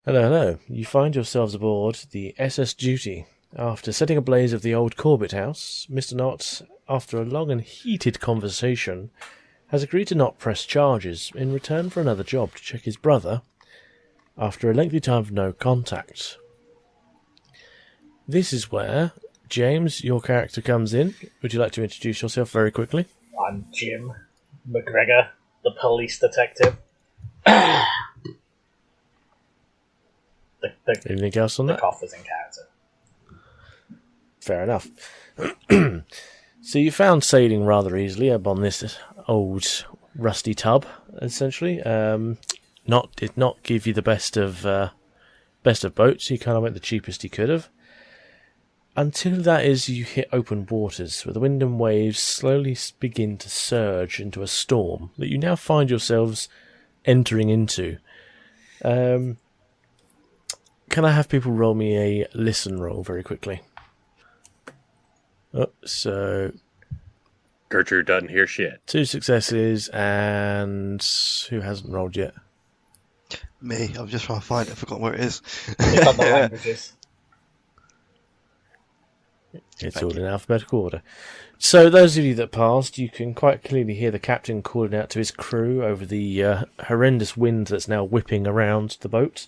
Hello, hello. You find yourselves aboard the SS Duty. After setting ablaze of the old Corbett house, Mr. Knott, after a long and heated conversation, has agreed to not press charges in return for another job to check his brother after a lengthy time of no contact. This is where, James, your character comes in. Would you like to introduce yourself very quickly? I'm Jim McGregor, the police detective. Anything else on The that? cough is in character. Fair enough. So you found sailing rather easily upon this old rusty tub, essentially. Did not give you the best of boats. You kind of went the cheapest you could have. Until that is, you hit open waters, where the wind and waves slowly begin to surge into a storm that you now find yourselves entering into. Can I have people roll me a listen roll very quickly? So Gertrude doesn't hear shit. 2 successes, and who hasn't rolled yet? Me, I'm just trying to find it. I've forgotten where it is. It's on the languages. It's all in alphabetical order. So those of you that passed, you can quite clearly hear the captain calling out to his crew over the horrendous wind that's now whipping around the boat,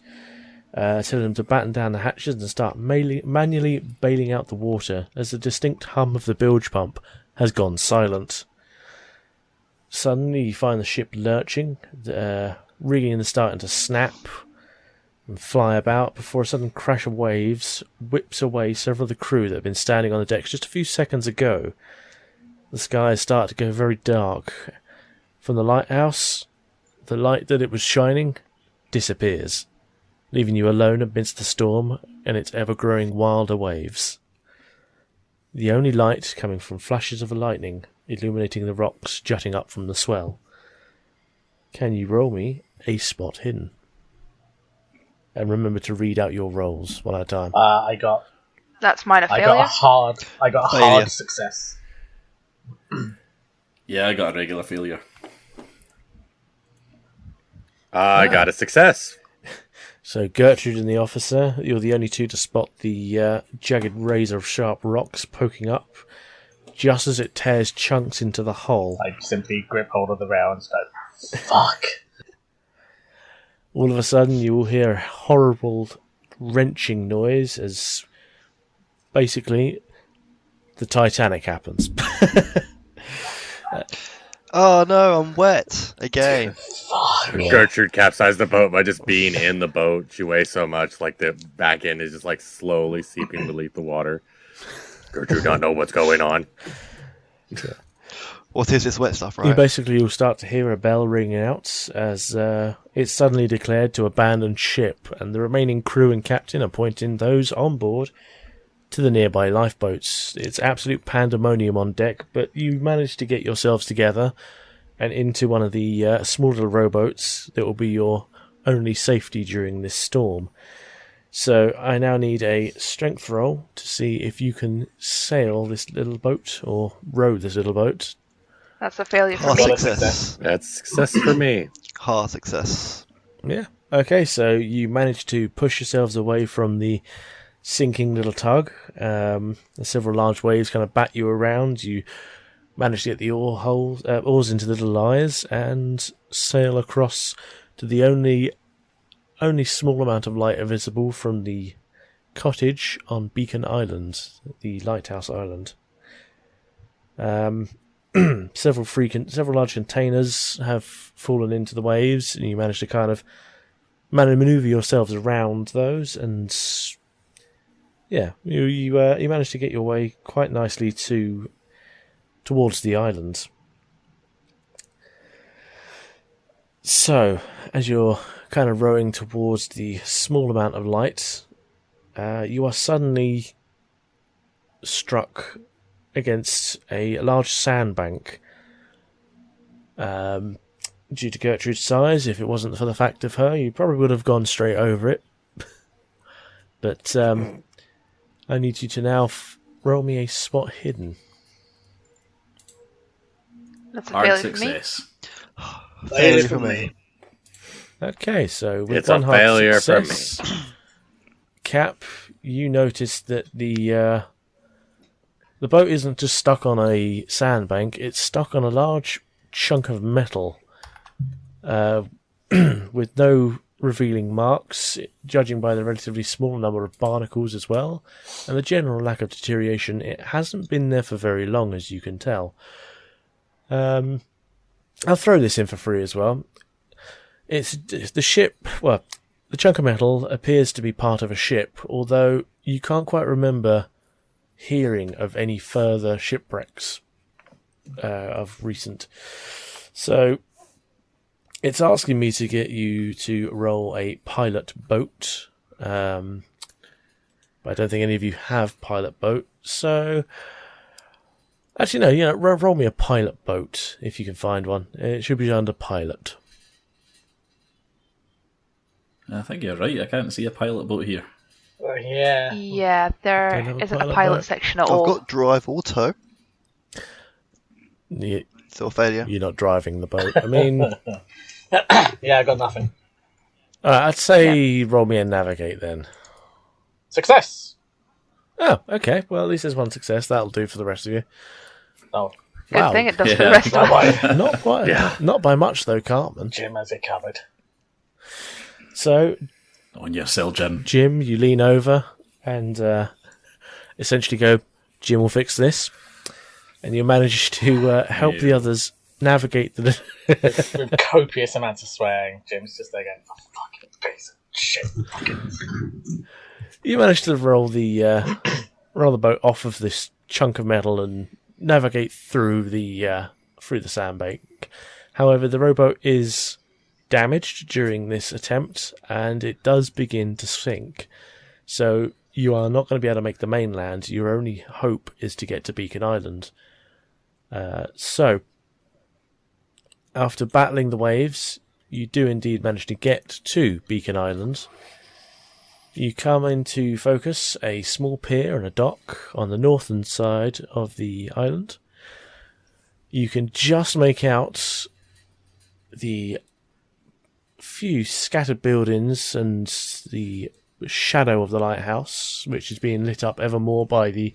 telling them to batten down the hatches and start manually bailing out the water as the distinct hum of the bilge pump has gone silent. Suddenly you find the ship lurching, rigging is starting to snap and fly about before a sudden crash of waves whips away several of the crew that have been standing on the decks just a few seconds ago. The skies start to go very dark. From the lighthouse, the light that it was shining disappears, leaving you alone amidst the storm and its ever-growing wilder waves. The only light coming from flashes of lightning illuminating the rocks jutting up from the swell. Can you roll me a spot hidden? And remember to read out your rolls one at a time. That's mine a failure. I got a hard success. Yeah, I got a regular failure. I got a success. So Gertrude and the officer, you're the only two to spot the jagged razor-sharp rocks poking up just as it tears chunks into the hull. I simply grip hold of the rail and go, fuck. All of a sudden, you will hear a horrible, wrenching noise as basically the Titanic happens. Oh no, I'm wet again. Fuck. Yeah. Gertrude capsized the boat by just being in the boat. She weighs so much, like the back end is just like slowly seeping beneath the water. Gertrude don't know what's going on. What is this wet stuff, You right? basically will start to hear a bell ring out as it's suddenly declared to abandon ship, and the remaining crew and captain are pointing those on board to the nearby lifeboats. It's absolute pandemonium on deck, but you manage to get yourselves together and into one of the small little rowboats that will be your only safety during this storm. So I now need a strength roll to see if you can sail this little boat or row this little boat. That's a failure for Hard me. success. That's success for me. Hard success. Yeah. Okay, so you managed to push yourselves away from the sinking little tug. Several large waves kind of bat you around. You managed to get the oars into the little lyres and sail across to the only small amount of light visible from the cottage on Beacon Island, the lighthouse island. Several large containers have fallen into the waves, and you manage to kind of maneuver yourselves around those, and yeah, you managed to get your way quite nicely towards the island. So, as you're kind of rowing towards the small amount of light, you are suddenly struck against a large sandbank. Due to Gertrude's size, if it wasn't for the fact of her, you probably would have gone straight over it. But I need you to now roll me a spot hidden. That's a Hard failure for me. success. Failure for me. Okay, so with It's a one hard failure for success, Cap, you notice that the boat isn't just stuck on a sandbank; it's stuck on a large chunk of metal, with no revealing marks, judging by the relatively small number of barnacles as well, and the general lack of deterioration. It hasn't been there for very long, as you can tell. I'll throw this in for free as well. It's the ship. Well, the chunk of metal appears to be part of a ship, although you can't quite remember hearing of any further shipwrecks of recent. So it's asking me to get you to roll a pilot boat. But I don't think any of you have pilot boat, so actually no. Roll me a pilot boat if you can find one. It should be under pilot. I think you're right. I can't see a pilot boat here. Yeah. Yeah, Don't there have a isn't a pilot pilot boat? section at I've all. got drive auto. Still a failure. You're not driving the boat. I mean, Yeah, I got nothing. I'd say roll me a navigate then. Success! Oh, okay. Well, at least there's one success. That'll do for the rest of you. Oh, Good thing it does for the Yeah. rest of us. bye-bye. Not quite. Yeah. Not by much though, Cartman. Jim has it covered. So, On your cell, Jim. Jim, you lean over and essentially go, "Jim will fix this," and you manage to help the others navigate the. With copious amounts of swearing, Jim's just there going, oh, fucking piece of shit. You manage to roll the boat off of this chunk of metal and navigate through the sandbank. However, the rowboat is damaged during this attempt, and it does begin to sink. So you are not going to be able to make the mainland. Your only hope is to get to Beacon Island. So, after battling the waves, you do indeed manage to get to Beacon Island. You come into focus a small pier and a dock on the northern side of the island. You can just make out the few scattered buildings and the shadow of the lighthouse, which is being lit up ever more by the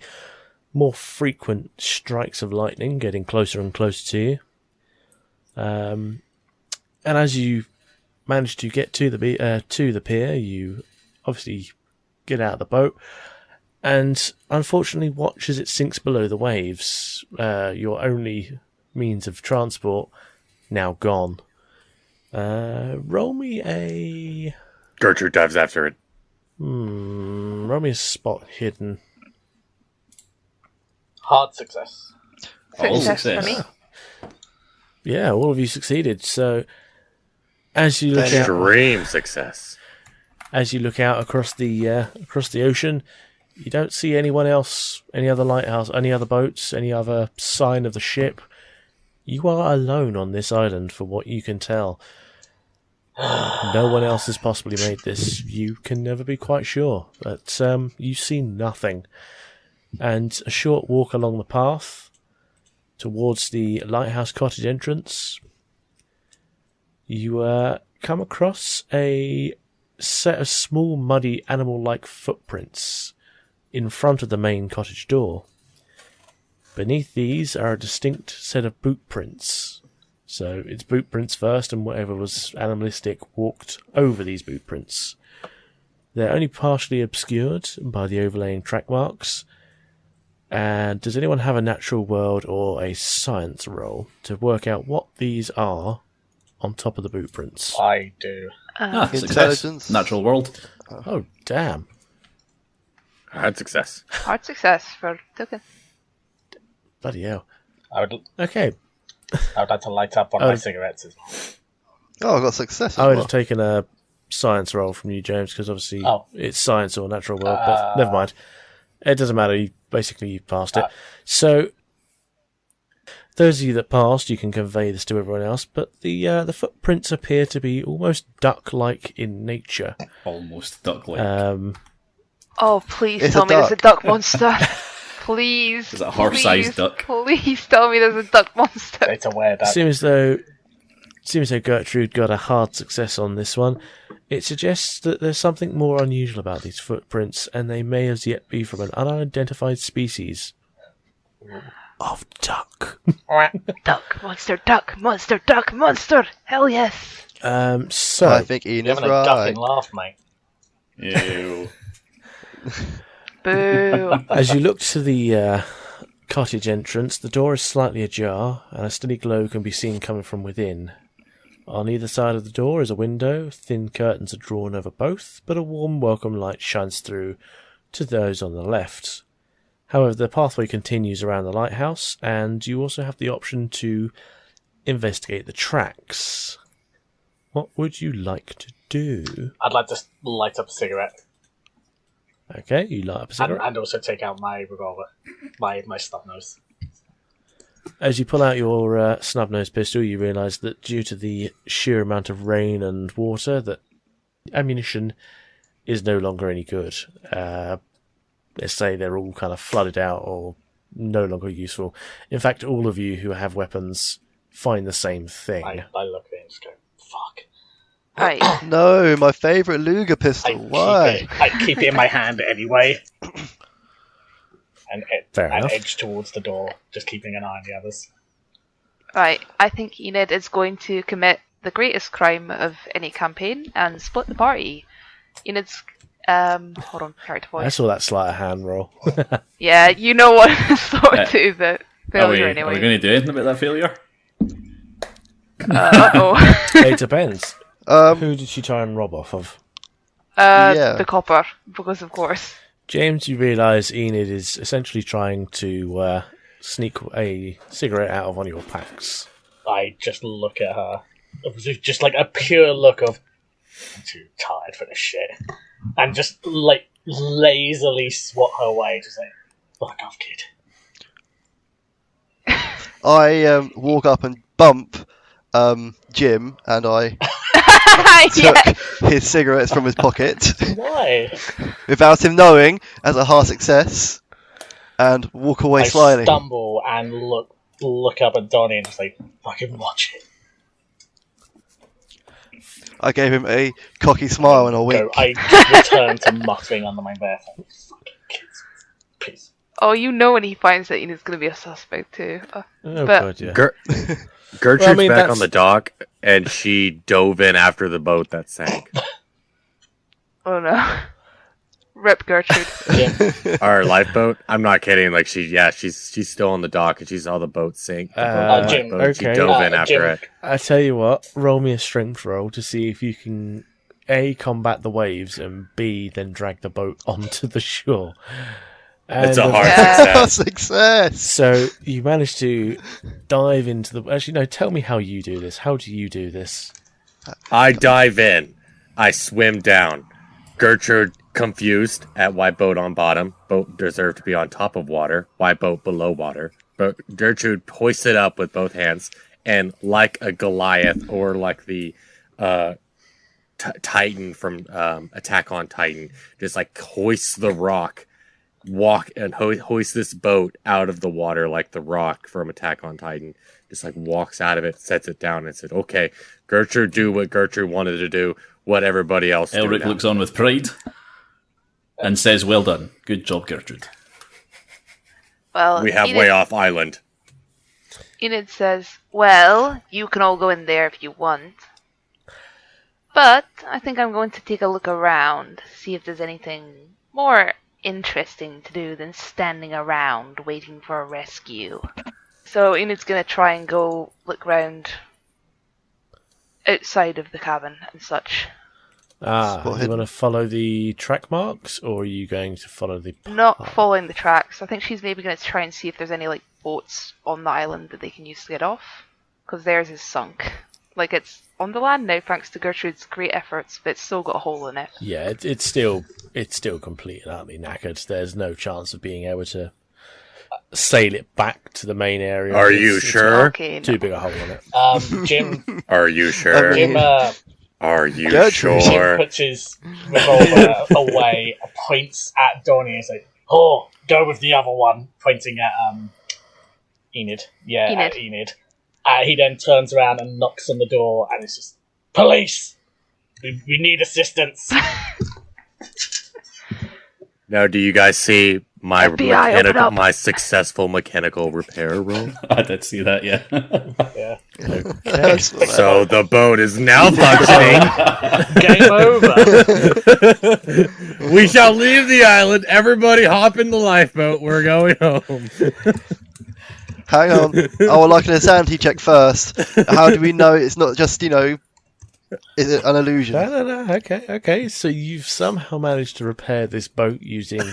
more frequent strikes of lightning getting closer and closer to you. And as you manage to get to the pier, you obviously get out of the boat and unfortunately watch as it sinks below the waves. Your only means of transport now gone. Roll me a... Gertrude dives after it. roll me a spot hidden. Hard success. All Success for success. me. Yeah, all of you succeeded. So, as you look out, Extreme success. as you look out across the ocean, you don't see anyone else, any other lighthouse, any other boats, any other sign of the ship. You are alone on this island, for what you can tell. No one else has possibly made this. You can never be quite sure, but you see nothing. And a short walk along the path towards the lighthouse cottage entrance, you come across a set of small, muddy, animal-like footprints in front of the main cottage door. Beneath these are a distinct set of boot prints. So it's boot prints first, and whatever was animalistic walked over these boot prints. They're only partially obscured by the overlaying track marks. And does anyone have a natural world or a science roll to work out what these are on top of the boot prints? I do. Success. Intelligence. Natural world. Oh, damn. Hard success. Hard success for Token. Bloody hell. I would Okay, like to light up one of my cigarettes as well. Oh, I got success as I would well. have taken a science roll from you, James, because obviously it's science or natural world, but never mind. It doesn't matter. You passed it. So, those of you that passed, you can convey this to everyone else, but the footprints appear to be almost duck-like in nature. Almost duck-like. Oh, please It's tell a me there's a duck. duck monster. Please. Is it a horse-sized please, duck? Please tell me there's a duck monster. It's aware that It seems as though seems though Gertrude got a hard success on this one. It suggests that there's something more unusual about these footprints, and they may as yet be from an unidentified species of duck. Duck, monster, duck, monster. Hell yes. So I think Ian is Having a ducking right. laugh, mate. Ew. Boo. as you look to the cottage entrance, the door is slightly ajar, and a steady glow can be seen coming from within. On either side of the door is a window. Thin curtains are drawn over both, but a warm welcome light shines through to those on the left. However, the pathway continues around the lighthouse, and you also have the option to investigate the tracks. What would you like to do? I'd like to light up a cigarette Okay, you light up a cigarette. and also take out my revolver, my stub nose. As you pull out your snub-nosed pistol, you realise that due to the sheer amount of rain and water, that ammunition is no longer any good. Let's say they're all kind of flooded out or no longer useful. In fact, all of you who have weapons find the same thing. I look at it and just go, fuck. Right. No, my favourite Luger pistol. Why? I keep it in my hand anyway. And Fair enough. edge towards the door, just keeping an eye on the others. Right. I think Enid is going to commit the greatest crime of any campaign and split the party. Enid's hold on, character I voice. saw that slight hand roll. Yeah, you know what sort to the Are we failure going anyway. to do anything about that failure? Uh-oh. It depends. Who did she try and rob off of? Yeah. The copper, because of course. James, you realise Enid is essentially trying to sneak a cigarette out of one of your packs. I just look at her. Just like a pure look of, I'm too tired for this shit. And just like lazily swat her away, just like, fuck off, kid. I walk up and bump Jim, and I Yeah. took his cigarettes from his pocket Why? without him knowing, as a hard success, and walk away I slyly. stumble and look up at Donnie and just like, fucking watch it. I gave him a cocky smile and a wink. Go, I return to muttering under my breath. Fucking kids. Peace. Oh, you know when he finds that Enid's going to be a suspect too. Oh, But- God, yeah. Gertrude's Well, I mean, back that's- on the dock, and she dove in after the boat that sank. Oh no. Rip Gertrude. Our lifeboat. I'm not kidding. Like she's still on the dock, and she saw the boat sink. The Jim, boat, She okay. dove in after Jim. it. I tell you what, roll me a strength roll to see if you can A, combat the waves, and B, then drag the boat onto the shore. It's a And, hard Yeah. success. Success! So you managed to dive into the... Actually, no, tell me how you do this. How do you do this? I dive in. I swim down. Gertrude confused at why boat on bottom. Boat deserved to be on top of water. Why boat below water? But Gertrude hoists it up with both hands, and like a Goliath or like the Titan from Attack on Titan, just like hoists the rock, walk and hoist this boat out of the water like the rock from Attack on Titan. Just like walks out of it, sets it down, and said, "Okay, Gertrude, do what Gertrude wanted to do. What everybody else do Elric now." looks on with pride and says, "Well done. Good job, Gertrude." Well, We have Enid, way off island. Enid says, well, you can all go in there if you want. But I think I'm going to take a look around, see if there's anything more interesting to do than standing around waiting for a rescue. So Enid's going to try and go look round outside of the cabin and such. Do Spot you want to follow the track marks, or are you going to follow the... Not following the tracks. I think she's maybe going to try and see if there's any like boats on the island that they can use to get off, because theirs is sunk. Like, it's on the land now thanks to Gertrude's great efforts, but it's still got a hole in it. Yeah, it's still completely and utterly knackered. There's no chance of being able to sail it back to the main area. Are It's- you it's sure? Okay, Too no. big a hole in it. Jim, Are you sure? Jim, Are you Gertrude. Jim sure? puts his revolver away, points at Donnie and says, "Oh, go with the other one," pointing at Enid. Yeah, Enid. at Enid. He then turns around and knocks on the door, and it's just, police! We need assistance. Now, do you guys see my FBI, open up. my successful mechanical repair roll? I did see that, yeah. Yeah. That's what So the boat is now functioning. Game over. We shall leave the island. Everybody hop in the lifeboat. We're going home. Hang on. I would like an insanity check first. How do we know it's not just, is it an illusion? No. Okay. So you've somehow managed to repair this boat using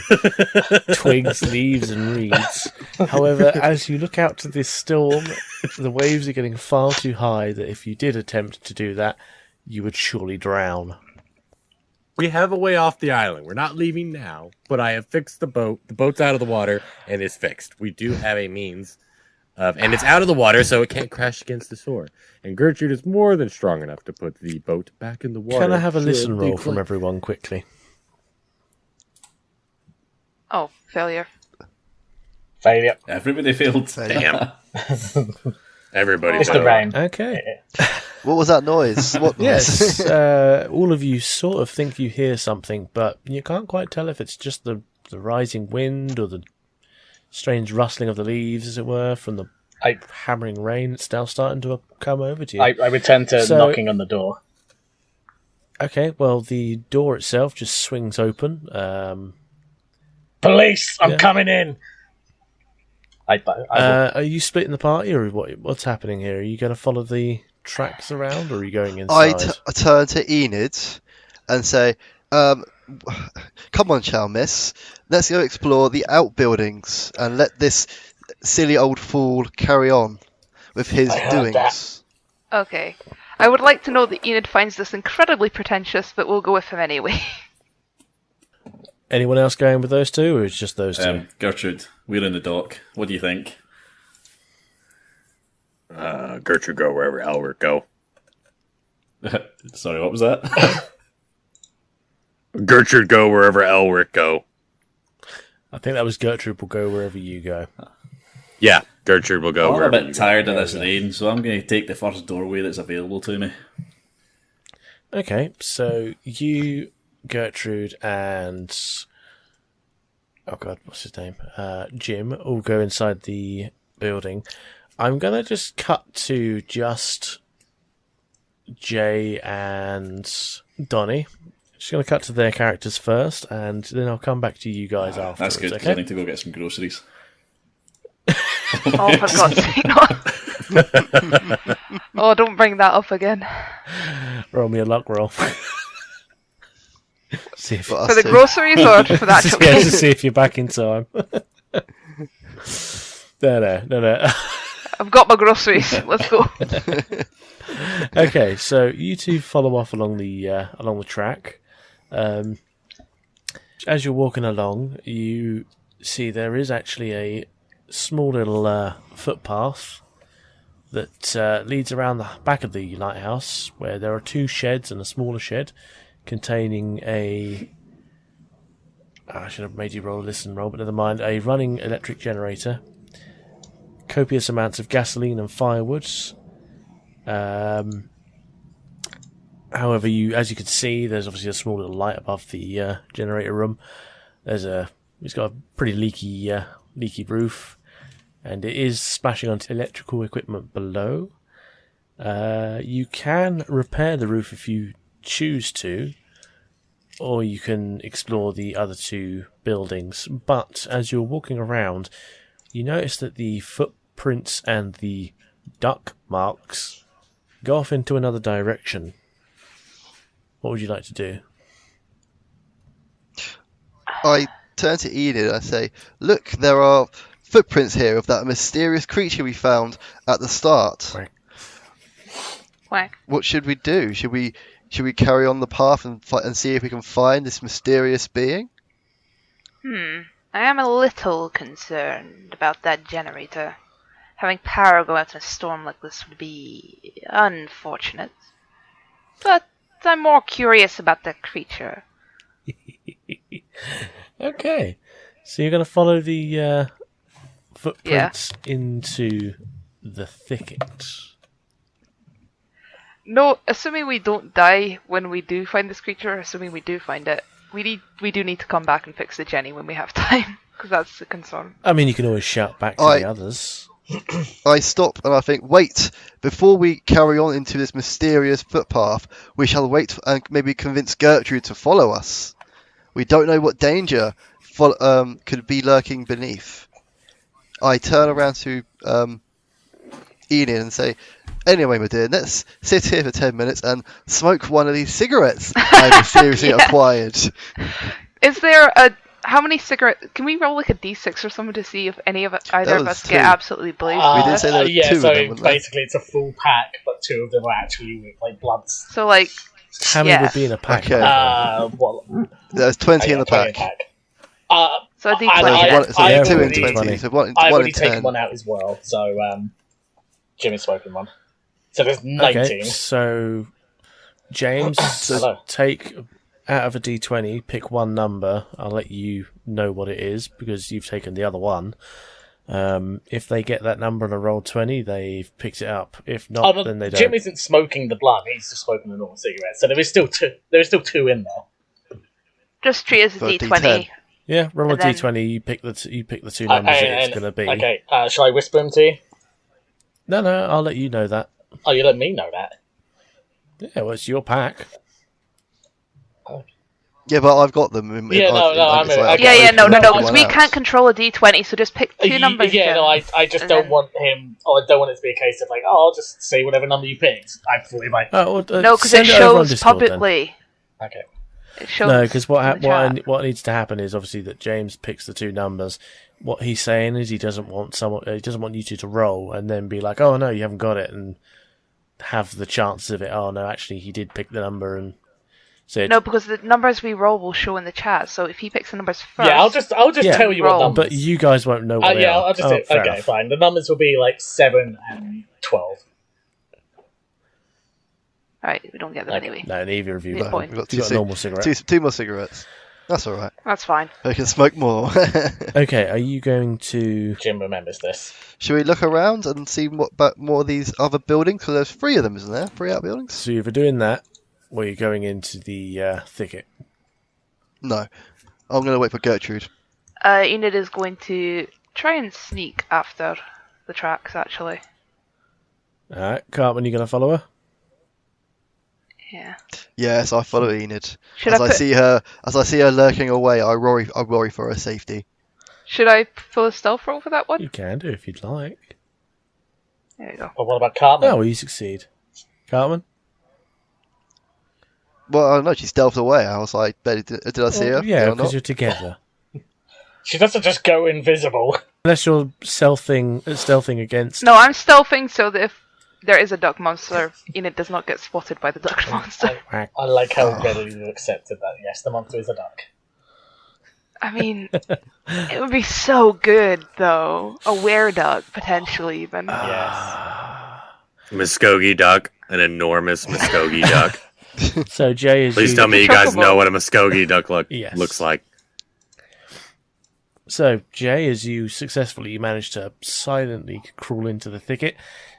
twigs, leaves, and reeds. However, as you look out to this storm, the waves are getting far too high that if you did attempt to do that, you would surely drown. We have a way off the island. We're not leaving now, but I have fixed the boat. The boat's out of the water and it's fixed. We do have a means of, and it's out of the water, so it can't crash against the shore. And Gertrude is more than strong enough to put the boat back in the water. Can I have a should listen the roll from cl- everyone quickly? Oh, failure. Failure. Everybody failed. Damn. Everybody. It's the failed. rain. Okay. What was that noise? What noise? Yes. All of you sort of think you hear something, but you can't quite tell if it's just the rising wind or the strange rustling of the leaves, as it were, from the hammering rain that's now starting to come over to you. I return to knocking on the door. Okay, well, the door itself just swings open. Police! I'm Yeah. coming in! Are you splitting the party, or what's happening here? Are you going to follow the tracks around, or are you going inside? I turn to Enid and say, come on, Chow Miss. Let's go explore the outbuildings and let this silly old fool carry on with his I heard doings. Okay. I would like to know that Enid finds this incredibly pretentious, but we'll go with him anyway. Anyone else going with those two, or is it just those two? Gertrude, we're in the dock. What do you think? Gertrude, go wherever Elric go. Sorry, what was that? Gertrude, go wherever Elric go. I think that was Gertrude will go wherever you go. Yeah, Gertrude will go I'm a wherever bit you tired of this rain, so I'm going to take the first doorway that's available to me. Okay, so you, Gertrude, and oh god, what's his name? Jim all go inside the building. I'm gonna just cut to just Jay and Donnie. Just gonna cut to their characters first, and then I'll come back to you guys afterwards. That's good, 'cause I need to go get some groceries. Oh, for God's sake, no. Oh, don't bring that up again. Roll me a luck roll. See if, But For us the two. groceries or for the actual yeah, game? to see if you're back in time. No. I've got my groceries. Let's go. Okay, so you two follow off along the track. As you're walking along, you see there is actually a small little footpath that leads around the back of the lighthouse, where there are two sheds and a smaller shed containing a... I should have made you roll a listen roll, but never mind. A running electric generator, copious amounts of gasoline and firewoods. However, as you can see, there's obviously a small little light above the generator room. It's got a pretty leaky roof, and it is splashing onto electrical equipment below. You can repair the roof if you choose to, or you can explore the other two buildings. But as you're walking around, you notice that the footprints and the duck marks go off into another direction. What would you like to do? I turn to Enid and I say, look, there are footprints here of that mysterious creature we found at the start. Right. Whack. What should we do? Should we carry on the path and see if we can find this mysterious being? I am a little concerned about that generator. Having power go out in a storm like this would be unfortunate. But I'm more curious about the creature. Okay, so you're going to follow the footprints into the thicket. No, assuming we don't die when we do find this creature, assuming we do find it, we do need to come back and fix the Jenny when we have time, because that's the concern. I mean, you can always shout back to the others. I stop and I think, wait, before we carry on into this mysterious footpath, we shall wait and maybe convince Gertrude to follow us. We don't know what danger could be lurking beneath. I turn around to Enid and say, anyway, my dear, let's sit here for 10 minutes and smoke one of these cigarettes I've mysteriously acquired. Is there how many cigarettes? Can we roll like a d6 or something to see if either of us get absolutely blazed? We did say there were two so of them, basically it's a full pack, but two of them are actually with like bloods. So like, how many would be in a pack? Okay. There's 20 in the 20 pack. So a d20. So 2 in 20. 20, so one I've in already 10. taken one out as well, so Jimmy's smoking one. So there's 19. Okay, so James, take out of a d20, pick one number. I'll let you know what it is because you've taken the other one. If they get that number and a roll 20, they've picked it up. If not, then they don't. Jim isn't smoking the blunt; he's just smoking a normal cigarette. So there is still two. There is still two in there. Just treat it as a d20. Yeah, roll a then... d20. You pick the two numbers it's going to be. Okay, shall I whisper them to you? No, I'll let you know that. Oh, you let me know that? Yeah, well, it's your pack. Yeah, but I've got them. No, because we can't control a d20, so just pick two numbers. Yeah, no, I just don't want him, or I don't want it to be a case of like, oh, I'll just say whatever number you picked. I thought it might. No, because it shows publicly. Then. Okay. It shows no, because what needs to happen is obviously that James picks the two numbers. What he's saying is he doesn't want you two to roll and then be like, oh no, you haven't got it, and have the chances of it. Oh no, actually he did pick the number and. So no, because the numbers we roll will show in the chat. So if he picks the numbers first, I'll just tell you what numbers. But you guys won't know what they are. I'll just okay, enough. Fine. The numbers will be like 7 and 12. Alright, we don't get them anyway. No, neither of you. We've got two normal cigarettes. Two more cigarettes. That's all right. That's fine. I can smoke more. Okay, are you going to? Jim remembers this. Should we look around and see what about more of these other buildings? Because there's 3 of them, isn't there? 3 outbuildings. So if you're doing that. Or you're going into the thicket? No. I'm going to wait for Gertrude. Enid is going to try and sneak after the tracks, actually. Alright, Cartman, you going to follow her? Yeah. Yes, I follow Enid. As I see her lurking away, I worry for her safety. Should I pull a stealth roll for that one? You can do if you'd like. There you go. But what about Cartman? Oh, well, you succeed. Cartman? Well, I know she stealthed away. I was like, did I see her? Yeah, because you're together. She doesn't just go invisible. Unless you're stealthing against... No, I'm stealthing so that if there is a duck monster, Enid does not get spotted by the duck monster. I like how readily you accepted that. Yes, the monster is a duck. I mean, it would be so good, though. A were-duck, potentially, even. Yes. Muskogee duck. An enormous Muskogee duck. So Jay is. Please tell me you guys know what a Muskogee duck looks like. So Jay, as you successfully manage to silently crawl into the thicket,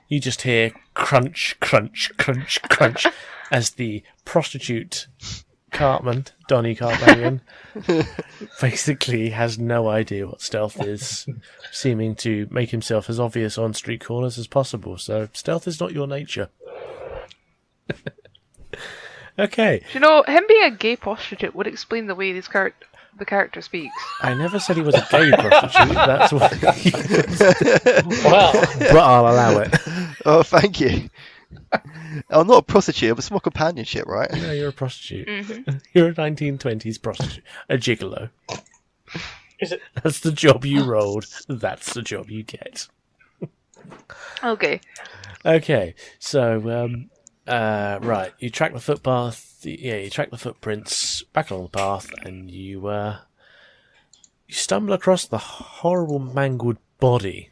you just hear crunch, crunch, crunch, crunch as the prostitute Cartman, Donny Cartmanian, basically has no idea what stealth is, seeming to make himself as obvious on street corners as possible. So stealth is not your nature. Okay. You know, him being a gay prostitute would explain the way the character speaks. I never said he was a gay prostitute. That's what he Well, but I'll allow it. Oh, thank you. I'm not a prostitute, but it's more companionship, right? No, you're a prostitute. Mm-hmm. You're a 1920s prostitute. A gigolo. Is it? That's the job you rolled. That's the job you get. Okay. Okay, so... right, you track the footpath. You track the footprints back along the path, and you stumble across the horrible mangled body.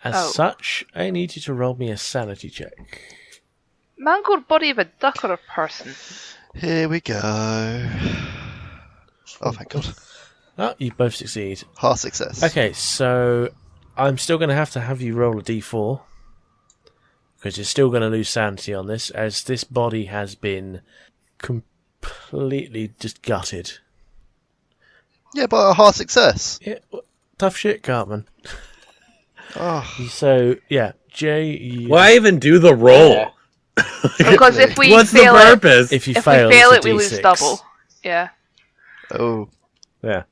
As such, I need you to roll me a sanity check. Mangled body of a duck or a person? Here we go. Oh, thank God. Oh, you both succeed. Half success. Okay, so I'm still going to have you roll a d4 because you're still going to lose sanity on this, as this body has been completely just gutted. Yeah, but a hard success. Yeah, tough shit, Cartman. Oh, So yeah, Jay. Why even do the roll? Yeah. Because if we What's the fail it, purpose? if you if fail, we fail it's it, a we lose D6. double. Yeah. oh. Yeah.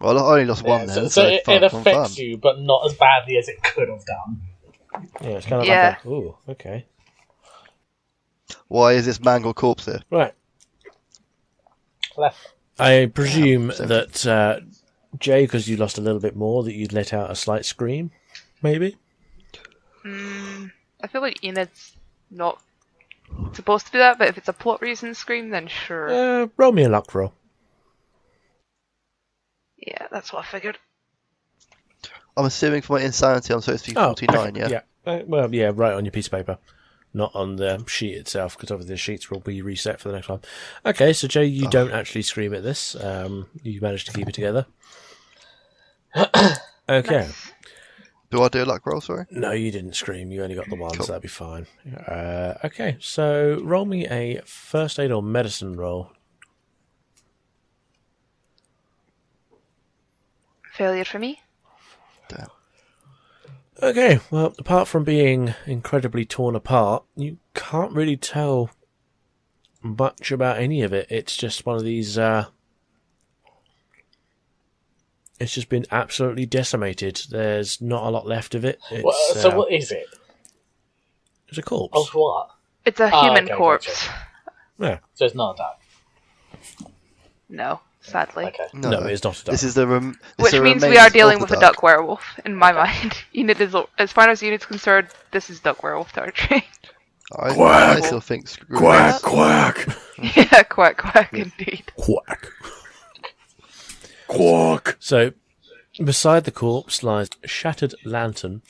Well, I only lost one then. So So it fun. affects you, but not as badly as it could have done. Yeah, it's kind of Yeah. like ooh, okay. Why is this mangled corpse here? Right. Left. I presume so- that Jay, because you lost a little bit more, that you'd let out a slight scream, maybe. I feel like Enid's not supposed to do that, but if it's a plot reason scream, then sure. Roll me a luck roll. Yeah, that's what I figured. I'm assuming for my insanity, I'm supposed to be 49, yeah? Well, yeah, right on your piece of paper. Not on the sheet itself, because obviously the sheets will be reset for the next one. Okay, so Jay, you don't actually scream at this. You managed to keep it together. Okay. Do I do a luck roll, sorry? No, you didn't scream. You only got the one, Cool. so that'd be fine. Okay, so roll me a first aid or medicine roll. Failure for me. Damn. Okay, well, apart from being incredibly torn apart, you can't really tell much about any of it. It's just one of these, it's just been absolutely decimated. There's not a lot left of it. It's, So what is it? it's a corpse. Of what? It's a Ah, human okay, corpse. gotcha. Yeah. So it's not a duck. No, sadly. Okay. No, it's not a duck. This is the Which means we are dealing with a duck werewolf, in my mind. Enid is, as far as Enid's concerned, this is duck werewolf territory. I still think screw Quack, this. quack, Yeah, quack, quack, indeed. Quack. quack. So, beside the corpse lies a shattered lantern,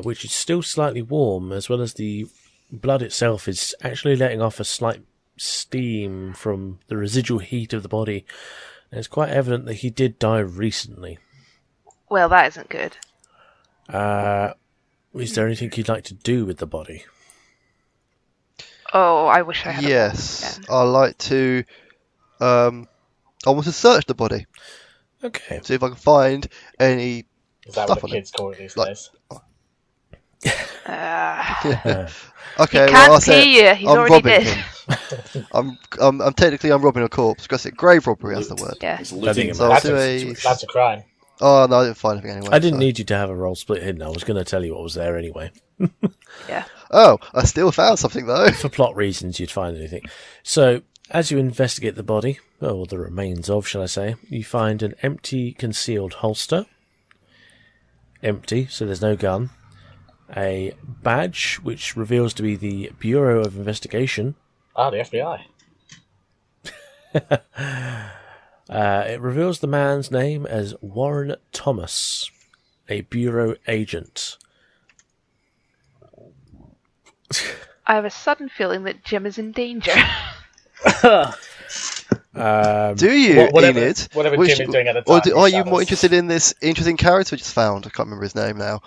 which is still slightly warm, as well as the blood itself is actually letting off a slight steam from the residual heat of the body. And it's quite evident that he did die recently. Well, that isn't good. Is there anything you'd like to do with the body? Oh, I wish I had Yes, a I like to. I want to search the body, Okay. see if I can find any. Is that Stuff what on the it. kids call it these Like- days? Okay, He well, I'll can't say pay you. He's I'm already robbing dead. him. I'm technically robbing a corpse because it's grave robbery. That's the word. Yeah. It's looting think a So I'll That's massive do a- a. situation. That's a crime. Oh no, I didn't find anything anyway. I didn't so- need you to have a roll split hidden. I was going to tell you what was there anyway. Oh, I still found something though. For plot reasons, you'd find anything. So, as you investigate the body, or the remains of, shall I say, you find an empty concealed holster. Empty, so there's no gun. A badge, which reveals to be the Bureau of Investigation. Ah, the FBI. It reveals the man's name as Warren Thomas, a Bureau agent. I have a sudden feeling that Jim is in danger. Do you, whatever- Enid? whatever Which- Jim is doing at the or time, are he you more suffers. interested in this interesting character we just found? I can't remember his name now.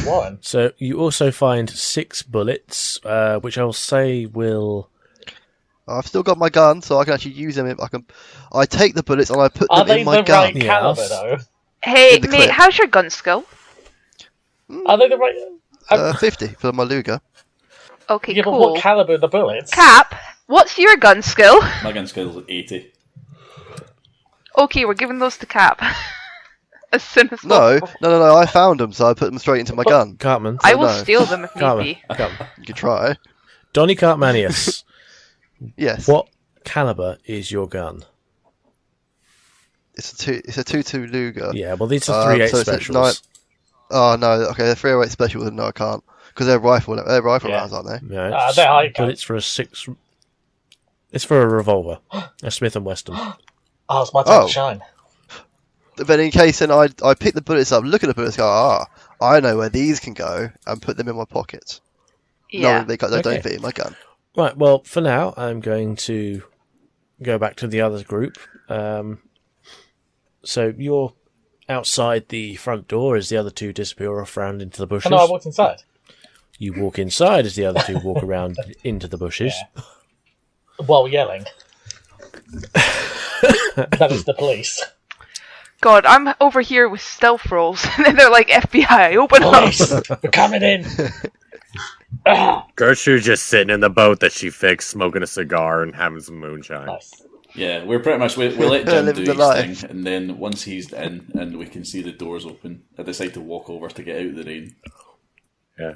Warren. So you also find 6 bullets, which I'll say will... I've still got my gun, so I can actually use them. I take the bullets and I put Are them they in my the gun. right Yes. caliber, though? Hey, In the mate, clip. how's your gun skill? Are they the right... 50 for my Luger. Okay, yeah, but cool. what caliber are the bullets? Cap, what's your gun skill? My gun skill is 80. Okay, we're giving those to Cap. As soon as No, possible. no. I found them, so I put them straight into my gun. Cartman. I will no. steal them if need Cartman. be. Cartman. You can try. Donny Cartmanius, Yes. what caliber is your gun? It's a 2.2 Luger. Yeah, well, these are 3.8 so it's a specials. Oh no. Okay, they're 308 special. No, I can't because they're rifle Yeah. rounds, aren't they? No, They're high but cal. it's for a 6... It's for a revolver. A Smith & Wesson. Oh, it's my time Oh. to shine. But in case, then I pick the bullets up, look at the bullets, go, I know where these can go, and put them in my pockets. Yeah. No, they Okay. don't fit in my gun. Right, well, for now, I'm going to go back to the other group. So you're outside the front door as the other two disappear off round into the bushes. Oh, no, I walked inside. You walk inside as the other two walk around into the bushes. Yeah. While yelling. That is the police. God, I'm over here with stealth rolls, and they're like, FBI, open up! Police! We're coming in! Gertrude's just sitting in the boat that she fixed, smoking a cigar and having some moonshine. Nice. Yeah, we're pretty much we let Jim Living do the his thing, and then once he's in and we can see the doors open, I decide to walk over to get out of the rain. Yeah.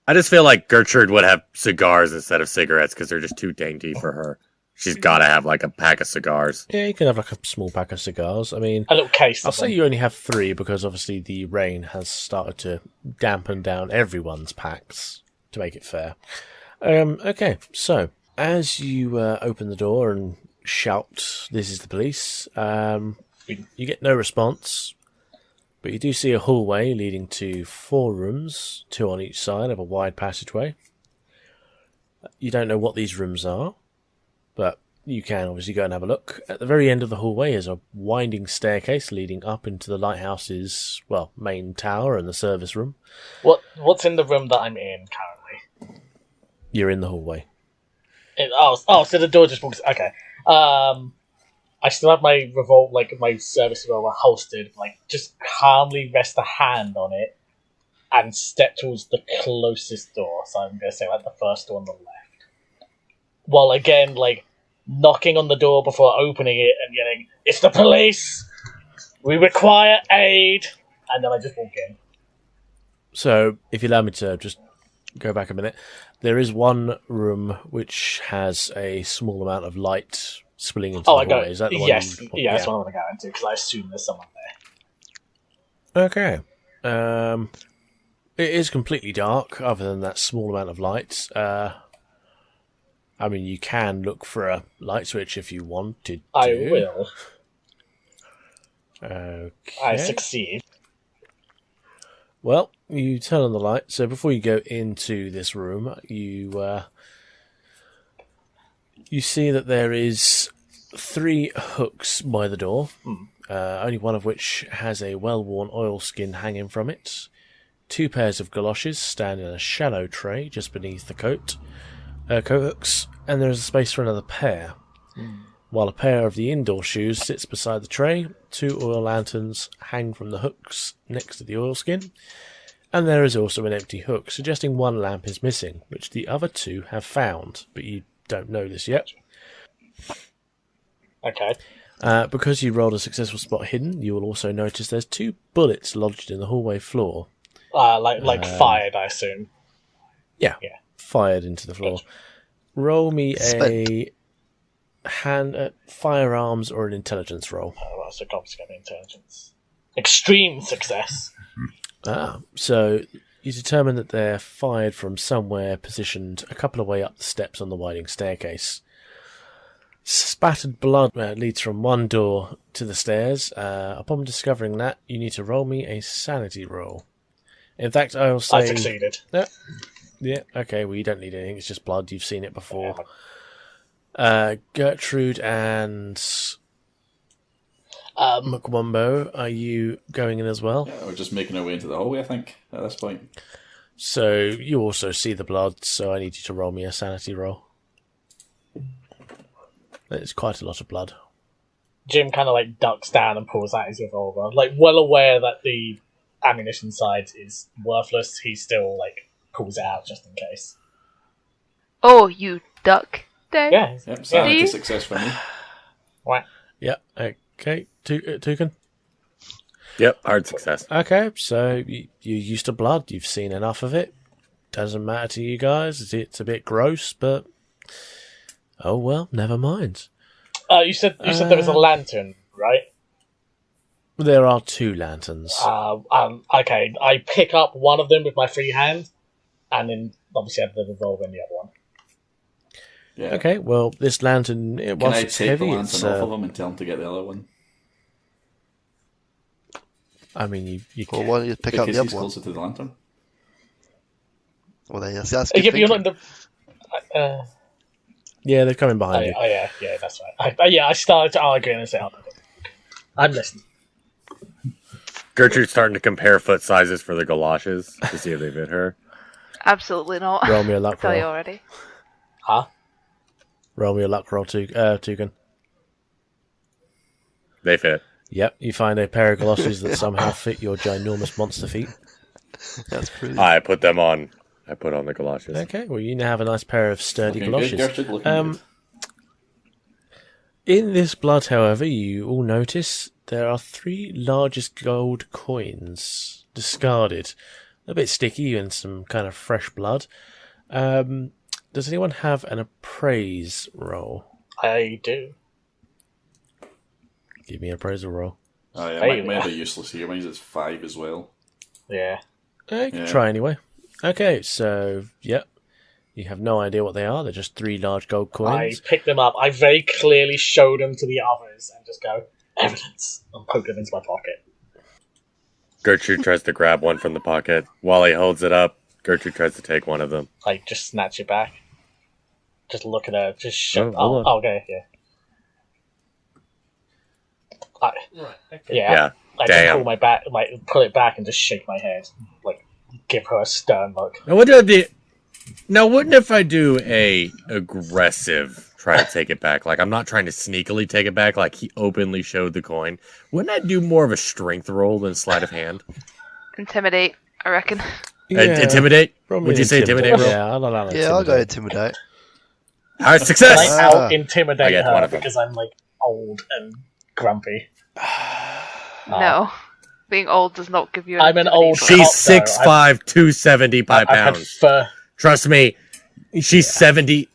I just feel like Gertrude would have cigars instead of cigarettes because they're just too dainty for her. She's got to have like a pack of cigars. Yeah, you can have like a small pack of cigars. I mean, A little case. I'll of say them. you only have 3 because obviously the rain has started to dampen down everyone's packs to make it fair. Okay, so as you open the door and shout, "This is the police," you get no response, but you do see a hallway leading to 4 rooms, 2 on each side of a wide passageway. You don't know what these rooms are, but you can obviously go and have a look. At the very end of the hallway is a winding staircase leading up into the lighthouse's, main tower and the service room. What's in the room that I'm in currently? You're in the hallway. So the door just walks. Okay. I still have my my service revolver holstered. Just calmly rest a hand on it and step towards the closest door. So I'm gonna say the first door on the left. While again, knocking on the door before opening it and yelling, "It's the police! We require aid!" And then I just walk in. So, if you allow me to just go back a minute, there is one room which has a small amount of light spilling into the hallway. Is that the one? Yes, that's what I want to go into because I assume there's someone there. Okay. It is completely dark, other than that small amount of light. I mean, you can look for a light switch if you wanted to. I will. Okay. I succeed. Well, you turn on the light. So before you go into this room, you see that there is 3 hooks by the door. Only one of which has a well-worn oilskin hanging from it. 2 pairs of galoshes stand in a shallow tray just beneath the coat hooks, and there is a space for another pair. While a pair of the indoor shoes sits beside the tray, 2 oil lanterns hang from the hooks next to the oilskin, and there is also an empty hook, suggesting 1 lamp is missing, which the other 2 have found, but you don't know this yet. Okay. Because you rolled a successful spot hidden, you will also notice there's 2 bullets lodged in the hallway floor. Fired, I assume. Yeah. Fired into the floor. Roll me a firearms or an intelligence roll. Oh, that's a complicated intelligence. Extreme success. So you determine that they're fired from somewhere positioned a couple of way up the steps on the winding staircase. Spattered blood leads from one door to the stairs. Upon discovering that, you need to roll me a sanity roll. In fact, I will say... I succeeded. Yeah, okay, well, you don't need anything. It's just blood. You've seen it before. Gertrude and Mkwombo, are you going in as well? Yeah, we're just making our way into the hallway, I think, at this point. So you also see the blood, so I need you to roll me a sanity roll. It's quite a lot of blood. Jim kind of ducks down and pulls out his revolver. Well aware that the ammunition side is worthless, he still pulls it out just in case. Oh, you duck, Dave. Yeah. Yep, sanity Yeah. success for me. Right. Yeah, okay. Toucan? Yep, hard success. Okay, so you're used to blood. You've seen enough of it. Doesn't matter to you guys. It's a bit gross, but... Oh, well, never mind. You said there was a lantern, right? There are 2 lanterns. Okay, I pick up one of them with my free hand, and then obviously have the revolver in the other one. Yeah. Okay, well, this lantern, Can whilst I it's take heavy, the it's... lantern off of him and tell him to get the other one? I mean, you Well, can... why don't you pick up Because the he's other one? closer to the lantern. Well, that's good You're not thinking. in the... Yeah, they're coming behind you. yeah, that's right. I started to argue and say, I'm listening. Gertrude's starting to compare foot sizes for the galoshes to see if they fit her. Absolutely not. Roll me a luck Tell you roll. already. Huh? Roll me a luck roll, Tugan. They fit. Yep, you find a pair of galoshes that somehow fit your ginormous monster feet. That's pretty. I put them on. I put on the galoshes. Okay, well, you now have a nice pair of sturdy Looking galoshes. good, Gertrude, looking good. In this blood, however, you all notice there are 3 largest gold coins discarded. A bit sticky and some kind of fresh blood. Does anyone have an appraise roll? I do. Give me an appraisal roll. Oh yeah, Hey, mine's a bit useless here. Mine's at 5 as well. Yeah. You can Yeah. try anyway. Okay, so, yep. You have no idea what they are. They're just 3 large gold I coins. pick them up. I very clearly show them to the others and just go, evidence, and poke them into my pocket. Gertrude tries to grab one from the pocket. While he holds it up, Gertrude tries to take one of them. I just snatch it back. Just look at her. Just show. Oh, hold Oh, okay, yeah. Yeah. I Damn. just pull it back and just shake my head, like give her a stern look. Now, wouldn't if I do a aggressive try to take it back? Like, I'm not trying to sneakily take it back, like he openly showed the coin. Wouldn't I do more of a strength roll than sleight of hand? Intimidate, I reckon. Intimidate? Roll me Would an you say intimidate roll? Yeah, I'll allow Yeah, I'll go intimidate. intimidate. All right, Can success! I out intimidate I get one her of them. because I'm like old and grumpy? No. Being old does not give you an I'm an old intimidation. She's Cop, though. 6'5", 275 I pounds. prefer. Trust me, she's 70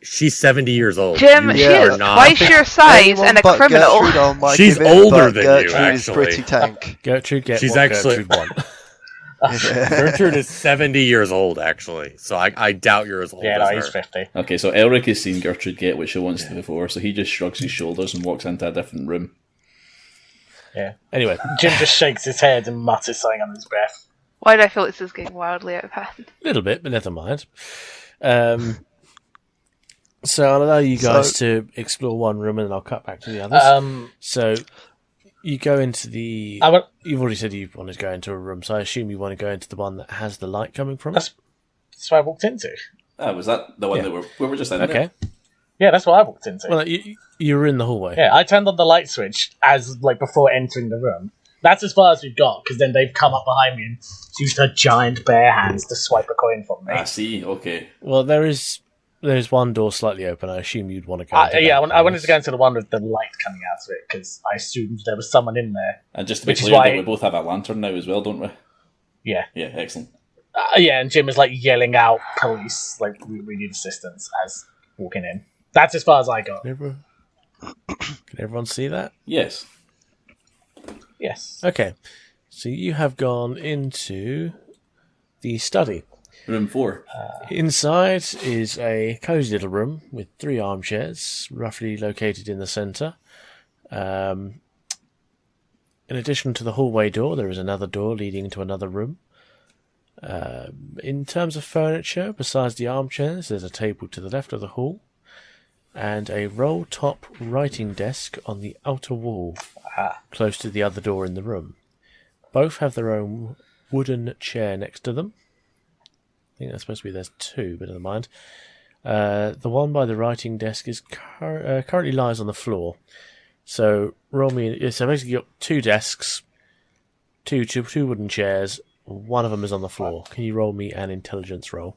years old. Jim, You she Yeah. are is not. twice your size Anyone and a but criminal. Gertrude on my She's give in, older but than you, Gertrude is actually. pretty tank. Gertrude, get She's what actually- Gertrude want. Gertrude is 70 years old, actually. So I doubt you're as old Yeah, no, as he's her. 50. Okay, so Elric has seen Gertrude get what she wants to before, so he just shrugs his shoulders and walks into a different room. Yeah. Anyway, Jim just shakes his head and mutters something under his breath. Why do I feel this is getting wildly out of hand? a little bit, but never mind. So I'll allow you guys to explore one room and then I'll cut back to the others. So you go into the... You've already said you wanted to go into a room, so I assume you want to go into the one that has the light coming from it? That's what I walked into. Ah, was that the one that we were just in Okay. there? Yeah, that's what I walked into. Well, you were in the hallway. Yeah, I turned on the light switch as like before entering the room. That's as far as we've got, because then they've come up behind me and used their giant bare hands to swipe a coin from me. I see, okay. Well, there's one door slightly open. I assume you'd want to go into Yeah, that I wanted place. to go into the one with the light coming out of it, because I assumed there was someone in there. And just to be Which is clear, why- that we both have a lantern now as well, don't we? Yeah. Yeah, excellent. Yeah, and Jim is like yelling out, police, like, we need assistance, as walking in. That's as far as I got. Can everyone see that? Yes. Yes. Okay. So you have gone into the study. Room 4. Inside is a cosy little room with 3 armchairs, roughly located in the centre. In addition to the hallway door, there is another door leading to another room. In terms of furniture, besides the armchairs, there's a table to the left of the hall and a roll-top writing desk on the outer wall, close to the other door in the room. Both have their own wooden chair next to them. I think that's supposed to be there's 2, but never mind. The one by the writing desk is currently lies on the floor. So roll me. So basically, you've got 2 desks, two wooden chairs. One of them is on the floor. Can you roll me an intelligence roll?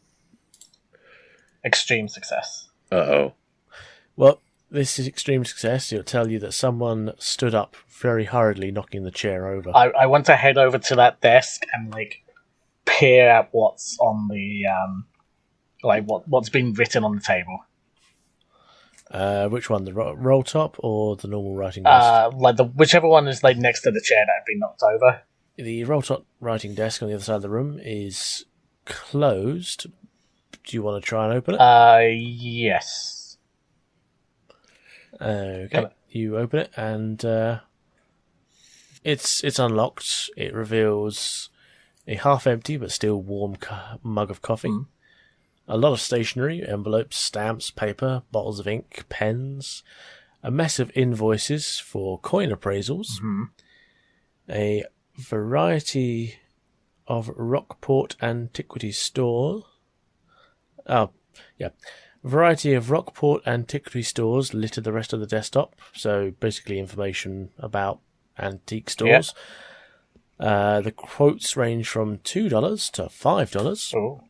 Extreme success. Uh-oh. Well, this is extreme success. It'll tell you that someone stood up very hurriedly, knocking the chair over. I want to head over to that desk and, like, peer at what's on the, what's been written on the table. Which one, the roll top or the normal writing desk? Whichever one is, like, next to the chair that had been knocked over. The roll top writing desk on the other side of the room is closed. Do you want to try and open it? Yes. Okay, you open it and it's unlocked. It reveals a half-empty but still warm mug of coffee, a lot of stationery, envelopes, stamps, paper, bottles of ink, pens, a mess of invoices for coin appraisals, a variety of Rockport antiquity store. Oh, yeah. Variety of Rockport antiquity stores litter the rest of the desktop. So basically information about antique stores. The quotes range from $2 to $5. Oh.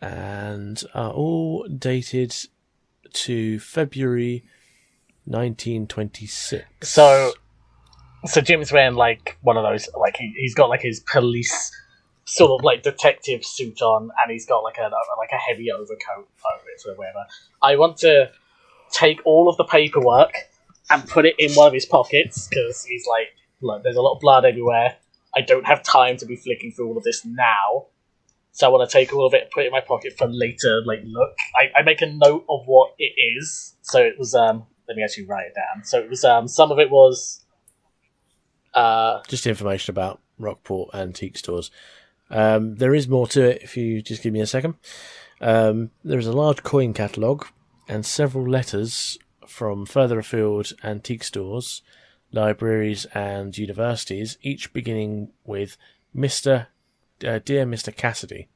And are all dated to February 1926. So Jim's wearing like one of those, like he's got like his police sort of like detective suit on, and he's got like a heavy overcoat over it or whatever. I want to take all of the paperwork and put it in one of his pockets because he's like, look, there's a lot of blood everywhere. I don't have time to be flicking through all of this now. So I want to take all of it and put it in my pocket for later, like, look. I make a note of what it is. So it was, let me actually write it down. So it was, some of it was... just information about Rockport antique stores. There is more to it if you just give me a second. There is a large coin catalogue and several letters from further afield antique stores, libraries and universities, each beginning with Dear Mr. Cassidy,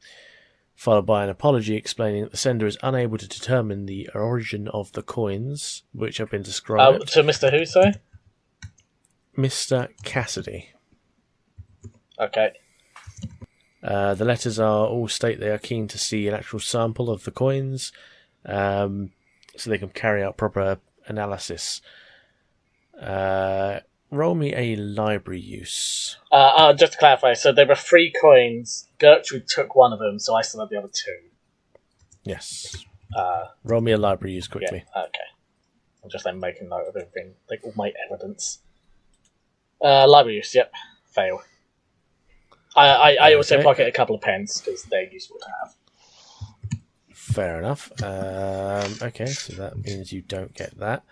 followed by an apology explaining that the sender is unable to determine the origin of the coins which have been described. To Mr. Who, sorry? Mr. Cassidy. Okay. The letters all state they are keen to see an actual sample of the coins, so they can carry out proper analysis. Roll me a library use. Just to clarify, so there were 3 coins. Gertrude took one of them, so I still have the other 2. Yes. Roll me a library use quickly. Yeah, okay. I'm just then making note of everything, like all my evidence. Library use, yep. Fail. I also pocket a couple of pens, because they're useful to have. Fair enough. Okay, so that means you don't get that.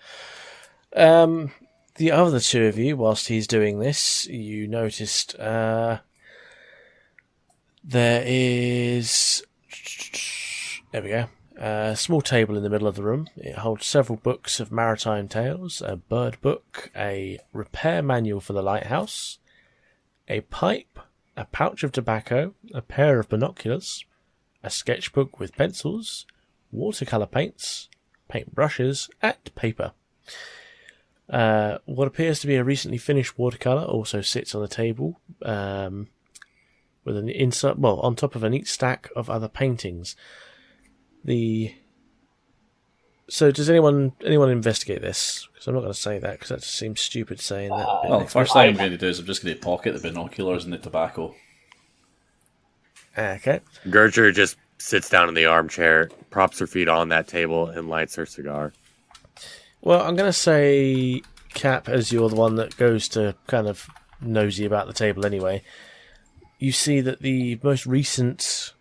The other 2 of you, whilst he's doing this, you noticed there is... There we go. A small table in the middle of the room. It holds several books of maritime tales, a bird book, a repair manual for the lighthouse, a pipe, a pouch of tobacco, a pair of binoculars, a sketchbook with pencils, watercolour paints, paint brushes, and paper. What appears to be a recently finished watercolour also sits on the table, with an insert, well, on top of a neat stack of other paintings. So does anyone investigate this? Because I'm not going to say that because that just seems stupid saying that. Well, the first thing I'm going to do is I'm just going to pocket the binoculars and the tobacco. Okay. Gertrude just sits down in the armchair, props her feet on that table, and lights her cigar. Well, I'm going to say, Cap, as you're the one that goes to kind of nosy about the table anyway, you see that the most recent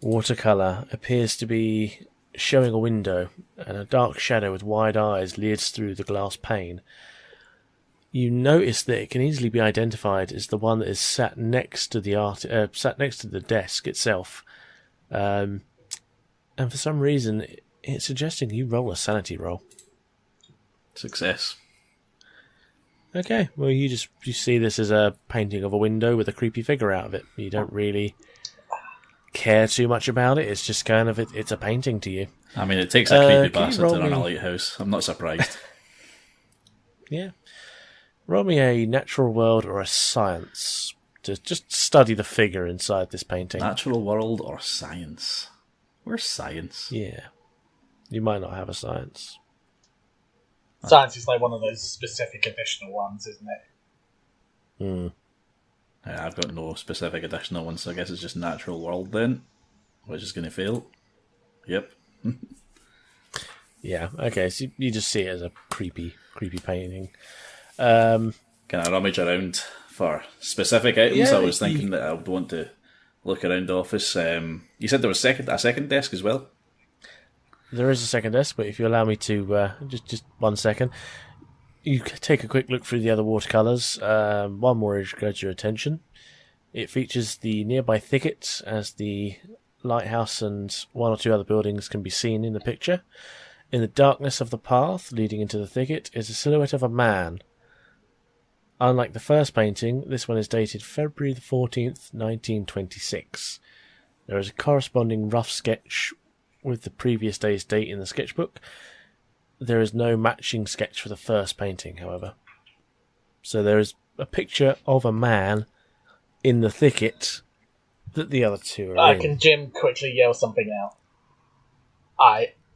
watercolour appears to be showing a window, and a dark shadow with wide eyes leers through the glass pane. You notice that it can easily be identified as the one that is sat next to the desk itself, and for some reason it's suggesting you roll a sanity roll. Success. Okay, well you see this as a painting of a window with a creepy figure out of it. You don't really care too much about it. It's just kind of it's a painting to you. I mean, it takes a creepy can you bastard roll to run me- a lighthouse. I'm not surprised. Yeah. Roll me a natural world or a science to just study the figure inside this painting. Natural world or science? Where's science? Yeah. You might not have a science. Science is like one of those specific additional ones, isn't it? Hmm. Yeah, I've got no specific additional ones, so I guess it's just natural world then, which is going to fail. Yep. Yeah, okay, so you just see it as a creepy painting. Can I rummage around for specific items? Yeah, I was thinking that I would want to look around the office. You said there was a second desk as well? There is a second desk, but if you allow me to, just 1 second, you take a quick look through the other watercolours. One more has got your attention. It features the nearby thicket as the lighthouse and 1 or 2 other buildings can be seen in the picture. In the darkness of the path leading into the thicket is a silhouette of a man. Unlike the first painting, this one is dated February the 14th, 1926. There is a corresponding rough sketch with the previous day's date in the sketchbook. There is no matching sketch for the first painting, however. So there is a picture of a man in the thicket that the other two are in. Can Jim quickly yell something out?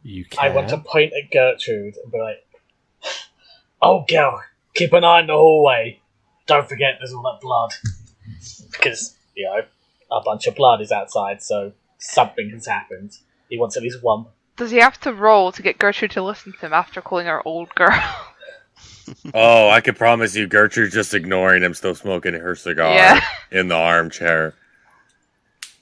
You I can. want to point at Gertrude and be like, "Oh, girl, keep an eye on the hallway. Don't forget there's all that blood." Because, a bunch of blood is outside, so something has happened. He wants at least one. Does he have to roll to get Gertrude to listen to him after calling her old girl? Oh, I can promise you, Gertrude's just ignoring him, still smoking her cigar in the armchair.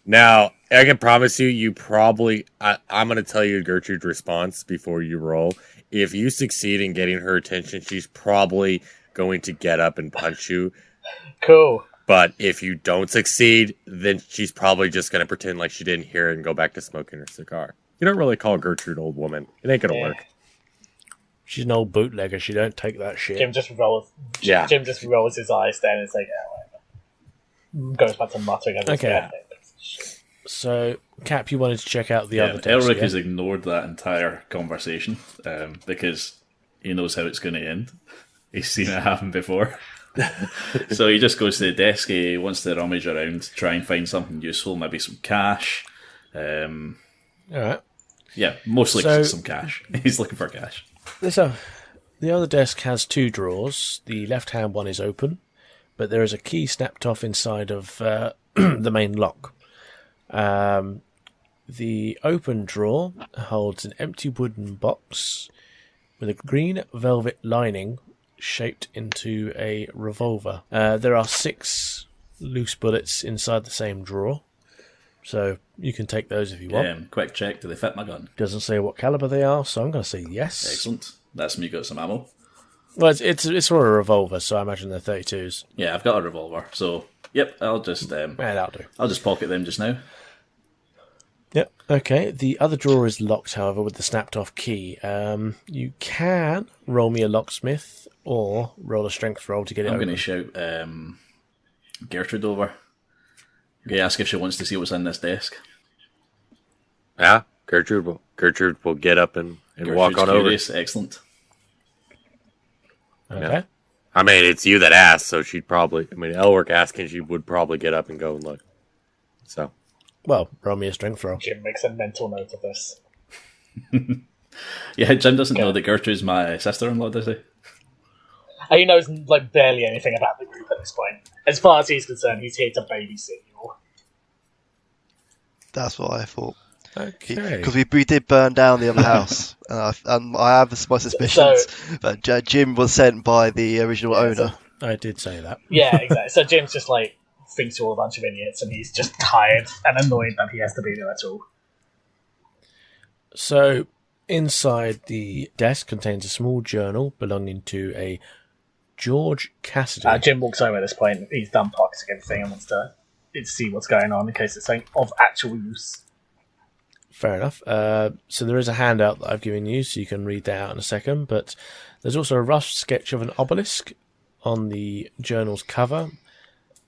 Now, I can promise you, I'm going to tell you Gertrude's response before you roll. If you succeed in getting her attention, she's probably going to get up and punch you. Cool. But if you don't succeed, then she's probably just going to pretend like she didn't hear it and go back to smoking her cigar. You don't really call Gertrude old woman. It ain't going to work. She's an old bootlegger. She don't take that shit. Jim just rolls his eyes down and is like, whatever. Goes back to muttering. Okay. So, Cap, you wanted to check out the other desk. Elric has ignored that entire conversation because he knows how it's going to end. He's seen it happen before. So he just goes to the desk. He wants to rummage around, try and find something useful, maybe some cash. All right. Yeah, mostly some cash. He's looking for cash. The other desk has two drawers. The left-hand one is open, but there is a key snapped off inside of the main lock. The open drawer holds an empty wooden box with a green velvet lining shaped into a revolver. There are 6 loose bullets inside the same drawer, so you can take those if you want. Quick check, do they fit my gun? Doesn't say what caliber they are, so I'm going to say yes. Excellent. That's me got some ammo. Well, it's for a revolver, so I imagine they're 32s. Yeah, I've got a revolver, so yep, I'll just that'll do. I'll just pocket them just now. Yep. Okay. The other drawer is locked, however, with the snapped-off key. You can roll me a locksmith or roll a strength roll to get it I'm open. going to shout Gertrude over. Okay, ask if she wants to see what's in this desk. Yeah, Gertrude will get up and walk on curious. Excellent. Okay. Yeah. I mean, it's you that asked, so she'd probably... I mean, Elric asking, she would probably get up and go and look. So... Well, roll me a strength roll. Jim makes a mental note of this. Yeah, Jim doesn't know that Gertrude's my sister-in-law, does he? He knows barely anything about the group at this point. As far as he's concerned, he's here to babysit you. That's what I thought. Okay. Because we did burn down the other house, and I have my suspicions that Jim was sent by the original owner. I did say that. Yeah, exactly. So Jim's just thinks you're all a bunch of idiots, and he's just tired and annoyed that he has to be there at all. So, inside the desk contains a small journal belonging to a George Cassidy. Jim walks over at this point. He's done pocketing everything and wants to see what's going on in case it's something of actual use. Fair enough. So there is a handout that I've given you, so you can read that out in a second. But there's also a rough sketch of an obelisk on the journal's cover.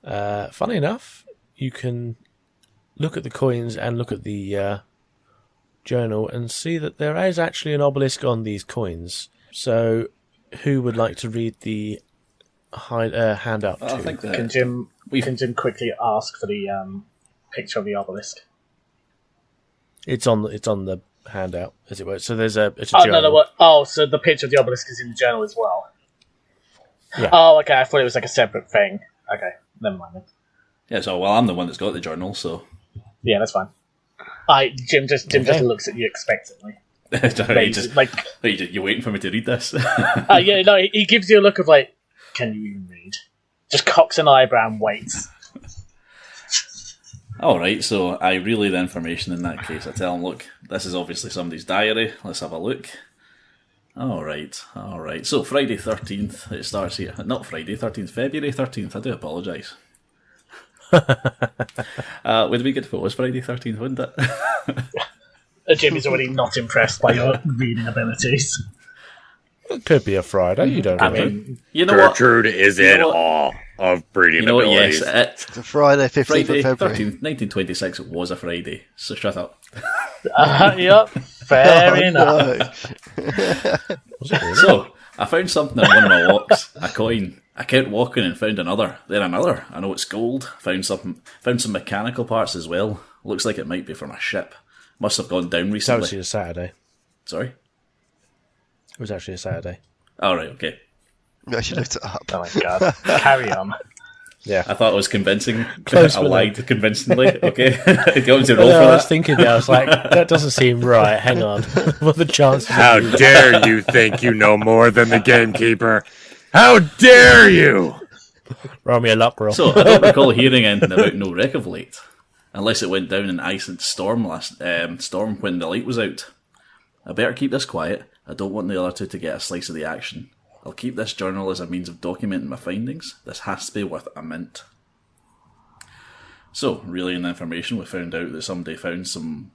Funny enough, you can look at the coins and look at the journal and see that there is actually an obelisk on these coins. So, who would like to read the handout to? I think that Can Jim quickly ask for the picture of the obelisk? It's on the handout, as it were. So there's it's a Oh, journal. no, so the picture of the obelisk is in the journal as well. Yeah. Oh, okay. I thought it was a separate thing. Okay, never mind then. Yeah, so I'm the one that's got the journal, so Yeah, that's fine. Jim just looks at you expectantly. You're waiting for me to read this? Yeah, no, he gives you a look of can you even read? Just cocks an eyebrow and waits. Alright, so I relay the information in that case. I tell him, look, this is obviously somebody's diary. Let's have a look. Alright. So Friday 13th, it starts here. Not Friday 13th, February 13th. I do apologise. Would be good if it was Friday 13th, wouldn't it? Jim is already not impressed by your reading abilities. It could be a Friday. You don't I know. mean, You know what? Gertrude is You know in what? awe of breeding You know what? abilities. Yes, It's a Friday, 15th Friday, of February. 13th, 1926 was a Friday, so shut up. yep, fair Oh, enough. no. So, I found something on one of my walks, a coin. I kept walking and found another, then another. I know it's gold. Found some mechanical parts as well. Looks like it might be from a ship. Must have gone down It's actually recently. a Saturday. Sorry? It was actually a Saturday. Alright, okay. I should looked it up. Oh my god. Carry on. Yeah. I thought it was convincing. Close I with lied convincingly. Okay. Do you want me to roll I for was that? thinking that. I was like, that doesn't seem right. Hang on. What are the chances? How dare you think you know more than the gamekeeper? How dare you? Roll me a luck roll. So, I don't recall hearing anything about no wreck of late. Unless it went down in Iceland storm storm when the light was out. I better keep this quiet. I don't want the other two to get a slice of the action. I'll keep this journal as a means of documenting my findings. This has to be worth a mint. So, relaying the information, we found out that somebody found some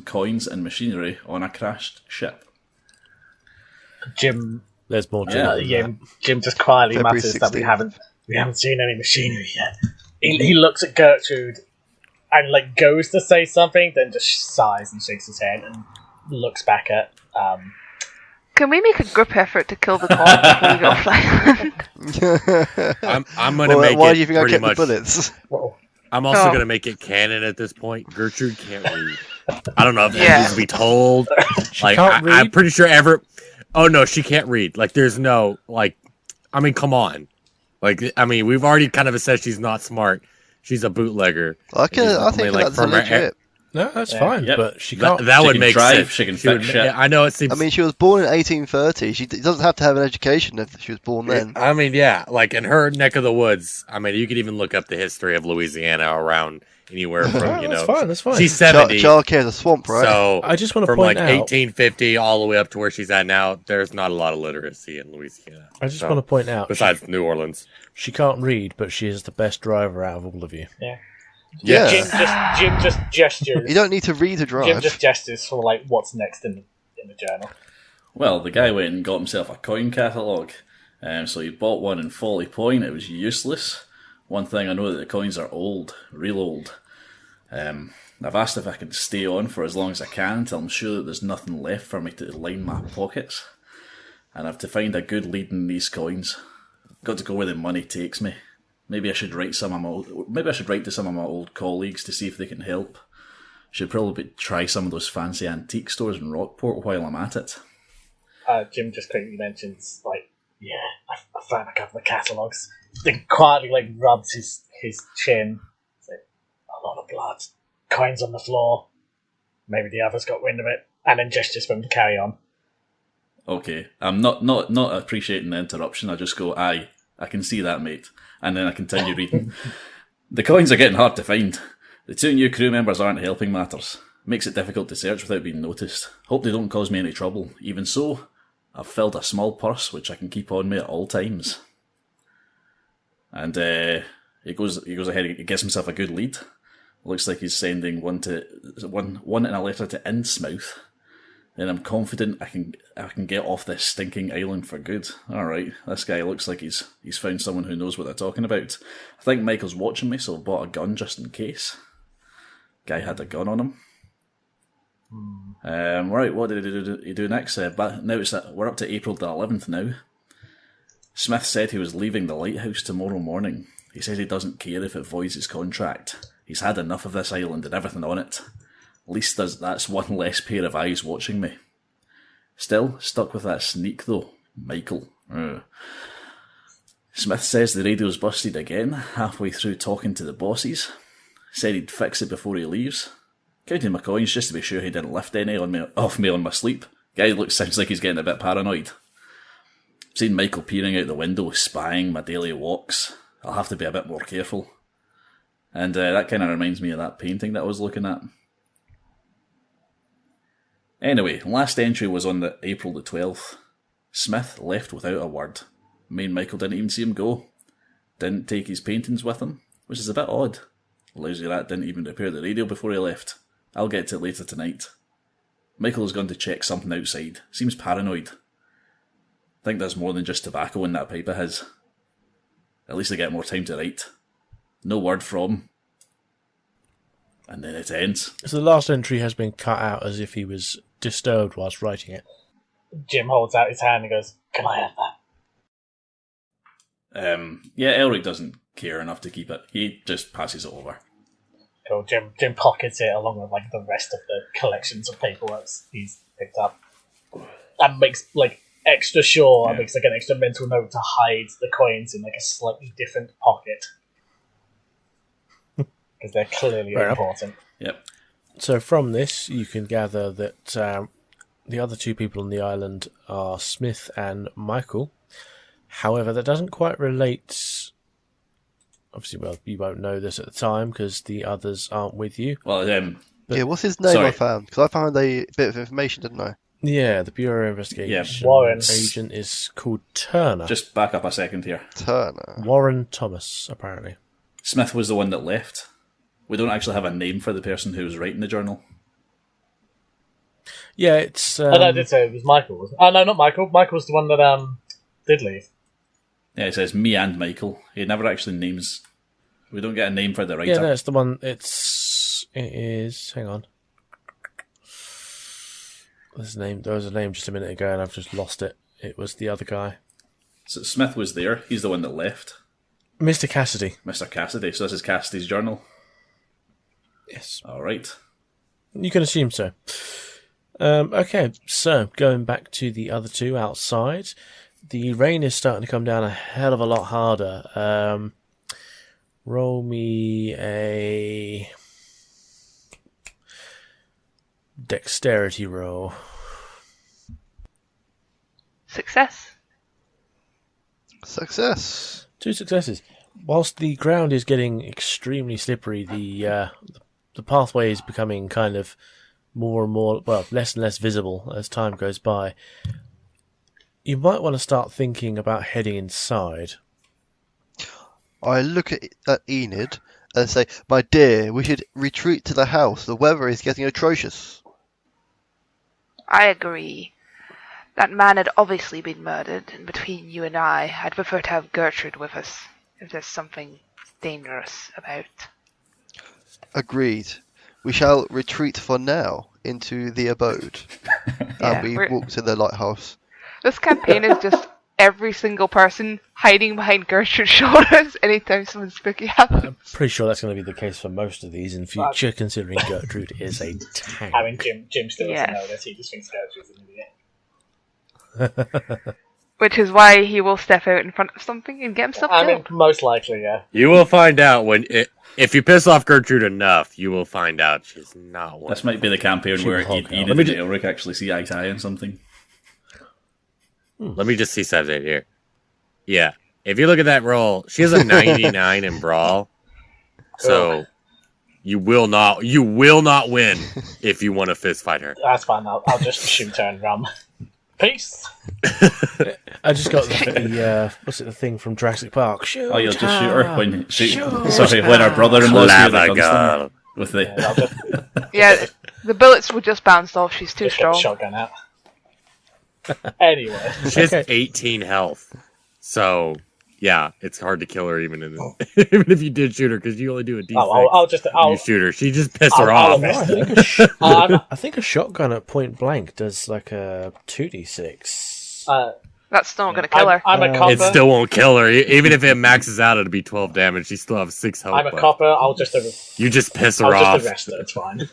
coins and machinery on a crashed ship. Jim, There's more to Yeah, it. Jim just quietly February mutters that 16th. we haven't seen any machinery yet. He looks at Gertrude and like goes to say something, then just sighs and shakes his head and looks back at Can we make a group effort to kill the coin before we go off island? I'm gonna Well, make why it do you think I pretty kept much. the bullets? well, I'm also Oh. gonna make it canon at this point. Gertrude can't read. I don't know if Yeah. that needs to be told. Like can't I'm read? pretty sure ever. Oh no, she can't read. Like there's no like. I mean, come on. Like I mean, we've already kind of assessed she's not smart. She's a bootlegger. I think only, like, that's from her- legit. No, that's Yeah. fine. Yep. But she That, can't. that She would can make drive, sense. she can would, fix shit. yeah, I know it seems. I mean, she was born in 1830. She doesn't have to have an education if she was born then. I mean, yeah, like in her neck of the woods. I mean, you could even look up the history of Louisiana around anywhere from Oh, that's fine. That's fine. She's 70. Childcare is a swamp, right? So I just want to from point like out. 1850 all the way up to where she's at now, there's not a lot of literacy in Louisiana. I just So, want to point out. besides New Orleans. She can't read, but she is the best driver out of all of you. Yeah. Jim just gestures. You don't need to read to Jim drive. just gestures for like what's next in the journal. Well, the guy went and got himself a coin catalogue. So he bought one in Folly Point. It was useless. One thing I know that the coins are old, real old. I've asked if I can stay on for as long as I can until I'm sure that there's nothing left for me to line my pockets. And I have to find a good lead in these coins. I've got to go where the money takes me. Maybe I should write to some of my old colleagues to see if they can help. Should probably try some of those fancy antique stores in Rockport while I'm at it. Jim just quickly mentions like, yeah, I found a couple of catalogues. Then quietly like rubs his chin. It's like, a lot of blood, coins on the floor. Maybe the others got wind of it, and then gestures for him to carry on. Okay, I'm not appreciating the interruption. I just go, aye, I can see that, mate. And then I continue reading. The coins are getting hard to find. The two new crew members aren't helping matters. Makes it difficult to search without being noticed. Hope they don't cause me any trouble. Even so, I've filled a small purse which I can keep on me at all times. And he goes ahead. He gives himself a good lead. Looks like he's sending one in a letter to Innsmouth. Then I'm confident I can get off this stinking island for good. Alright, this guy looks like he's found someone who knows what they're talking about. I think Michael's watching me, so I bought a gun just in case. Guy had a gun on him. Right, what did he do next? But now we're up to April the 11th now. Smith said he was leaving the lighthouse tomorrow morning. He says he doesn't care if it voids his contract. He's had enough of this island and everything on it. At least that's one less pair of eyes watching me. Still, stuck with that sneak though. Michael. Smith says the radio's busted again, halfway through talking to the bosses. Said he'd fix it before he leaves. Counting my coins just to be sure he didn't lift any off me on my sleep. Guy sounds like he's getting a bit paranoid. Seen Michael peering out the window, spying my daily walks. I'll have to be a bit more careful. And that kind of reminds me of that painting that I was looking at. Anyway, last entry was on April the 12th. Smith left without a word. Me and Michael didn't even see him go. Didn't take his paintings with him, which is a bit odd. Lousy rat didn't even repair the radio before he left. I'll get to it later tonight. Michael has gone to check something outside. Seems paranoid. think there's more than just tobacco in that pipe of his. At least I get more time to write. No word from. And then it ends. So the last entry has been cut out as if he was disturbed whilst writing it. Jim holds out his hand and goes, "Can I have that?" Yeah, Elric doesn't care enough to keep it. He just passes it over. Cool. Jim pockets it along with like the rest of the collections of paperwork he's picked up, and makes like extra sure. Yeah. Makes like an extra mental note to hide the coins in like a slightly different pocket because they're clearly Fair enough. important. Yep. So from this, you can gather that the other two people on the island are Smith and Michael. However, that doesn't quite relate. Obviously, well, you won't know this at the time because the others aren't with you. Well, Yeah, what's his name Sorry. I found? Because I found a bit of information, didn't I? Yeah, the Bureau of Investigation Warren. agent is called Turner. just back up a second here. Turner. Warren Thomas, apparently. Smith was the one that left. We don't actually have a name for the person who was writing the journal. Yeah, it's. Oh, no, I did say it was Michael. Wasn't it? Oh no, not Michael. Michael's the one that did leave. Yeah, it says me and Michael. He never actually names. We don't get a name for the writer. Yeah, no, it's the one. It is. Hang on. There was a name just a minute ago, and I've just lost it. It was the other guy, So Smith was there. He's the one that left. Mr. Cassidy. Mr. Cassidy. So this is Cassidy's journal. Yes, All right. you can assume so. Okay, so going back to the other two outside, the rain is starting to come down a hell of a lot harder. Roll me a dexterity roll. Success. Success. 2 successes. Whilst the ground is getting extremely slippery, the pathway is becoming kind of more and more, well, less and less visible as time goes by. You might want to start thinking about heading inside. I look at Enid and say, "My dear, we should retreat to the house. The weather is getting atrocious." I agree. That man had obviously been murdered, and between you and I'd prefer to have Gertrude with us, if there's something dangerous about. Agreed. We shall retreat for now into the abode. Yeah, And we we're- walk to the lighthouse. This campaign is just every single person hiding behind Gertrude's shoulders anytime something spooky happens. Pretty sure that's going to be the case for most of these in future, considering Gertrude is a tank. I mean, Jim still doesn't Yes. know this. He just thinks Gertrude's an idiot. Which is why he will step out in front of something and get himself I mean, killed. most likely, yeah. You will find out if you piss off Gertrude enough, you will find out she's not one. This might be the campaign She where will hog out. Enid Let me and ju- Elric actually see eye to eye on something. Let me just see something here. Yeah, if you look at that roll, she has a 99 in brawl. So you will not win if you want to fist fight her. That's fine. I'll just shoot her and run. Peace. I just got the what's it, the thing from Jurassic Park? Shoot Oh, you'll just shoot her when Shoot sorry, when our brother-in-law's here that Clever guns them girl. with Yeah, the I'll just Yeah, the bullets would just bounce off. She's too get the strong. shotgun out. Anyway, She has Okay. 18 health. So yeah, it's hard to kill her even even if you did shoot her because you only do a D6. I'll you shoot her. She just pissed her I'll off. miss. I think a I'm- I think a shotgun at point blank does like a 2d6. That's still not going to kill her. I'm a copper. It still won't kill her. Even if it maxes out, it'll be 12 damage. She still has 6 health. I'm a but copper. I'll just You just piss her I'll off. just arrest her. It's fine.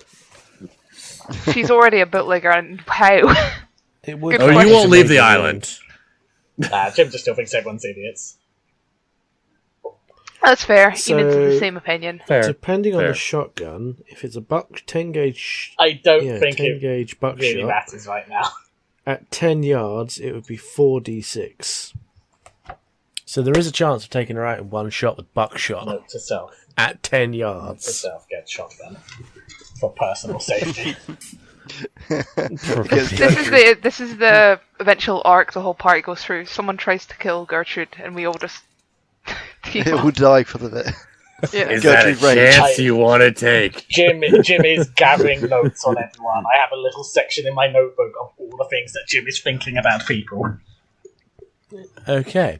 She's already a bootlegger, and how? It would Oh, you be won't to leave make the a island. Nah, Jim just still thinks everyone's idiots. That's fair. So- Enid's of the same opinion. Fair. Depending on Fair. the shotgun, if it's a 10 gauge, I don't yeah, think 10 it gauge really buckshot matters right now. at 10 yards, it would be 4d6. So there is a chance of taking her out in one shot with buckshot Note to self. at 10 To yards. self, get shotgun for personal safety. Because This is the eventual arc the whole party goes through. Someone tries to kill Gertrude, and we all just team it up. will die because of it. Yeah. Is that a Gertrude Rage. chance you want to take? Jim is gathering notes on everyone. I have a little section in my notebook of all the things that Jim is thinking about people. Okay.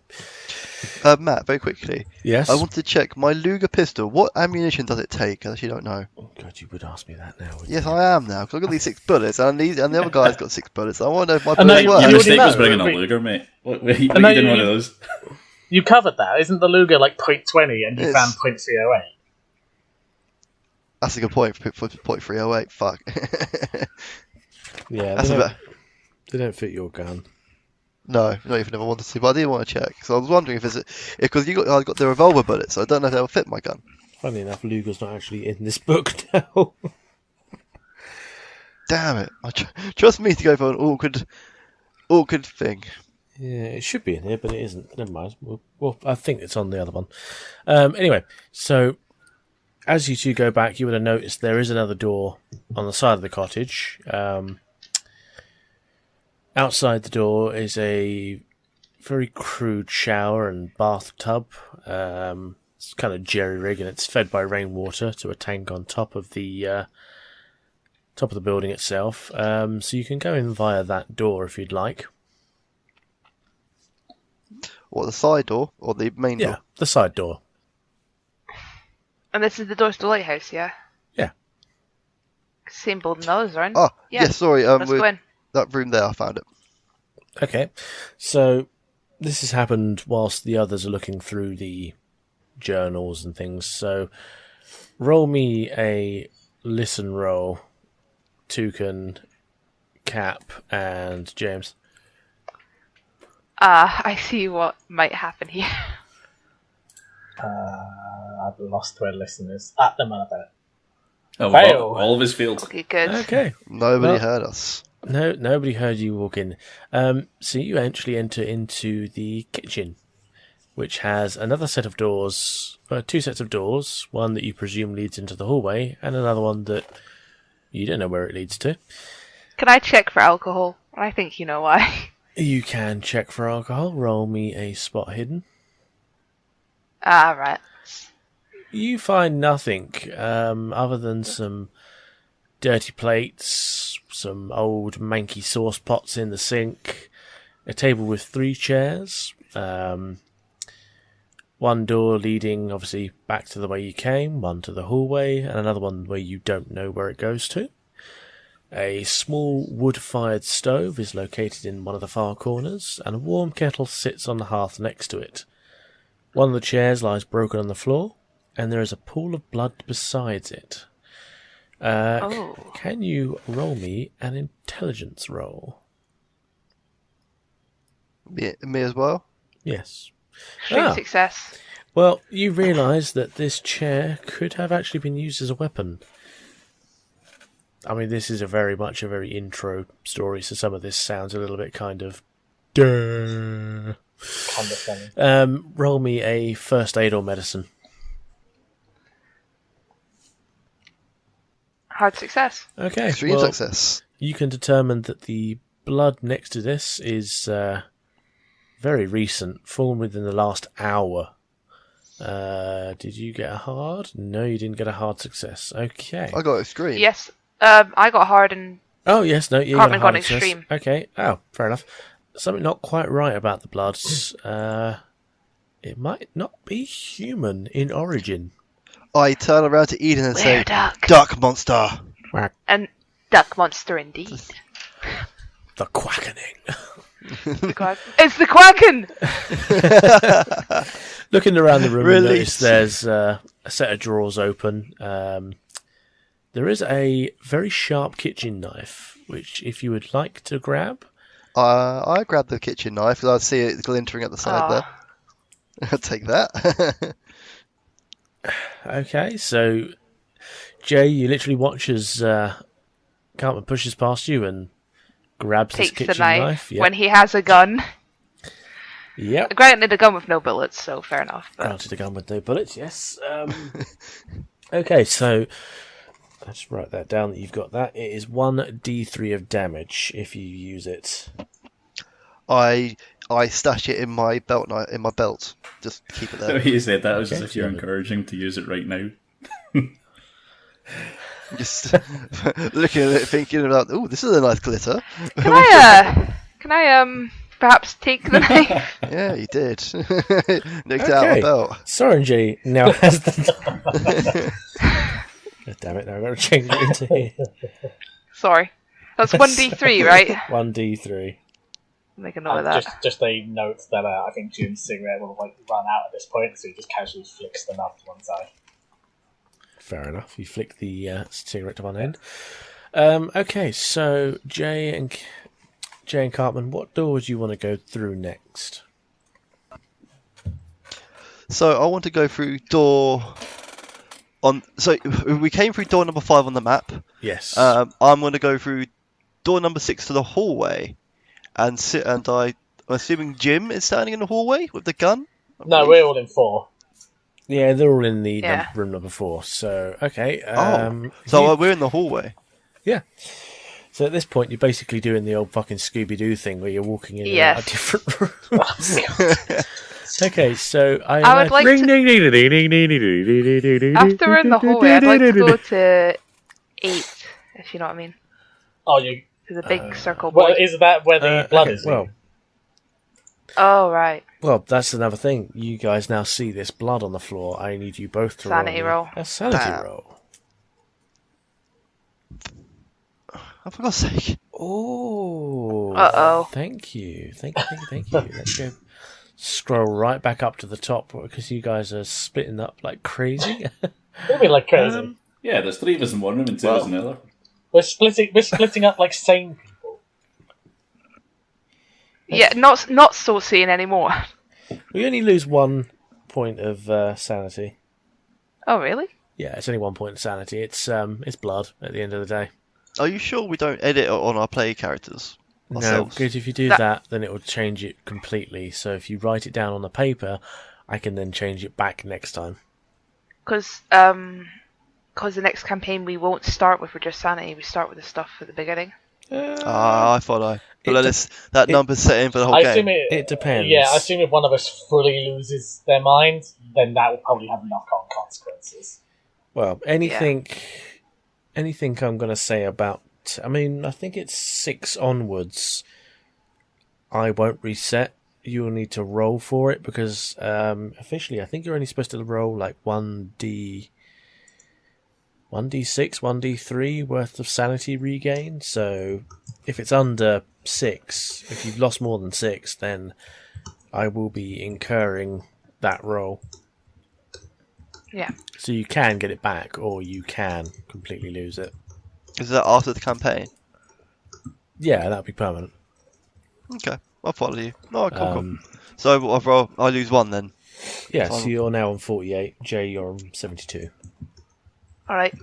Matt, very quickly. Yes. I want to check my Luger pistol. What ammunition does it take? I actually don't know. Oh, God, you would ask me that now. Wouldn't Yes, you? I am now, because I've got these 6 bullets, and the other guy's got 6 bullets. I want to know if my no, bullets you Your work. already mistake was know. bringing a Wait. Luger, mate. What you no, did one you- of those. You covered that. Isn't the Luger like .20 and you Yes. found .308? That's a good point for point 308. Fuck. Yeah, That's they don't fit your gun. No, not even ever wanted to, but I did want to check. So I was wondering if because I got the revolver bullets, so I don't know if they'll fit my gun. Funny enough, Luger's not actually in this book now. Damn it! Trust me to go for an awkward thing. Yeah, it should be in here, but it isn't. Never mind. Well, I think it's on the other one. Anyway, so as you two go back, you would have noticed there is another door on the side of the cottage. Outside the door is a very crude shower and bathtub. It's kind of jerry-rig, and it's fed by rainwater to a tank on top of the building itself. So you can go in via that door if you'd like. What, the side door or the main Yeah, door? the side door. And this is the doors to the lighthouse, yeah? Yeah. Same building those, right? Oh, Yeah, yes. Sorry. Let's go in. That room there, I found it. Okay, so this has happened whilst the others are looking through the journals and things. So roll me a listen roll, Toucan, Cap, and James. I see what might happen here. I've lost where listeners at the moment. Oh, Fail. all of us failed. Okay, good. Okay, Nobody Well- heard us. no, nobody heard you walk in. So you actually enter into the kitchen, which has another set of doors, 2 sets of doors. One that you presume leads into the hallway, and another one that you don't know where it leads to. Can I check for alcohol? I think you know why. You can check for alcohol. Roll me a spot hidden. Right. You find nothing other than some dirty plates, some old manky sauce pots in the sink, a table with 3 chairs, one door leading obviously back to the way you came, one to the hallway, and another one where you don't know where it goes to. A small wood-fired stove is located in one of the far corners, and a warm kettle sits on the hearth next to it. One of the chairs lies broken on the floor, and there is a pool of blood besides it. Can you roll me an intelligence roll? Me as well. Yes. Extreme success. Well, you realise that this chair could have actually been used as a weapon. I mean, this is very intro story, so some of this sounds a little bit kind of... Duh. Condescending. Roll me a first aid or medicine. Hard success. Okay. Extreme well, success. You can determine that the blood next to this is very recent, formed within the last hour. Did you get a hard? No, you didn't get a hard success. Okay. I got extreme. Yes. I got hard and Oh, yes, no, you got a Cartman hard got success. extreme. Okay. Oh, fair enough. Something not quite right about the bloods. It might not be human in origin. I turn around to Eden and Where say, duck? "Duck monster." And duck monster indeed. The quackening. It's the Quacken! Looking around the room, you notice Release. there's a set of drawers open. There is a very sharp kitchen knife, which if you would like to grab. I grab the kitchen knife because I see it glintering at the side there. I'll take that. Okay, so Jay, you literally watch as Cartman pushes past you and grabs his Takes the kitchen knife Yep. when he has a gun. Yep. Granted, a gun with no bullets, so fair enough. But Granted a gun with no bullets, yes. Okay, so let's write that down that you've got that. It is 1d3 of damage if you use it. I stash it in my belt. In my belt, just keep it The there. way you said that was as Okay. if you're encouraging to use it right now. Just looking at it, thinking about, "Oh, this is a nice glitter." can I perhaps take the knife? Yeah, he did. Nicked it out of Okay. the belt. Sorenji now has the. God damn it! Now I've got to change it into here. Sorry. That's 1d3, right? 1d3. Make a note of that. Just a note that I think Jim's cigarette will like run out at this point, so he just casually flicks the nut to one side. Fair enough. You flick the cigarette to one end. Okay, so Jay and Cartman, what doors do you want to go through next? So I want to go through door on. So we came through door number 5 on the map. Yes. I'm going to go through door number 6 to the hallway, and I'm assuming Jim is standing in the hallway with the gun. No, we're all in 4. Yeah, they're all in the Yeah. room number 4. So okay. So we're in the hallway. Yeah. So at this point, you're basically doing the old fucking Scooby-Doo thing where you're walking in and Yes. out of different rooms. Okay, so I would like Ring, to... ding, ding, ding, ding, ding, ding, ding, ding, ding, After we're in the hallway, I'd like to go to 8, if you know what I mean. Oh, you. To the big circle Well, board. is that where the blood okay, is? well, Oh, right. well, that's another thing. You guys now see this blood on the floor. I need you both to Sanity roll. a sanity Damn. roll. Oh, for God's sake. Oh. Uh-oh. Thank you. Thank you. Let's go. Scroll right back up to the top because you guys are splitting up like crazy. What do you mean, like crazy? Yeah, there's 3 of us in one room and 2 of us in the other. We're splitting up like sane people. Yeah, not so sane anymore. We only lose 1 point of sanity. Oh, really? Yeah, it's only 1 point of sanity. It's blood at the end of the day. Are you sure we don't edit on our play characters? No, Ourselves? because if you do that, then it will change it completely. So if you write it down on the paper, I can then change it back next time. Because the next campaign we won't start with just sanity. We start with the stuff at the beginning. I follow. But that number's set in for the whole I game. assume It depends. Yeah, I assume if one of us fully loses their mind, then that will probably have knock-on consequences. Well, anything I'm going to say about... I mean, I think it's 6 onwards. I won't reset. You'll need to roll for it because officially I think you're only supposed to roll like 1d6, 1d3 worth of sanity regain. So if it's under 6, if you've lost more than 6, then I will be incurring that roll. Yeah. So you can get it back or you can completely lose it. Is that after the campaign? Yeah, that'll be permanent. Okay, I'll follow you. No, cool. So I lose 1 then. Yeah, so you're now on 48. Jay, you're on 72. All right.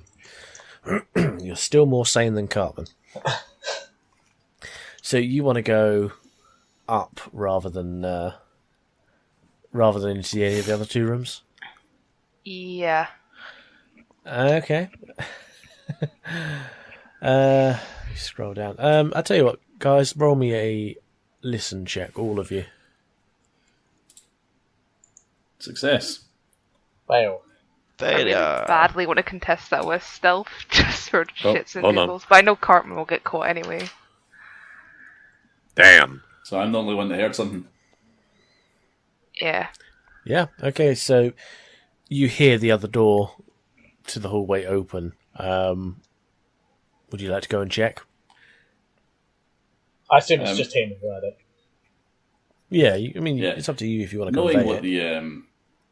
You're still more sane than Cartman. So you want to go up rather than into any of the other 2 rooms? Yeah. Okay. Scroll down. I'll tell you what, guys, roll me a listen check, all of you. Success. Fail. I really Failure. badly want to contest that with stealth, just for shits and hold on. giggles. But I know Cartman will get caught anyway. Damn. So I'm the only one that heard something. Yeah. Yeah, okay, so you hear the other door to the hallway open. Would you like to go and check? I assume it's just him who heard it. Yeah, Yeah. it's up to you if you want to Knowing convey what it. the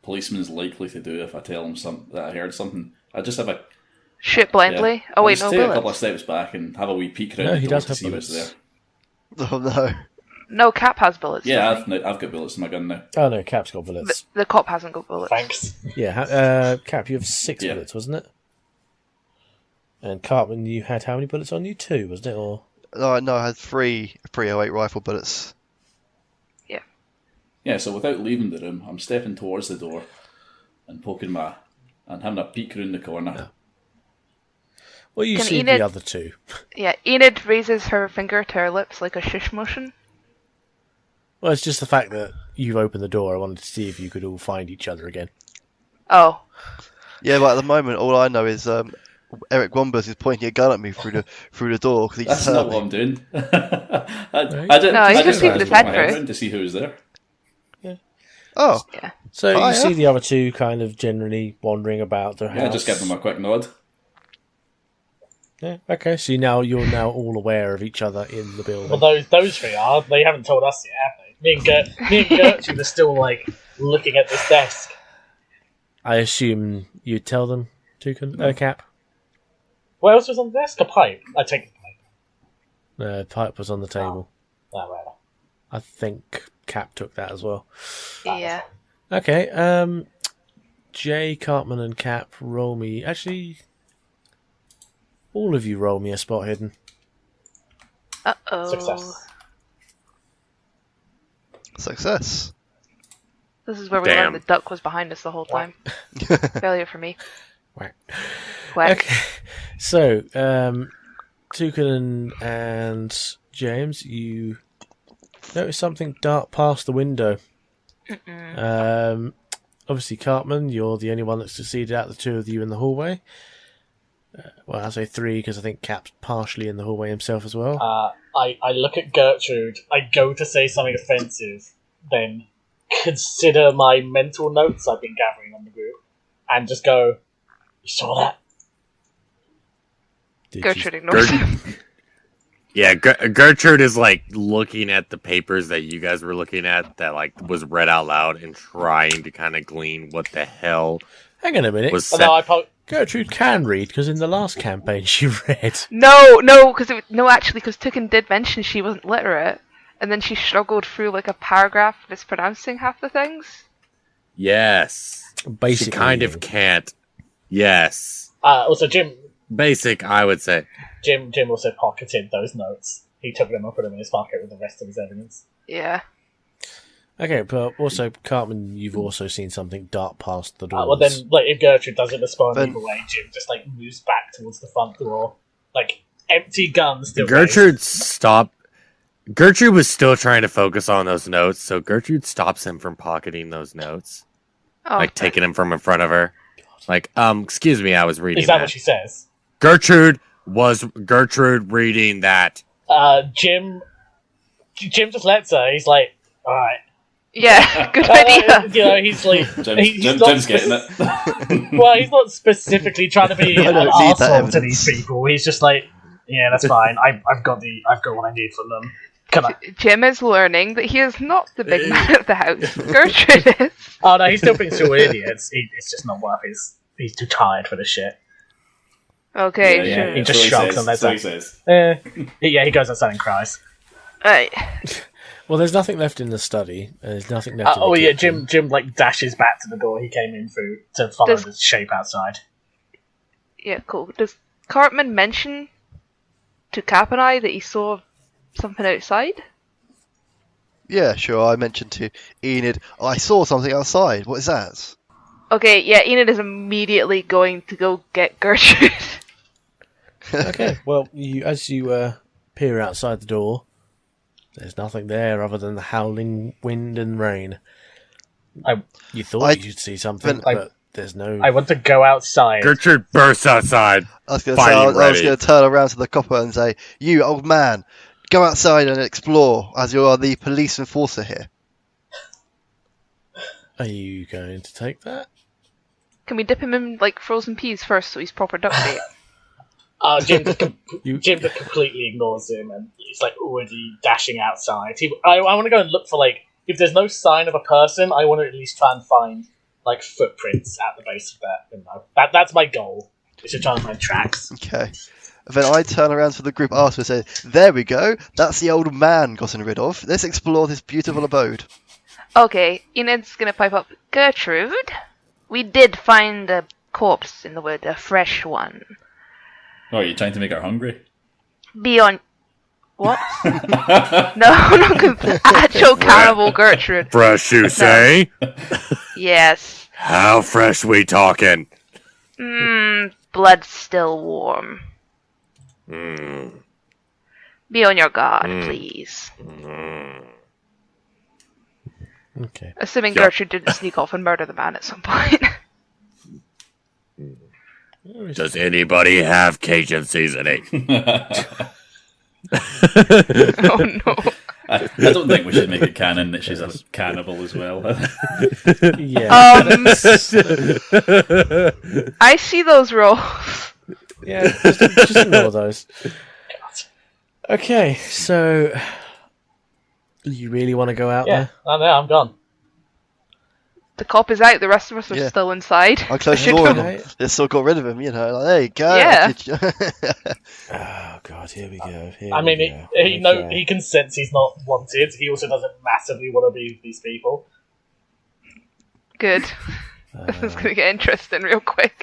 policeman's likely to do if I tell him that I heard something, I just have a Shoot blindly. yeah. Oh I'll wait, just no take a couple of bullets. steps back and have a wee peek around No, the he door does to have see what's there. bullets. Oh no. No, Cap has bullets. Yeah, doesn't I've got bullets in my gun now. Oh no, Cap's got he? bullets. The cop hasn't got bullets. Thanks. Yeah, Cap, you have 6 Yeah. bullets, wasn't it? And Cartman, you had how many bullets on you? 2, wasn't it? Or No, I had 3 .308 rifle bullets. Yeah, so without leaving the room, I'm stepping towards the door and and having a peek around the corner. well, you Can see Enid- the other 2. Yeah, Enid raises her finger to her lips like a shush motion. Well, it's just the fact that you've opened the door. I wanted to see if you could all find each other again. Oh. Yeah, but at the moment, all I know is Eric Wombers is pointing a gun at me through the door because he just That's heard not me. what I'm doing. No, he's I just keeping his put head my through. around to see who was there. Oh, Yeah. So you Hiya. see the other two kind of generally wandering about the house. Yeah, just give them a quick nod. Yeah, okay, so you're now all aware of each other in the building. Well, those three are. They haven't told us yet, have they? Me and Gertrude are still like looking at this desk. I assume you'd tell them, Toucan, Cap? What else was on the desk? A pipe. I take the pipe. No, pipe was on the table. Oh, right. I think Cap took that as well. Yeah. Okay, Jay, Cartman, and Cap, roll me. Actually, all of you roll me a spot hidden. Uh-oh. success. This is where we Damn. learned the duck was behind us the whole time. Failure for me. Whack. Quack. Okay, so Toucan and James, you notice something dart past the window. Obviously, Cartman, you're the only one that's succeeded out of the two of you in the hallway. Well, I say three because I think Cap's partially in the hallway himself as well. I look at Gertrude. I go to say something offensive, then consider my mental notes I've been gathering on the group, and just go, "You saw that?" Did Gertrude you- ignores him. Yeah, Gertrude is like looking at the papers that you guys were looking at that like was read out loud and trying to kind of glean what the hell Hang on a minute. was Oh, said. no, Gertrude can read because in the last campaign she read. No, because Toucan did mention she wasn't literate, and then she struggled through like a paragraph mispronouncing half the things. Yes, Basically, she kind of can't. Yes, also Jim I would say. Jim also pocketed those notes. He took them and put them in his pocket with the rest of his evidence. Yeah. Okay, but also, Cartman, you've also seen something dart past the door. Well, then, like, if Gertrude doesn't respond Then- either way, Jim just like moves back towards the front door, like empty gun still. Gertrude stopped. Gertrude was still trying to focus on those notes, so Gertrude stops him from pocketing those notes, Oh, like taking them from in front of her. Like, excuse me, I was reading Is that that. what she says? Gertrude reading that. Jim just lets her. He's like, all right. yeah, good idea. You know, he's like, he's not Jim's getting it. Well, he's not specifically trying to be I an don't need that arsehole to evidence. these people. He's just like, yeah, that's fine. I've got what I need from them. Can I? Jim is learning that he is not the big man of the house. Gertrude is. Oh no, he still thinks you're idiots. It's just not worth his. He's too tired for this shit. Okay, Yeah, sure. He just shrugs and that's lets what he her. says. Yeah, he goes outside and cries. Right. Well, there's nothing left in the study. And there's nothing left in the Oh yeah, kitchen. Jim like dashes back to the door he came in through to follow Does- the shape outside. Yeah, cool. Does Cartman mention to Cap and I that he saw something outside? Yeah, sure. I mentioned to Enid, I saw something outside. What is that? Okay, yeah, Enid is immediately going to go get Gertrude. Okay, well, as you peer outside the door, there's nothing there other than the howling wind and rain. You thought you'd see something, but there's no... I want to go outside. Gertrude bursts outside. I was going Fighting ready. to turn around to the copper and say, "You old man, go outside and explore, as you are the police enforcer here." Are you going to take that? Can we dip him in like frozen peas first so he's proper duck bait? Jim just completely ignores him and he's like already dashing outside. I want to go and look for like if there's no sign of a person, I want to at least try and find like footprints at the base of that window. That's my goal. Is to try and find tracks. Okay. Then I turn around to the group after and say, "There we go. That's the old man gotten rid of. Let's explore this beautiful abode." Okay, Enid's gonna pipe up. Gertrude, we did find a corpse in the wood, a fresh one. Oh, are you trying to make her hungry? Be on. What? No, not actual cannibal Gertrude. Fresh, you say? Yes. How fresh we talking? Blood's still warm. Be on your guard, please. Okay. Assuming Yeah. Gertrude didn't sneak off and murder the man at some point. Does anybody have Cajun seasoning? Oh no. I don't think we should make it canon that she's a cannibal as well. Yeah. I see those rolls. Yeah, just ignore those. Okay, so you really want to go out Yeah, there? I know, I'm gone. The cop is out. The rest of us are Yeah. still inside. I closed the door on Okay. him. They still got rid of him, you know. Like, there you go. Yeah. Oh god, here we go. Here I mean, we go. Okay. he can sense he's not wanted. He also doesn't massively want to be with these people. Good. This is gonna get interesting real quick.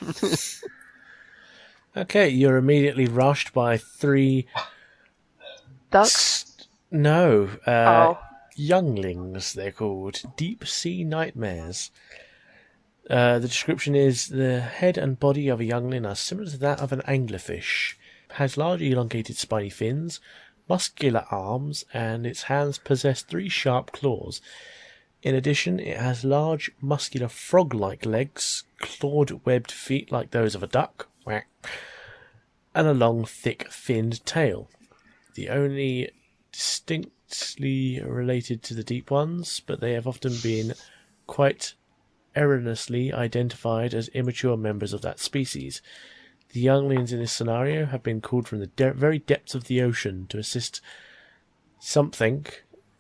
Okay, you're immediately rushed by 3 Ducks. No, Oh. younglings, they're called. Deep sea nightmares. The description is the head and body of a youngling are similar to that of an anglerfish. Has large elongated spiny fins, muscular arms, and its hands possess 3 sharp claws. In addition, it has large, muscular frog-like legs, clawed, webbed feet like those of a duck, whack, and a long, thick, finned tail. The only distinctly related to the deep ones, but they have often been quite erroneously identified as immature members of that species. The younglings in this scenario have been called from the very depths of the ocean to assist something.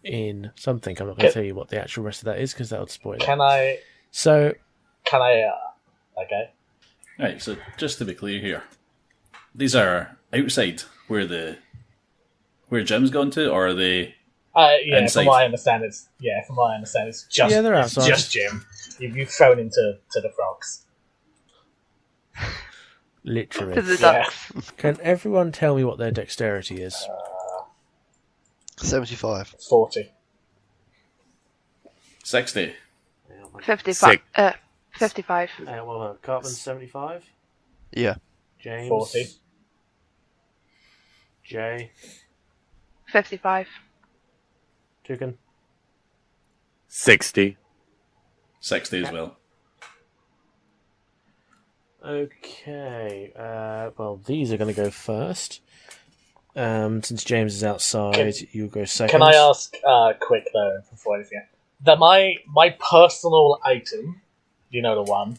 I'm not going to tell you what the actual rest of that is because that would spoil it. Can I? So, Okay. Right, so just to be clear here, these are outside where Jim's gone to, or are they? Yeah. Inside. From what I understand, it's just Yeah, they're it's outside. just Jim. You've thrown into the frogs. literally. To the Yeah. ducks. Can everyone tell me what their dexterity is? 75. 40. 60. 55. 55. Well, Cartman 75. Yeah. James 40. Jay 55. Tugan 60. 60 as well. Okay. Well, these are going to go first. Since James is outside, you go second. Can I ask quick though before anything? That my personal item, you know the one.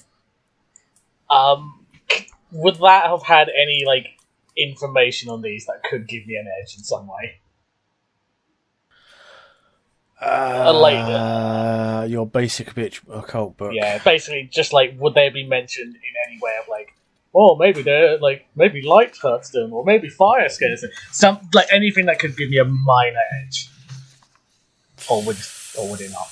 Would that have had any information on these that could give me an edge in some way? Your basic bitch occult book. Yeah, basically, just would they be mentioned in any way of oh, maybe they're maybe light hurts them, or maybe fire scares them, anything that could give me a minor edge, or would it not?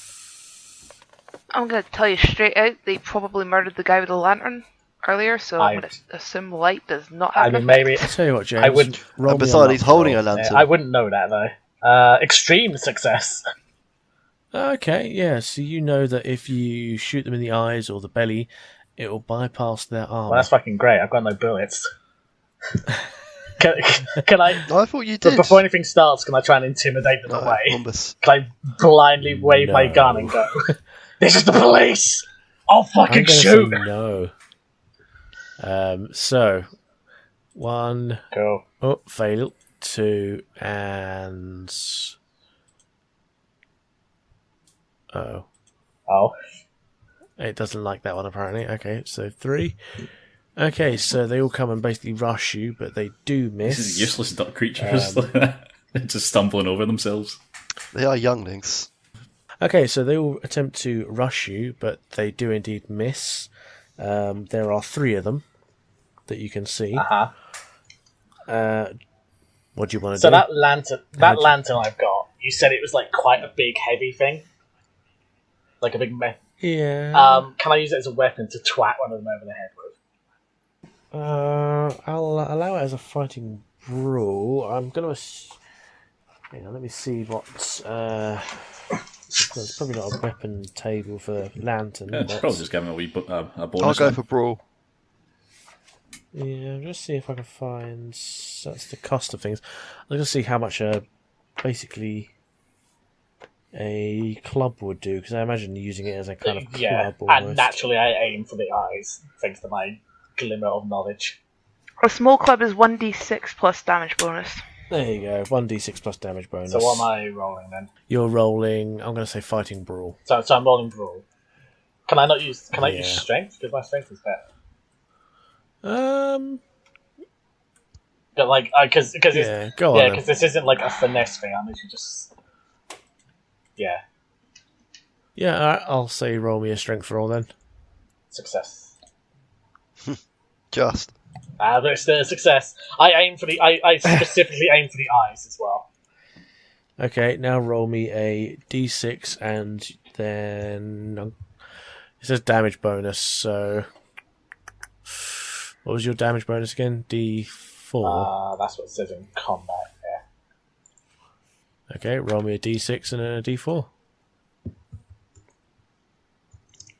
I'm going to tell you straight out, they probably murdered the guy with the lantern earlier, so I'm going to assume light does not have I an mean, effect. maybe I'll tell you what, James. I would- roll And me besides, a he's luck holding roll. a lantern. I wouldn't know that though. Extreme success. Okay, yeah, so you know that if you shoot them in the eyes or the belly, it will bypass their arm. Well, that's fucking great. I've got no bullets. Can I? I thought you But did. before anything starts, can I try and intimidate them No, away? Bombus. Can I blindly wave my No. gun and go, "This is the police! I'll I'm fucking going to say shoot!" no. So, 1, Cool. oh, fail, 2, and... Oh. Oh, It doesn't like that one, apparently. Okay, so 3. Okay, so they all come and basically rush you, but they do miss. This is useless duck creatures. Just stumbling over themselves. They are younglings. Okay, so they all attempt to rush you, but they do indeed miss. There are 3 of them that you can see. uh-huh. What do you want to So do? that lantern I've got. You said it was quite a big, heavy thing, like a big. Yeah. Can I use it as a weapon to twat one of them over the head with? I'll allow it as a fighting brawl. I'm going to... Hang on, let me see what's... There's probably not a weapon table for lantern. Yeah, it's but- probably just giving a wee a bonus. I'll go one. for brawl. Yeah, just see if I can find... That's the cost of things. I'm going to see how much basically a club would do, because I imagine using it as a kind of club Yeah, almost. and naturally I aim for the eyes, thanks to my glimmer of knowledge. A small club is 1d6 plus damage bonus. There you go. 1d6 plus damage bonus. So what am I rolling then? You're rolling. I'm going to say fighting brawl. So I'm rolling brawl. Can I not use? Can I use strength? Because my strength is better. But like, because Yeah, go on. because this isn't like a finesse thing. I'm literally just Yeah, alright, I'll say roll me a strength roll then. success. Just. But it's still a success. I specifically aim for the eyes as well. Okay, now roll me a d6 and then it says damage bonus. So what was your damage bonus again? D4. That's what it says in combat. Yeah. Okay, roll me a d6 and a d4.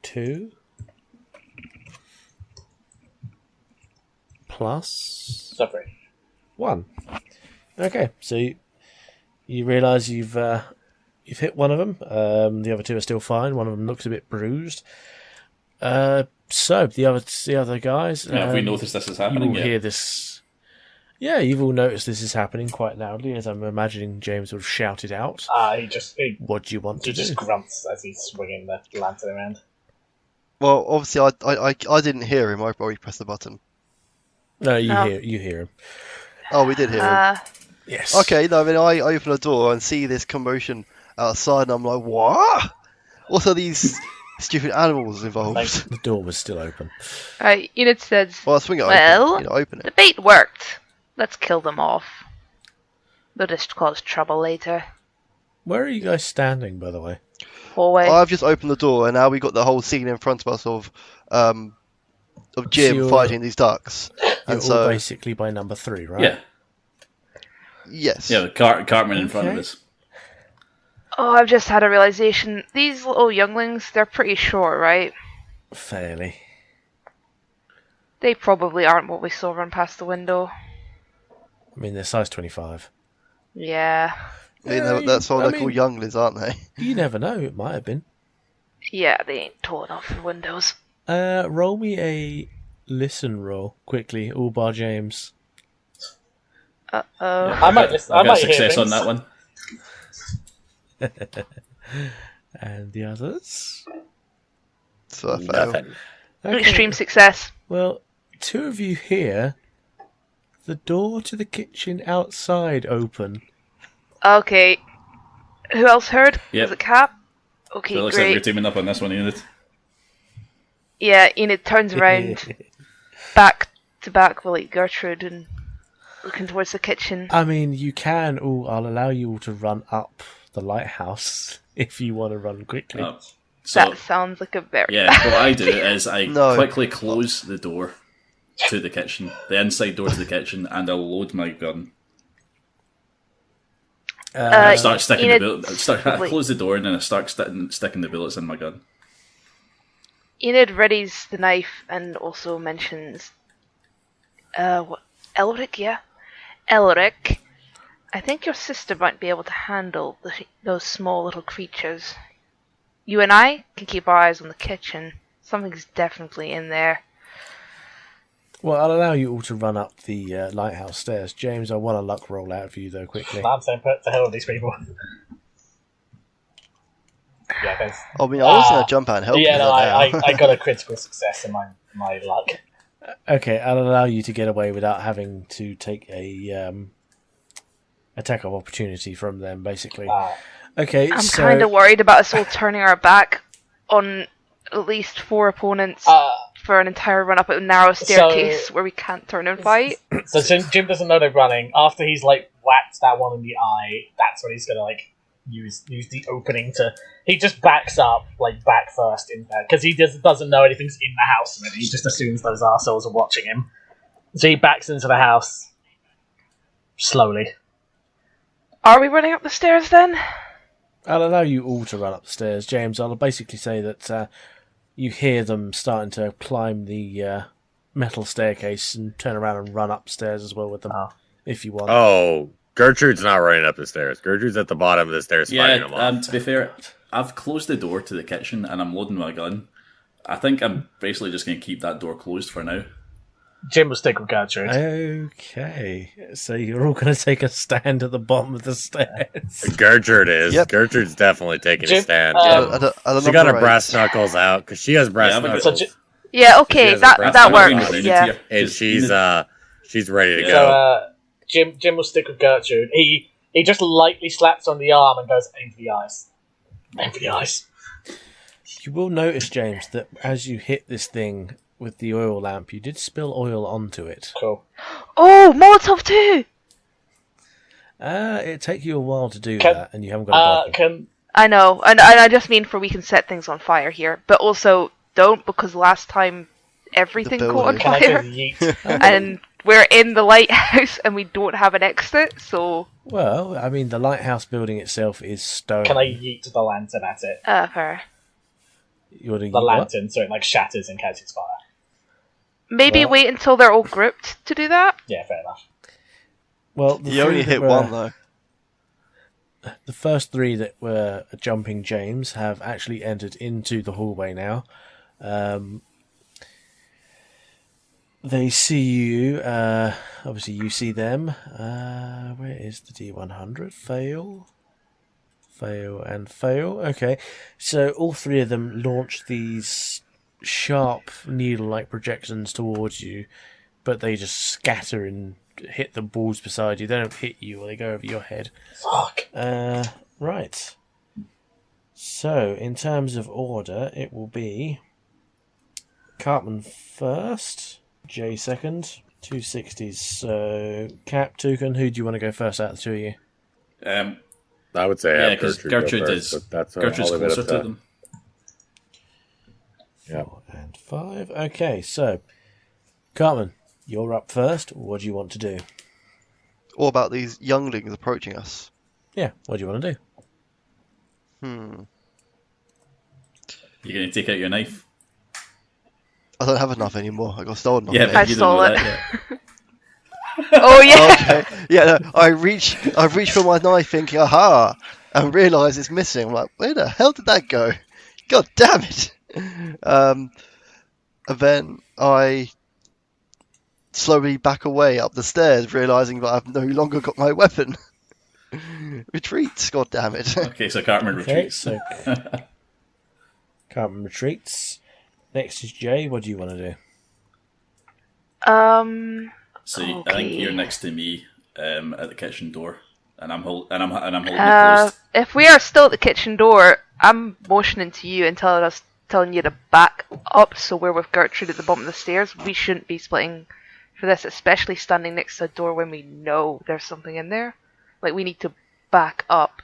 2 plus Suffering. 1. Okay, so you realise you've hit one of them. The other two are still fine. One of them looks a bit bruised. So the other guys. Have we noticed this is You happening will yet? hear this. Yeah, you've all noticed this is happening quite loudly, as I'm imagining James would have shouted out. He What do you want to do? just grunts as he's swinging the lantern around. Well, obviously, I didn't hear him. I probably pressed the button. No, you No. hear him. Oh, we did hear him. Yes. Okay, no, I mean, I open the door and see this commotion outside, and I'm like, what? What are these stupid animals involved? The door was still open. Enid says, Well, I swing it Well, open. Open the it. bait worked. Let's kill them off. They'll just cause trouble later. Where are you guys standing, by the way? Hallway. I've just opened the door, and now we got the whole scene in front of us of Jim you're- fighting these ducks. You're And all so, basically by number 3, right? Yeah, yes. yeah. The Cartman in front of Okay. us. Oh, I've just had a realization. These little younglings, they're pretty short, right? Fairly. They probably aren't what we saw run past the window. I mean, they're size 25. Yeah. That's why I they're mean- called younglings, aren't they? You never know, it might have been. Yeah, they ain't tall enough for windows. Roll me a listen roll, quickly, all bar James. Uh-oh. I might listen. I I've got might hear success on things. that one. And the others? So I fail. Nothing. Okay. Extreme success. Well, 2 of you hear the door to the kitchen outside open. Okay. Who else heard? Yep. Was it Cap? Okay, So it looks like we're great. teaming up on this one, Enid. Yeah, Enid turns around, back to back with Gertrude and looking towards the kitchen. I mean, you can all. I'll allow you all to run up the lighthouse if you want to run quickly. Oh, so That sounds like a very yeah, what I do is I No. quickly close the door to the kitchen, the inside door to the kitchen, and I'll load my gun. I start sticking the Enid- bullet. I close the door and then I start sticking the bullets in my gun. Enid readies the knife and also mentions, what, Elric, yeah? Elric, I think your sister might be able to handle those small little creatures. You and I can keep our eyes on the kitchen. Something's definitely in there. Well, I'll allow you all to run up the lighthouse stairs. James, I want a luck roll out of you, though, quickly. I'm saying, put the hell with these people. Yeah, there's. I mean, I was going to jump out and help Yeah, you no, right now. I got a critical success in my luck. Okay, I'll allow you to get away without having to take a attack of opportunity from them, basically. Okay, I'm so kind of worried about us all turning our back on at least 4 opponents for an entire run up a narrow staircase where we can't turn and fight. So Jim doesn't know they're running. After he's like whacked that one in the eye, that's when he's gonna like use the opening to. He just backs up, like back first in there, because he doesn't know anything's in the house already. He just assumes those arseholes are watching him. So he backs into the house slowly. Are we running up the stairs then? I'll allow you all to run up the stairs. James, I'll basically say that you hear them starting to climb the metal staircase and turn around and run upstairs as well with them, if you want. Oh, Gertrude's not running up the stairs. Gertrude's at the bottom of the stairs fighting them Yeah, off. to be fair, I've closed the door to the kitchen and I'm loading my gun. I think I'm basically just going to keep that door closed for now. Jim will stick with Gertrude. Okay, so you're all going to take a stand at the bottom of the stairs. Gertrude is. Yep. Gertrude's definitely taking Jim, a stand. She She got her brass knuckles out because she has brass Yeah, but- knuckles. Yeah, okay, has a that brass that knuckle works. on it. Yeah. And she's ready to So go. Jim will stick with Gertrude. He just lightly slaps on the arm and goes, aim for the eyes. Aim for the eyes. You will notice, James, that as you hit this thing with the oil lamp, you did spill oil onto it. Cool. Oh, Molotov too. It'd take you a while to do Can- that, and you haven't got a button. I know, and I just mean for we can set things on fire here, but also don't, because last time everything The caught on building. Can I fire, just yeet? and we're in the lighthouse and we don't have an exit, so Well, I mean, the lighthouse building itself is stone. Can I yeet the lantern at it? fair. You want to The lantern, so it like shatters and catches fire. Maybe Well- wait until they're all grouped to do that. Yeah, fair enough. Well, the You only three that hit were- one though. The first three that were jumping James have actually entered into the hallway now. They see you. Obviously, you see them. Where is the D100? Fail. Fail and fail. Okay. So all three of them launch these sharp needle-like projections towards you, but they just scatter and hit the balls beside you. They don't hit you, or they go over your head. Fuck. Right. So, in terms of order, it will be Cartman first, Jay second, 260s. So, Cap, Toucan, who do you want to go first out of the two of you? I would say Yeah, have because Gertrude go Gertrude first, is but that's Gertrude's all a bit closer of to that. them. Yeah. 4 and 5. Okay, so, Cartman, you're up first. What do you want to do? What about these younglings approaching us? Yeah, what do you want to do? You're going to take out your knife? I don't have enough anymore. I got stolen. off Yeah, me. but I you stole don't know it. that yet. Oh yeah. Okay. Yeah, no, I reach for my knife thinking, aha, and realise it's missing. I'm like, where the hell did that go? God damn it. And then I slowly back away up the stairs, realising that I've no longer got my weapon. Retreat, god damn it. Okay, so Cartman Okay, retreats. so Cartman retreats. Next is Jay. What do you want to do? So I think Okay. you're next to me at the kitchen door, and I'm holding it closed. If we are still at the kitchen door, I'm motioning to you and telling you to back up, so we're with Gertrude at the bottom of the stairs. We shouldn't be splitting for this, especially standing next to a door when we know there's something in there. Like, we need to back up.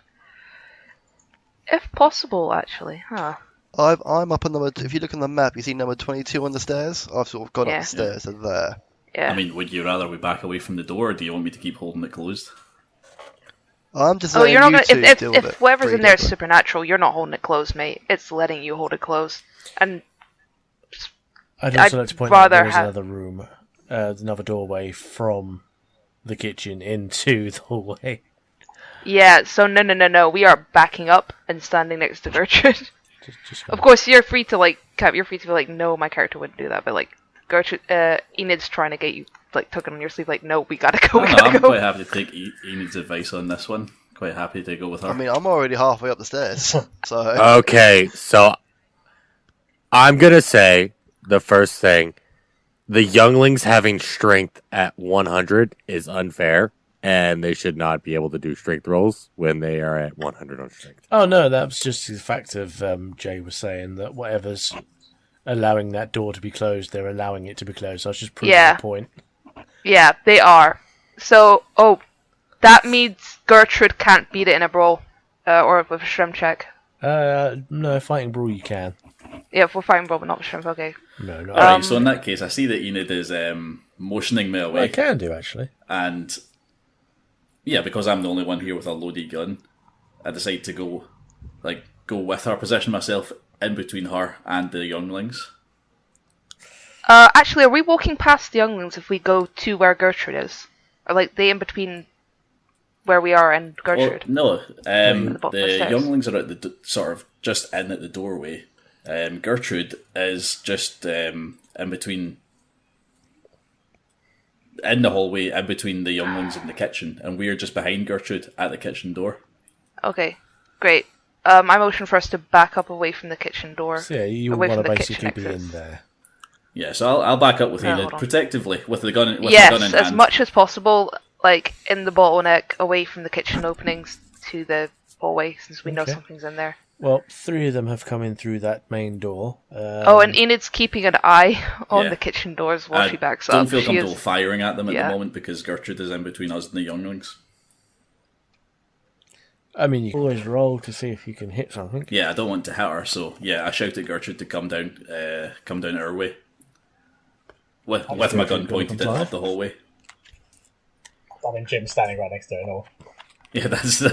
If possible, actually. Huh. I'm up on number. If you look on the map, you see number 22 on the stairs. I've sort of gone Yeah. up the stairs and there. Yeah. I mean, would you rather we back away from the door, or do you want me to keep holding it closed? I'm just Oh, letting you're not you gonna. two If deal with it. whatever's in there is freely. supernatural, you're not holding it closed, mate. It's letting you hold it closed. And I'd also I'd like to point out there rather is have- another room, another doorway from the kitchen into the hallway. yeah, so no. We are backing up and standing next to Gertrude. Just Of course, you're free to like, Cap. You're free to be like, no, my character wouldn't do that. But like, Gertrude, Enid's trying to get you like tugging on your sleeve. Like, no, we gotta go. I We don't know, gotta I'm go. quite happy to take Enid's advice on this one. Quite happy to go with her. I mean, I'm already halfway up the stairs. So Okay, so I'm gonna say the first thing: the younglings having strength at 100 is unfair, and they should not be able to do strength rolls when they are at 100 on strength. Oh no, that was just the fact of Jay was saying that whatever's allowing that door to be closed, they're allowing it to be closed. So I was just proving Yeah. the point. Yeah, they are. So, that means Gertrude can't beat it in a brawl, or with a shrimp check. No, fighting brawl you can. Yeah, if we're fighting brawl, but not with shrimp. Okay. No, not. Alright, so in that case, I see that Enid is motioning me Well, away. I can do actually. And yeah, because I'm the only one here with a loaded gun, I decide to go with her, position myself in between her and the younglings. Actually, are we walking past the younglings if we go to where Gertrude is? Or like, they in between where we are and Well, Gertrude? no, the bottom of the the stairs. younglings are at the sort of just in at the doorway. Gertrude is just in between in the hallway in between the younglings and the kitchen, and we're just behind Gertrude at the kitchen door. Okay, great. I motion for us to back up away from the kitchen door. So yeah, you away want to from the basically kitchen be in exits. there. Yeah, so I'll back up with you Hold on. protectively with the gun. With the gun Yes, in as hand. much as possible, like in the bottleneck, away from the kitchen openings to the hallway, since we know Okay. something's in there. Well, 3 of them have come in through that main door. And Enid's keeping an eye on Yeah. the kitchen doors while she backs don't up. feel She comfortable is- firing at them at Yeah. the moment because Gertrude is in between us and the younglings. I mean, you can always roll to see if you can hit something. Yeah, I don't want to hit her, so yeah, I shout at Gertrude to come down our way. With my Gertrude gun gonna pointed comply? up the hallway. I mean, Jim's standing right next to her. No. Yeah,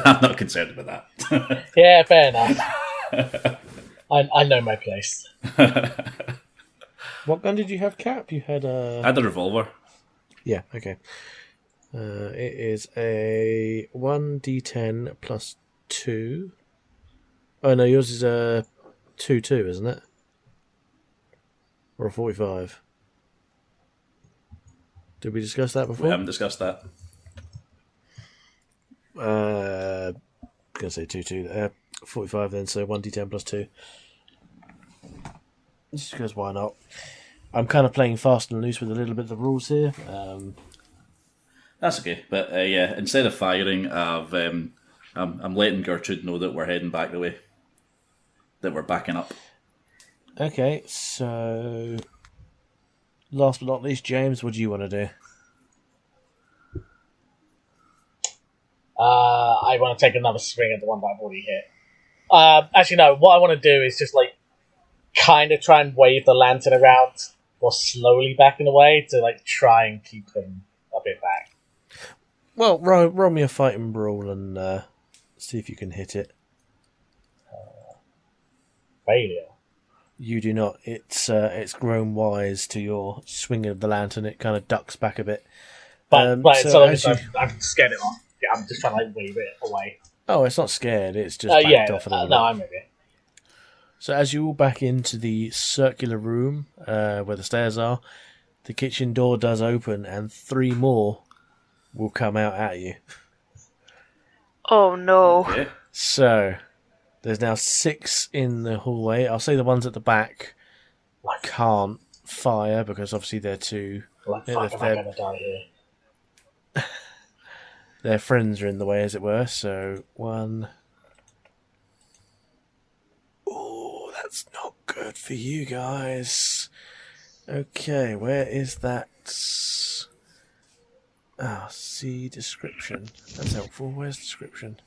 I'm not concerned about that. Yeah, fair enough. I know my place. What gun did you have, Cap? You had a... I had a revolver. Yeah, okay. It is a 1d10 plus 2. Oh no, yours is a 2-2, isn't it? Or a 45. Did we discuss that before? We haven't discussed that. Gonna say 2-2. 45 then, so 1d10 plus 2. Just because why not? I'm kind of playing fast and loose with a little bit of the rules here. That's okay, but yeah, instead of firing, I'm letting Gertrude know that we're heading back the way. That we're backing up. Okay, so last but not least, James, what do you want to do? I want to take another swing at the one that I've already hit. Actually, no. What I want to do is just like kind of try and wave the lantern around while slowly backing away to like try and keep them a bit back. Well, roll me a fighting brawl and see if you can hit it. Failure. You do not. It's grown wise to your swinging of the lantern. It kind of ducks back a bit. But so as I'm scared it off. Yeah, I'm just trying to like wave it away. Oh, it's not scared. It's just backed off a little bit. No, I'm with you. So as you all back into the circular room where the stairs are, the kitchen door does open and 3 more will come out at you. Oh no. Okay. So there's now 6 in the hallway. I'll say the ones at the back can't fire because obviously they're too... Like, Yeah, fuck, am I gonna die here? Their friends are in the way, as it were. So 1... Oh, that's not good for you guys. Okay, where is that? See description. That's helpful. Where's description?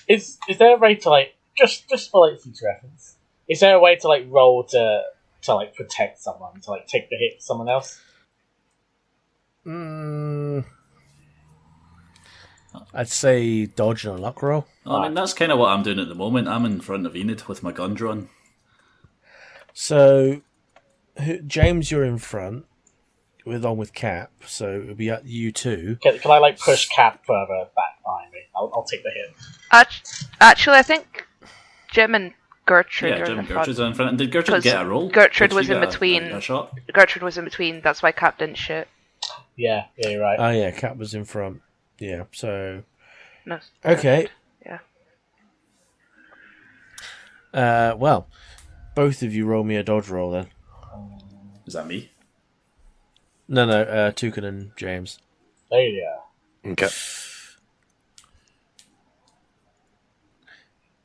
Is there a way to like just for like future reference? Is there a way to like roll to like protect someone to like take the hit to someone else? I'd say dodge and a luck roll. I mean, that's kind of what I'm doing at the moment. I'm in front of Enid with my gun drawn. So, James, you're in front, along with Cap. So it'll be at you two. Can I like push Cap further back behind me? I'll take the hit. Actually, I think Jim and Gertrude Yeah, are Jim in and the front. Gertrude's in front. And did Gertrude 'Cause get a roll? Gertrude Did was she in get between. a shot? Gertrude was in between. That's why Cap didn't shoot. Yeah, you're right. Oh yeah, Cap was in front. Yeah. So No. okay. Yeah. Well, both of you roll me a dodge roll then. Is that me? No, Toucan and James. Failure. Okay.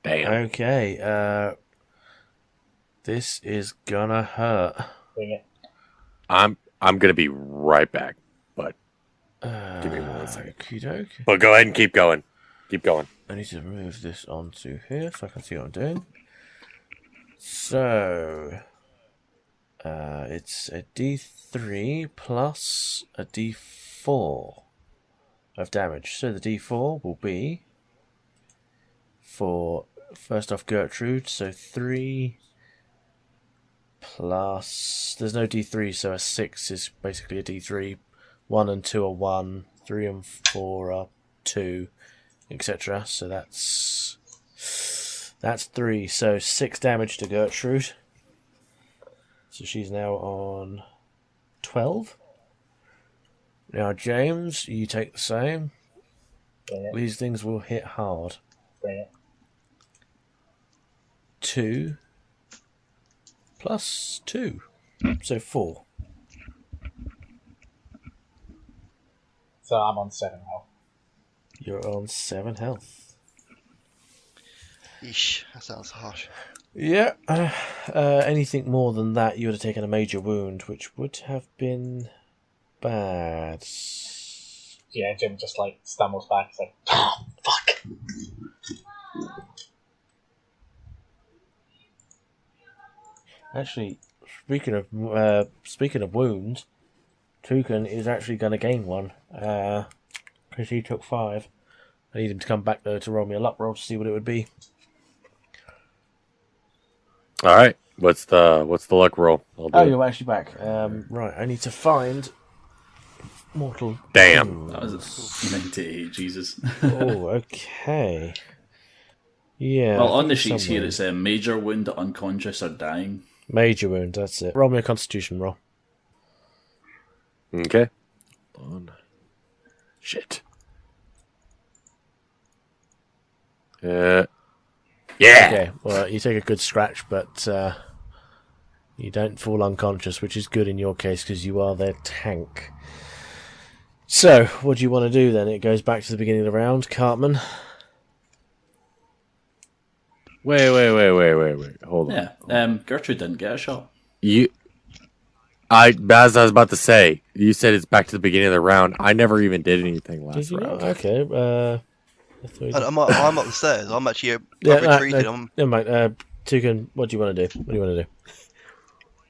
Damn. Okay. This is gonna hurt. Bring it. I'm gonna be right back, but give me 1 second. Okey-doke. But go ahead and keep going. Keep going. I need to move this onto here so I can see what I'm doing. So, it's a D3 plus a D4 of damage. So the D4 will be for, first off, Gertrude. So 3 plus... There's no D3, so a 6 is basically a D3. 1 and 2 are 1. 3 and 4 are 2. Etc. So that's 3. So 6 damage to Gertrude. So she's now on 12. Now, James, you take the same. Brilliant. These things will hit hard. Brilliant. 2 plus 2. So 4. So I'm on 7 health. You're on 7 health. Eesh, that sounds harsh. Yeah. Anything more than that, you would have taken a major wound, which would have been bad. Yeah, Jim just like stumbles back. He's like, oh, fuck. Actually, speaking of wounds, Toucan is actually going to gain one because he took 5. I need him to come back though to roll me a luck roll to see what it would be. All right. What's the luck roll? I'll do Oh, it. you're actually back. Right, I need to find mortal. Damn. That was 98, Jesus. Oh, okay. Yeah. Well, I on the think sheets here somewhere. it's a major wound, unconscious, or dying. Major wound. That's it. Roll me a Constitution roll. Okay. On. Shit. Yeah. Okay. Well, you take a good scratch, but you don't fall unconscious, which is good in your case because you are their tank. So, what do you want to do then? It goes back to the beginning of the round, Cartman. Wait. Hold on. Yeah. Gertrude didn't get a shot. As I was about to say, you said it's back to the beginning of the round. I never even did anything last Did you round. not? Okay. I'm up the stairs. I'm actually I've retreated. Never mind. Toucan, what do you want to do? What do you want to do?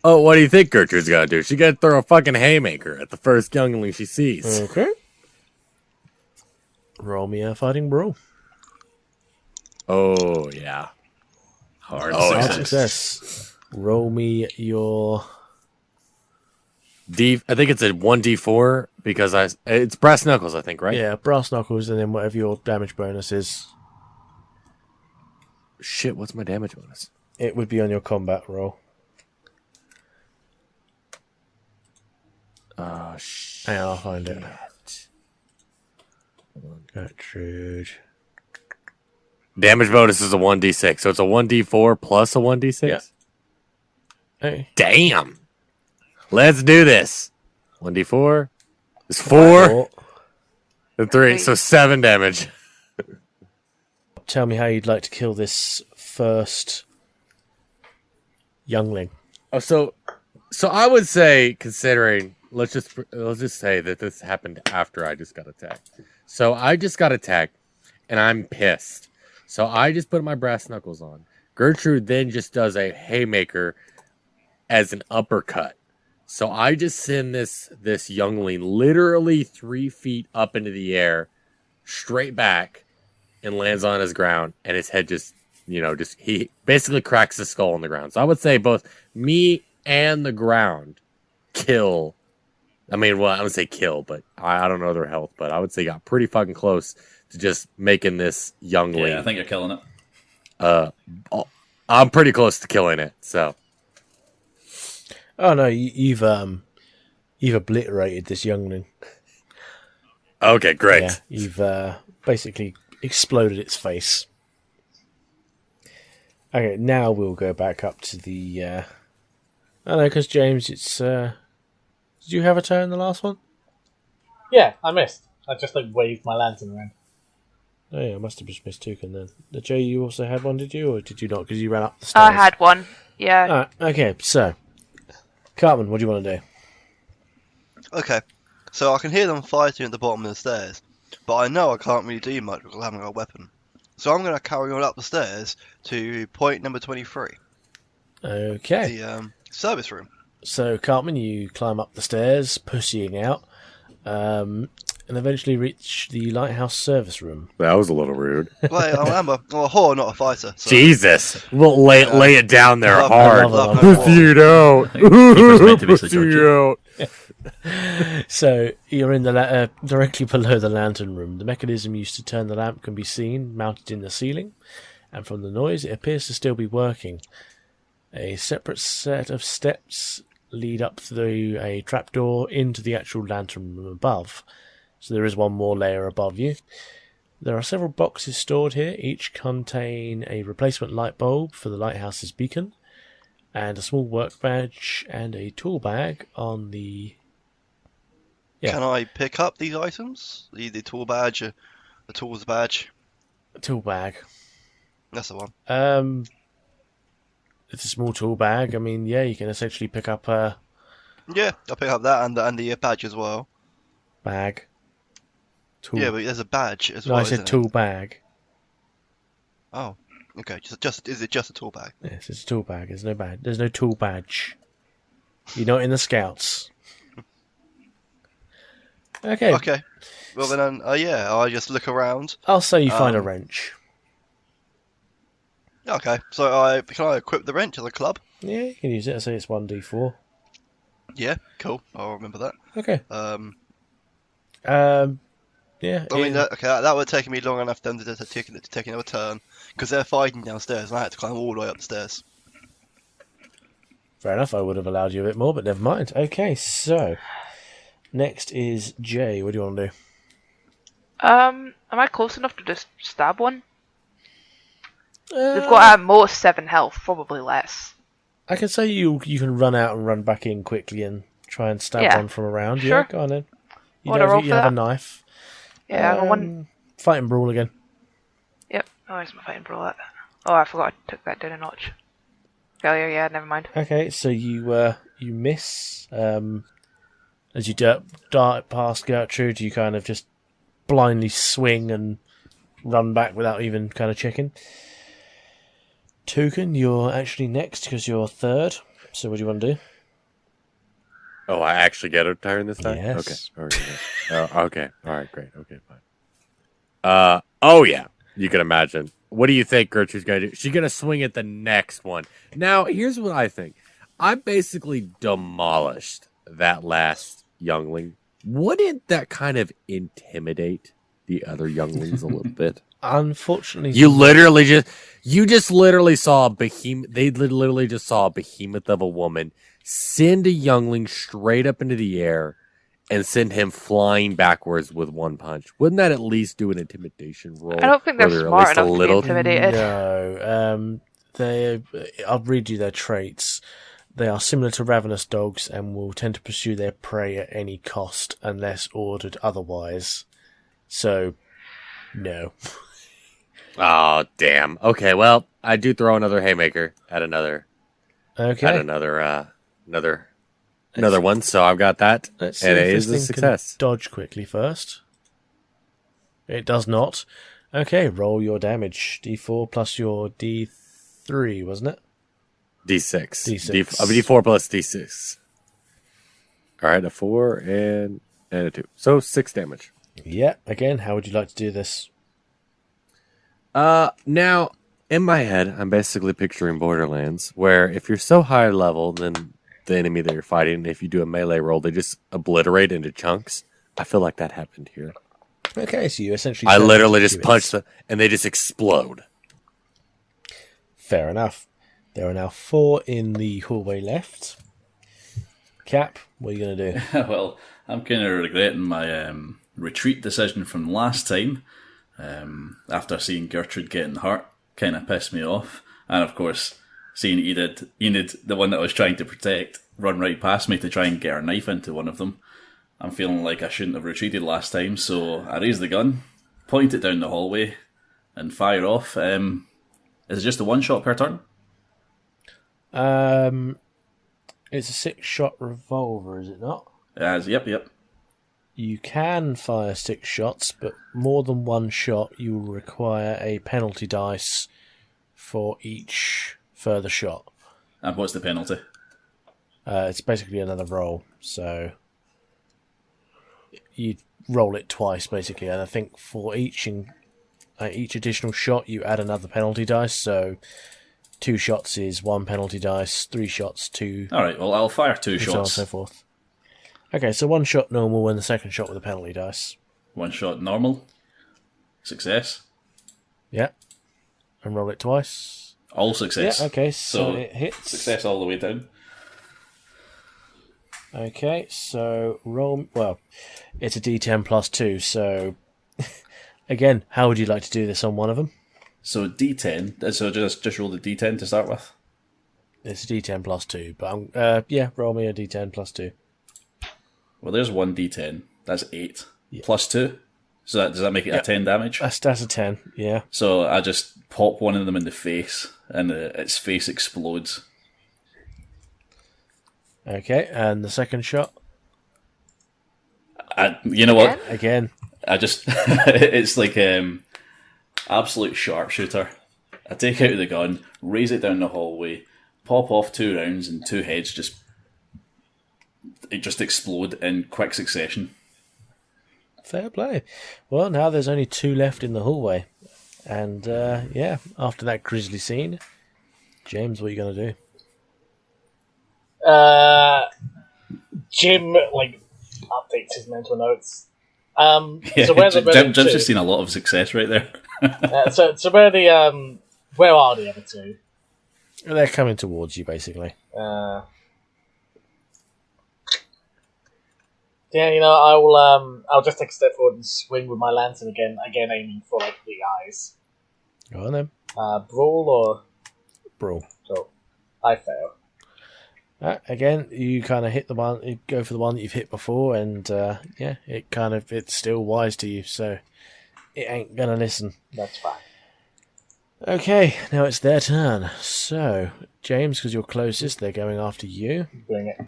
Oh, what do you think Gertrude's gonna do? She gotta throw a fucking haymaker at the first youngling she sees. Okay. Roll me a fighting brawl. Oh, yeah. Hard Oh, Hard success. success. Roll me your... I think it's a 1d4 because it's brass knuckles, I think, right? Yeah, brass knuckles, and then whatever your damage bonus is. Shit, what's my damage bonus? It would be on your combat roll. Oh, shit. Hang on, I'll find it. Gertrude. Damage bonus is a 1d6, so it's a 1d4 plus a 1d6? Yeah. Hey. Damn! Let's do this. 1d4 is 4 and 3, so 7 damage. Tell me how you'd like to kill this first youngling. Oh, so I would say, considering, let's just say that this happened after I just got attacked. So I just got attacked, and I'm pissed. So I just put my brass knuckles on. Gertrude then just does a haymaker as an uppercut. So I just send this youngling literally 3 feet up into the air, straight back, and lands on his ground, and his head he basically cracks his skull on the ground. So I would say both me and the ground kill. I mean, well, I would say kill, but I don't know their health, but I would say got pretty fucking close to just making this youngling. Yeah, I think you're killing it. I'm pretty close to killing it, so. Oh no, you've obliterated this youngling. Okay, great. Yeah, you've basically exploded its face. Okay, now we'll go back up to the... I know, because James, it's... Did you have a turn in the last one? Yeah, I missed. I just like waved my lantern around. Oh yeah, I must have just missed Toucan then. Jay, you also had one, did you? Or did you not? Because you ran up the stairs. I had one. Yeah. Alright, okay, so... Cartman, what do you want to do? Okay, so I can hear them fighting at the bottom of the stairs, but I know I can't really do much because I haven't got a weapon. So I'm going to carry on up the stairs to point number 23, Okay. the service room. So, Cartman, you climb up the stairs, pussying out, and eventually reach the lighthouse service room. That was a little rude. Well, I'm a whore, not a fighter. So. Jesus. We'll lay it down there Love- hard. love- Pussy it out. Keeper's meant to be such a Pussy jerk. out. So, you're in the directly below the lantern room. The mechanism used to turn the lamp can be seen, mounted in the ceiling, and from the noise, it appears to still be working. A separate set of steps lead up through a trapdoor into the actual lantern room above. So there is one more layer above you. There are several boxes stored here, each contain a replacement light bulb for the lighthouse's beacon, and a small workbench and a tool bag on the... Yeah. Can I pick up these items? The tool badge, the tools badge? Tool bag. That's the one. It's a small tool bag. I mean, yeah, you can essentially pick up a Yeah, I'll pick up that and the badge as well. bag. Tool. Yeah, but there's a badge as No, well. I said isn't tool it? bag. Oh, okay. Just is it just a tool bag? Yes, it's a tool bag. There's no badge. There's no tool badge. You're not in the scouts. Okay. Okay. Well then, yeah, I just look around. I'll say you find a Um, wrench. Okay, so can I equip the wrench as a club? Yeah, you can use it. I say it's 1d4. Yeah, cool. I'll remember that. Okay. Yeah. I mean, that would take me long enough then to take another turn because they're fighting downstairs, and I had to climb all the way up the stairs. Fair enough. I would have allowed you a bit more, but never mind. Okay, so next is Jay. What do you want to do? Am I close enough to just stab one? They've Uh, got at most 7 health, probably less. I can say you can run out and run back in quickly and try and stab Yeah. one from around. Sure. Yeah, go on then. You Wanna know roll you for have a that? knife. Yeah, I got one. Fight and brawl again. Yep. Oh, where's my fighting brawl at? Oh, I forgot I took that down a notch. Failure, yeah, never mind. Okay, so you miss. As you dart past Gertrude, you kind of just blindly swing and run back without even kind of checking. Toucan, you're actually next because you're third. So what do you want to do? Oh, I actually get a turn this time? Yes. Okay. Okay. All right, great. Okay, fine. Oh, yeah. You can imagine. What do you think Gertrude's going to do? She's going to swing at the next one. Now, here's what I think. I basically demolished that last youngling. Wouldn't that kind of intimidate the other younglings a little bit? Unfortunately, You just literally saw a behemoth. They literally just saw a behemoth of a woman send a youngling straight up into the air and send him flying backwards with one punch. Wouldn't that at least do an intimidation roll? I don't think they're Or at smart least a enough to be little- intimidated. No, I'll read you their traits. They are similar to ravenous dogs and will tend to pursue their prey at any cost unless ordered otherwise. So, no. Oh, damn. Okay, well, I do throw another haymaker at another Okay. another one, so I've got that. Let's see And if it this is a thing success. can dodge quickly first. It does not. Okay, roll your damage. D4 plus your D3, wasn't it? D6. D6. D4 plus D6. All right, a 4 and a 2. So 6 damage. Yeah. Again, how would you like to do this? Now, in my head, I'm basically picturing Borderlands, where if you're so high level, then the enemy that you're fighting, if you do a melee roll, they just obliterate into chunks. I feel like that happened here. Okay, so you essentially... I turn literally into just punch them, and they just explode. Fair enough. There are now 4 in the hallway left. Cap, what are you going to do? Well, I'm kind of regretting my retreat decision from last time. After seeing Gertrude getting hurt, kind of pissed me off. And of course, seeing Enid, the one that I was trying to protect, run right past me to try and get her knife into one of them. I'm feeling like I shouldn't have retreated last time, so I raise the gun, point it down the hallway, and fire off. Is it just a one shot per turn? It's a 6-shot revolver, is it not? Yep. You can fire 6 shots, but more than one shot, you will require a penalty dice for each further shot. And what's the penalty? It's basically another roll, so you roll it twice, basically, and I think for each additional shot, you add another penalty dice, so 2 shots is 1 penalty dice, 3 shots, 2... Alright, well, I'll fire 2 and so on and shots. so forth. Okay, so 1 shot normal and the second shot with a penalty dice. 1 shot normal. Success. Yeah. And roll it twice. All success. Yeah, okay, so So, it hits. Success all the way down. Okay, so roll. Well, it's a D10 plus 2, so again, how would you like to do this on one of them? So D10. So just roll the D10 to start with. It's a D10 plus 2, but roll me a D10 plus 2. Well, there's one D10. That's 8 Yeah. plus 2. So does that make it a 10 damage? That's a 10, yeah. So I just pop one of them in the face, and its face explodes. Okay, and the second shot? You know what? Again. I just it's like absolute sharpshooter. I take out the gun, raise it down the hallway, pop off 2 rounds, and 2 heads just explode in quick succession. Fair play. Well, now there's only 2 left in the hallway. And, after that grisly scene, James, what are you going to do? Jim, updates his mental notes. Yeah, So where the Jim's two? just seen a lot of success right there. So where where are the other two? They're coming towards you, basically. Yeah, I'll just take a step forward and swing with my lantern again aiming for the eyes. Go on then. Brawl or Brawl. so I fail. Again, you kind of hit the one, you go for the one that you've hit before, and it's still wise to you, so it ain't gonna listen. That's fine. Okay, now it's their turn. So, James, because you're closest, they're going after you. Doing it.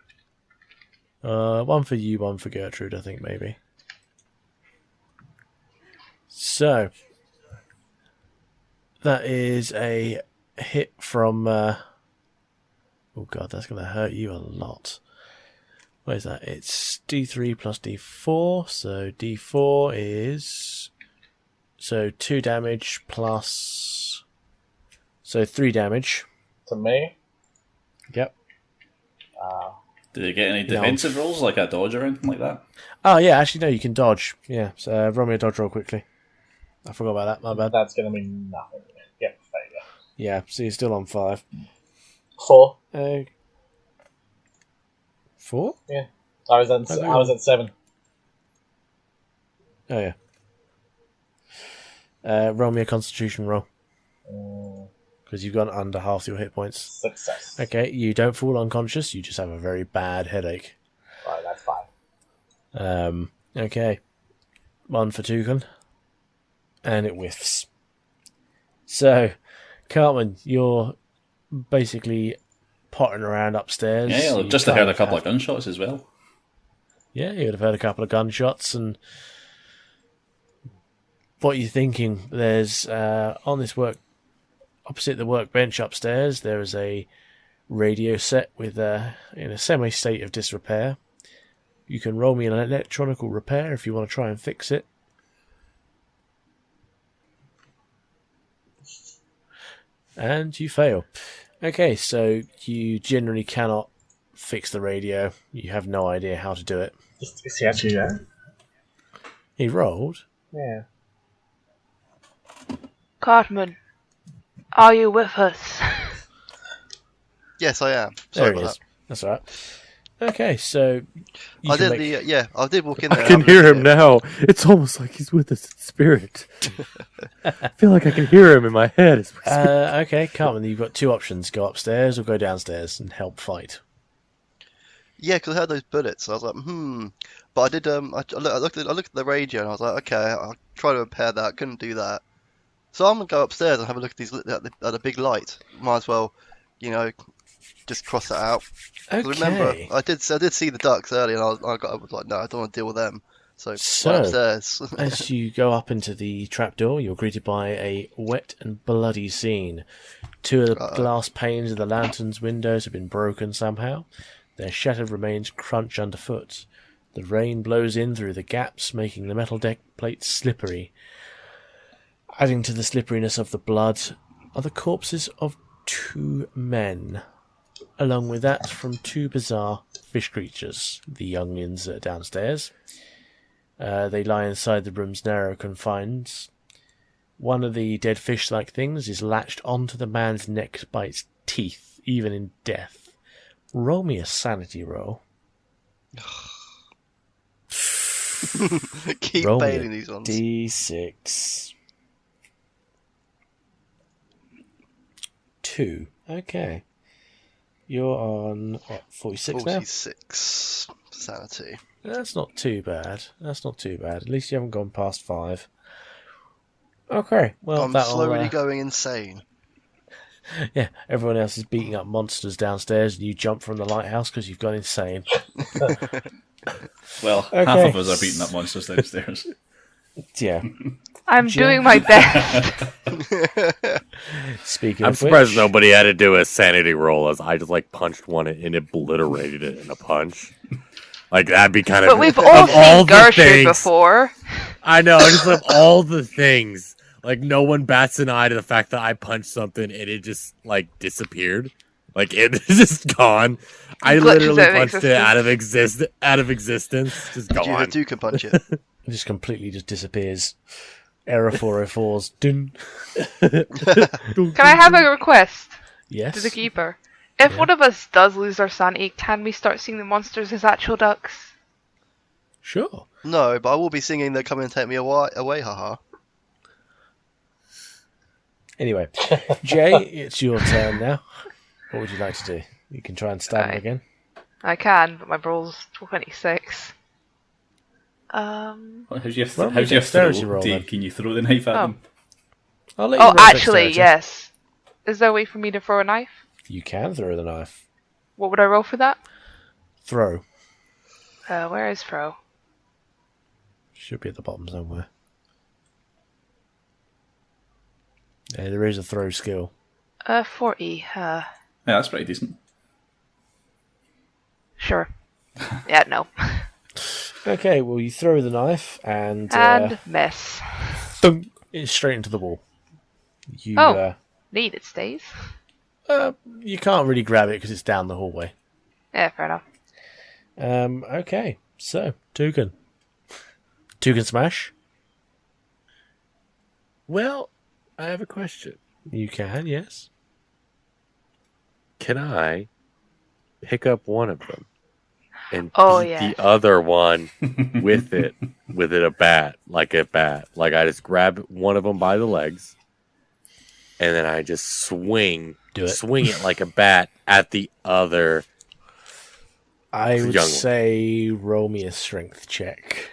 One for you, one for Gertrude, I think, maybe. So, that is a hit from... oh god, that's going to hurt you a lot. What is that? It's D3 plus D4, so D4 is... So 2 damage plus... So 3 damage. To me? Yep. Did they get any defensive rolls, like a dodge or anything like that? Oh, yeah, actually, no, you can dodge. Yeah, so roll me a dodge roll quickly. I forgot about that, my bad. That's going to mean nothing. Yep, failure. Yeah, so you're still on 5. 4. 4? Yeah. I was at 7. Oh, yeah. Roll me a constitution roll. Because you've gone under half your hit points. Success. Okay, you don't fall unconscious, you just have a very bad headache. Right, that's fine. Okay. 1 for Toucan. And it whiffs. So, Cartman, you're basically potting around upstairs. Yeah, You just kind heard a of couple of gunshots as well. Yeah, you would have heard a couple of gunshots. And what are you thinking? There's, on this opposite the workbench upstairs, there is a radio set with in a semi-state of disrepair. You can roll me an electronical repair if you want to try and fix it. And you fail. Okay, so you generally cannot fix the radio. You have no idea how to do it. Is he actually there? He rolled. Yeah. Cartman, are you with us? Yes, I am. There Sorry he about is. That's all right. Okay, so you that. can make- I did walk in there. I can hear him now. It's almost like he's with us in spirit. I feel like I can hear him in my head. As we speak. Okay, Cartman, you've got 2 options: go upstairs or go downstairs and help fight. Yeah, because I heard those bullets. I was like, But I did. I looked at the radio and I was like, okay, I'll try to repair that. Couldn't do that. So I'm gonna go upstairs and have a look at at the big light. Might as well, just cross that out. 'Cause Okay. Remember, I did see the ducks earlier, and I was like, no, I don't want to deal with them. So, So, right upstairs. As you go up into the trapdoor, you're greeted by a wet and bloody scene. 2 of the glass panes of the lantern's windows have been broken somehow. Their shattered remains crunch underfoot. The rain blows in through the gaps, making the metal deck plates slippery. Adding to the slipperiness of the blood are the corpses of 2 men, along with that from 2 bizarre fish creatures, the youngins downstairs. They lie inside the room's narrow confines. One of the dead fish-like things is latched onto the man's neck by its teeth, even in death. Roll me a sanity roll. Keep Roll me failing a these ones. D6. 2. Okay. You're on, what, 46 now? 46 sanity. That's not too bad. That's not too bad. At least you haven't gone past 5. Okay, well, I'm that'll... slowly going insane. Yeah, everyone else is beating up monsters downstairs, and you jump from the lighthouse because you've gone insane. Well, Okay. half of us are beating up monsters downstairs. Yeah. I'm Jen? doing my best. Speaking I'm of surprised which, nobody had to do a sanity roll as I just like punched one and obliterated it in a punch. Like that'd be kind of. But we've all seen Gertrude before. I know, just of all the things, like no one bats an eye to the fact that I punched something and it just like disappeared, like it is just gone. I Glitches literally out of punched it out of existence, just You gone. do can punch it. it just completely just disappears. Error 404's dun. Can I have a request Yes. to the keeper? If one of us does lose our sanity, can we start seeing the monsters as actual ducks? Sure. No, but I will be singing "They Come and Take Me Away, haha." Anyway, Jay, it's your turn now. What would you like to do? You can try and stab him Right. again. I can, but my roll's 26. How's your, Well, how's your dexterity throw? roll, then. Can you throw the knife at Oh. them? I'll let you Oh, roll actually, dexterity. yes. Is there a way for me to throw a knife? You can throw the knife. What would I roll for that? Throw. Where is throw? Should be at the bottom somewhere. Yeah, there is a throw skill. 40. Yeah, that's pretty decent. Sure. Yeah, no. Okay, well, you throw the knife and, And miss. thunk, it's straight into the wall. You, Oh. Neat, it stays. you can't really grab it because it's down the hallway. Yeah, fair enough. Okay, so, Toucan. Toucan smash? Well, I have a question. You can, yes. Can I pick up one of them and Oh, beat yeah. the other one with it a bat, like a bat? Like I just grab one of them by the legs, and then I just swing it like a bat at the other. I would young one. say roll me a strength check.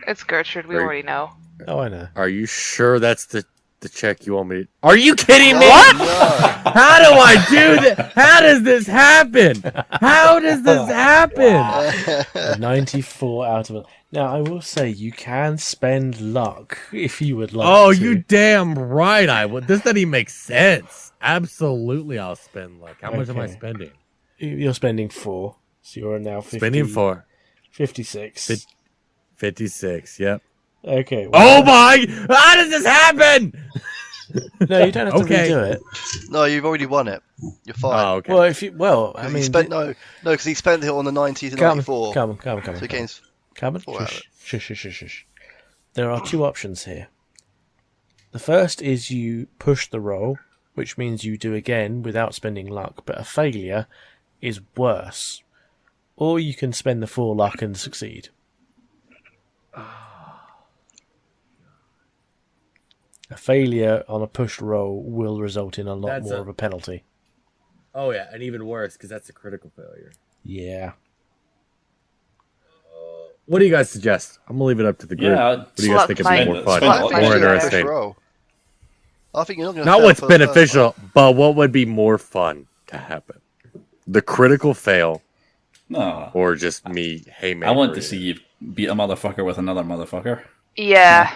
It's Gertrude, we Right. already know. Oh, I know. Are you sure that's the check you want me to? Are you kidding me? What? How do I do that? How does this happen? How does this happen? A 94 out of it. Now, I will say you can spend luck if you would like Oh, to. you damn right I would. This doesn't even make sense. Absolutely, I'll spend luck. How much am I Okay. spending? You're spending 4, so you're now 50, Spending 4. 56. 56, yep. Okay. Oh my! How does this happen? No, you don't have to Okay. redo it. No, you've already won it. You're fine. Oh, okay. Well, if you, well, I 'Cause mean, he spent because he spent it on the 90 to come, 94. come, So he gains. Come on. Four out of Shush, shush, shush, shush. There are 2 options here. The first is you push the roll, which means you do again without spending luck, but a failure is worse. Or you can spend the 4 luck and succeed. A failure on a pushed roll will result in a lot That's more a- of a penalty. Oh yeah, and even worse because that's a critical failure. Yeah. What do you guys suggest? I'm gonna leave it up to the group. Yeah, what do you guys Slug think would be fight. more fun, Spend I it. think more you should push interesting? roll. I think you're not going to. Not what's beneficial, but what would be more fun to happen? The critical fail, No. or just me? Hey man, I want to see you beat a motherfucker with another motherfucker. Yeah.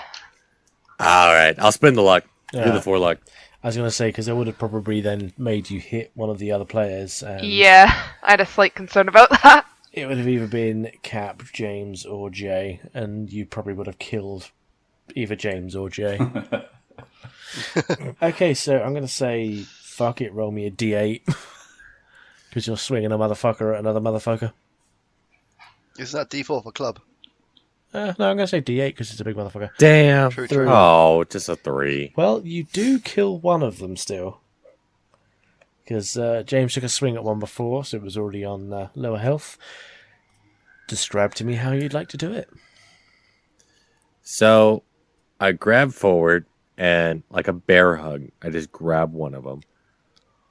All right, I'll spend the luck. Do Yeah. the 4 luck. I was going to say, because it would have probably then made you hit one of the other players. And Yeah. I had a slight concern about that. it would have either been Cap, James, or Jay, and you probably would have killed either James or Jay. Okay, so I'm going to say, fuck it, roll me a d8. Because you're swinging a motherfucker at another motherfucker. Isn't that D4 for club? No, I'm going to say d8 because it's a big motherfucker. Damn. True, true. Oh, just a 3. Well, you do kill one of them still. Because James took a swing at one before, so it was already on lower health. Describe to me how you'd like to do it. So I grab forward and like a bear hug, I just grab one of them.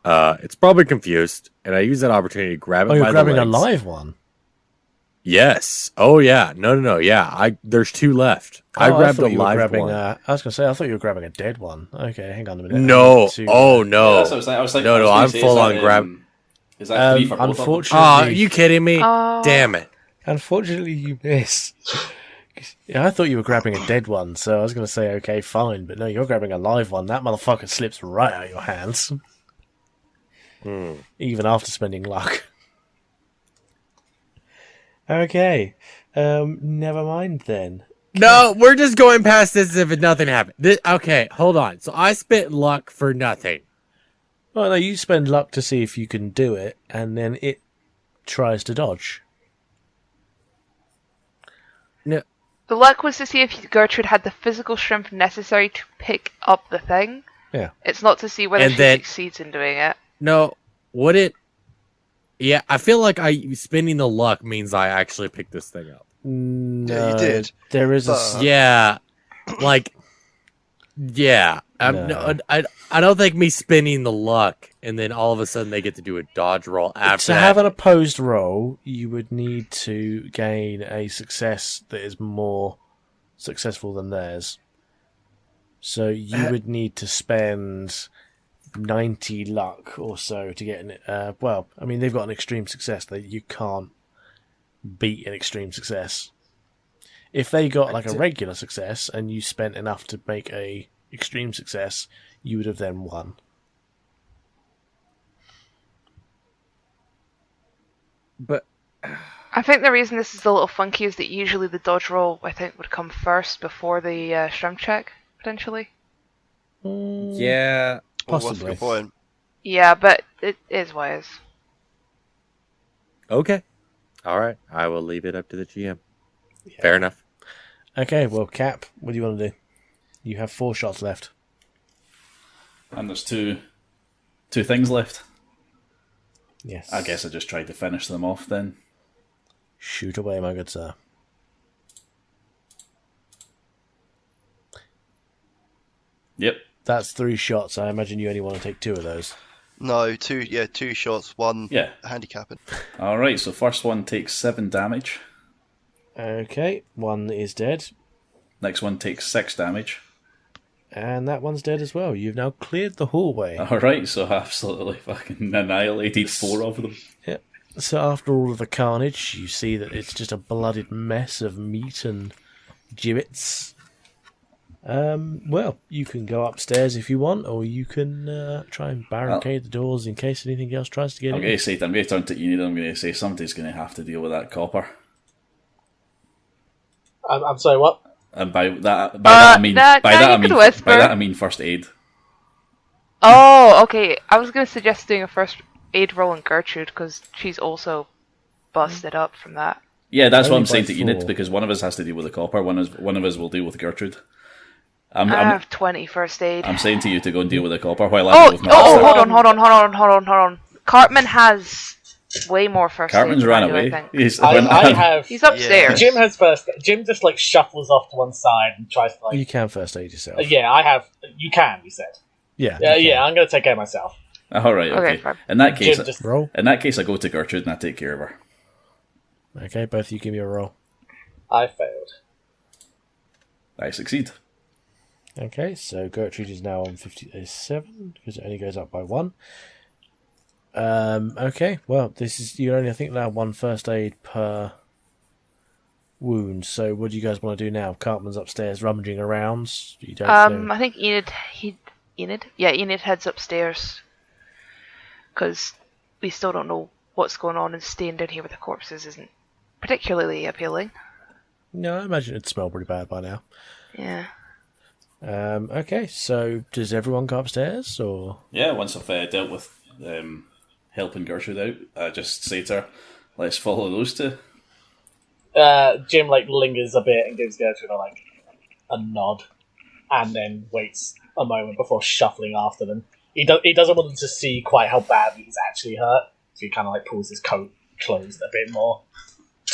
It's probably confused, and I use that opportunity to grab it by the legs. Oh, you're grabbing a live one? Yes. Oh, yeah. No. Yeah, there's 2 left. I grabbed a live one. I was going to say, I thought you were grabbing a dead one. Okay, hang on a minute. No. Oh, Yeah, no. that's what I was saying. I was like, No, I'm full on grab. Is that 3 for both of them? Unfortunately, Oh, are you kidding me? Damn it. Unfortunately, you miss. Yeah, I thought you were grabbing a dead one, so I was going to say, okay, fine. But no, you're grabbing a live one. That motherfucker slips right out of your hands. Even after spending luck. Okay. Never mind then. No, we're just going past this as if nothing happened. Okay, hold on. So I spent luck for nothing. Well, no, you spend luck to see if you can do it, and then it tries to dodge. No. The luck was to see if Gertrude had the physical strength necessary to pick up the thing. Yeah. It's not to see whether And she then- succeeds in doing it. No, would it? Yeah, I feel like spending the luck means I actually picked this thing up. No, Yeah, you did. There is a... But- Yeah, like, yeah. No. I don't think me spinning the luck and then all of a sudden they get to do a dodge roll after To that. have an opposed roll, you would need to gain a success that is more successful than theirs. So you would need to spend 90 luck or so to get an... well, I mean, they've got an extreme success that you can't beat an extreme success. If they got like a regular success and you spent enough to make a extreme success, you would have then won. But I think the reason this is a little funky is that usually the dodge roll, I think, would come first before the strength check, potentially. yeah, Well, what's Possibly. your point? Yeah, but it is what it is. okay, all right. I will leave it up to the GM. Fair enough. Okay, well, Cap, what do you want to do? You have 4 shots left. And there's two things left. Yes. I guess I just tried to finish them off then. Shoot away, my good sir. Yep. That's 3 shots. I imagine you only want to take 2 of those. No, 2 shots, 1 Yeah. handicapping. Alright, so first one takes 7 damage. Okay, 1 is dead. Next one takes 6 damage. And that one's dead as well. You've now cleared the hallway. Alright, so I absolutely fucking annihilated 4 of them. Yep. So after all of the carnage, you see that it's just a blooded mess of meat and gibbets. Well, you can go upstairs if you want, or you can try and barricade the doors in case anything else tries to get I'm in. going to say, I'm going to turn to Enid, I'm going to say somebody's going to have to deal with that copper. I'm sorry, what? And by that I mean you could whisper. by that I mean first aid. Oh, okay. I was going to suggest doing a first aid roll on Gertrude, because she's also busted up from that. Yeah, that's what Only I'm saying by to Enid, 4. because one of us has to deal with the copper, one of us will deal with Gertrude. I have 20 first aid. I'm saying to you to go and deal with the copper while I Oh, deal with my hold on. Cartman has way more first aid. Cartman's than ran I do, I away. think. I have. He's upstairs. Jim has first. Jim just like shuffles off to one side and tries to like. You can first aid yourself. Yeah, I have. You can. You said. Yeah. Yeah, you yeah. can. I'm gonna take care of myself. All right, okay. Okay, fine. In that case, Jim just. Roll. I go to Gertrude and I take care of her. Okay, both of you give me a roll. I failed. I succeed. Okay, so Gertrude is now on 57 because it only goes up by 1. Okay, well, this is you only I think now 1 first aid per wound. So what do you guys want to do now? Cartman's upstairs rummaging around. You don't know. I think Enid heads upstairs, because we still don't know what's going on, and staying down here with the corpses isn't particularly appealing. No, I imagine it'd smell pretty bad by now. Yeah. Okay, so does everyone go upstairs or? Yeah, once I've dealt with helping Gertrude out, I just say to her, "Let's follow those 2." Jim like lingers a bit and gives Gertrude a nod, and then waits a moment before shuffling after them. He doesn't want them to see quite how badly he's actually hurt, so he kind of like pulls his coat closed a bit more.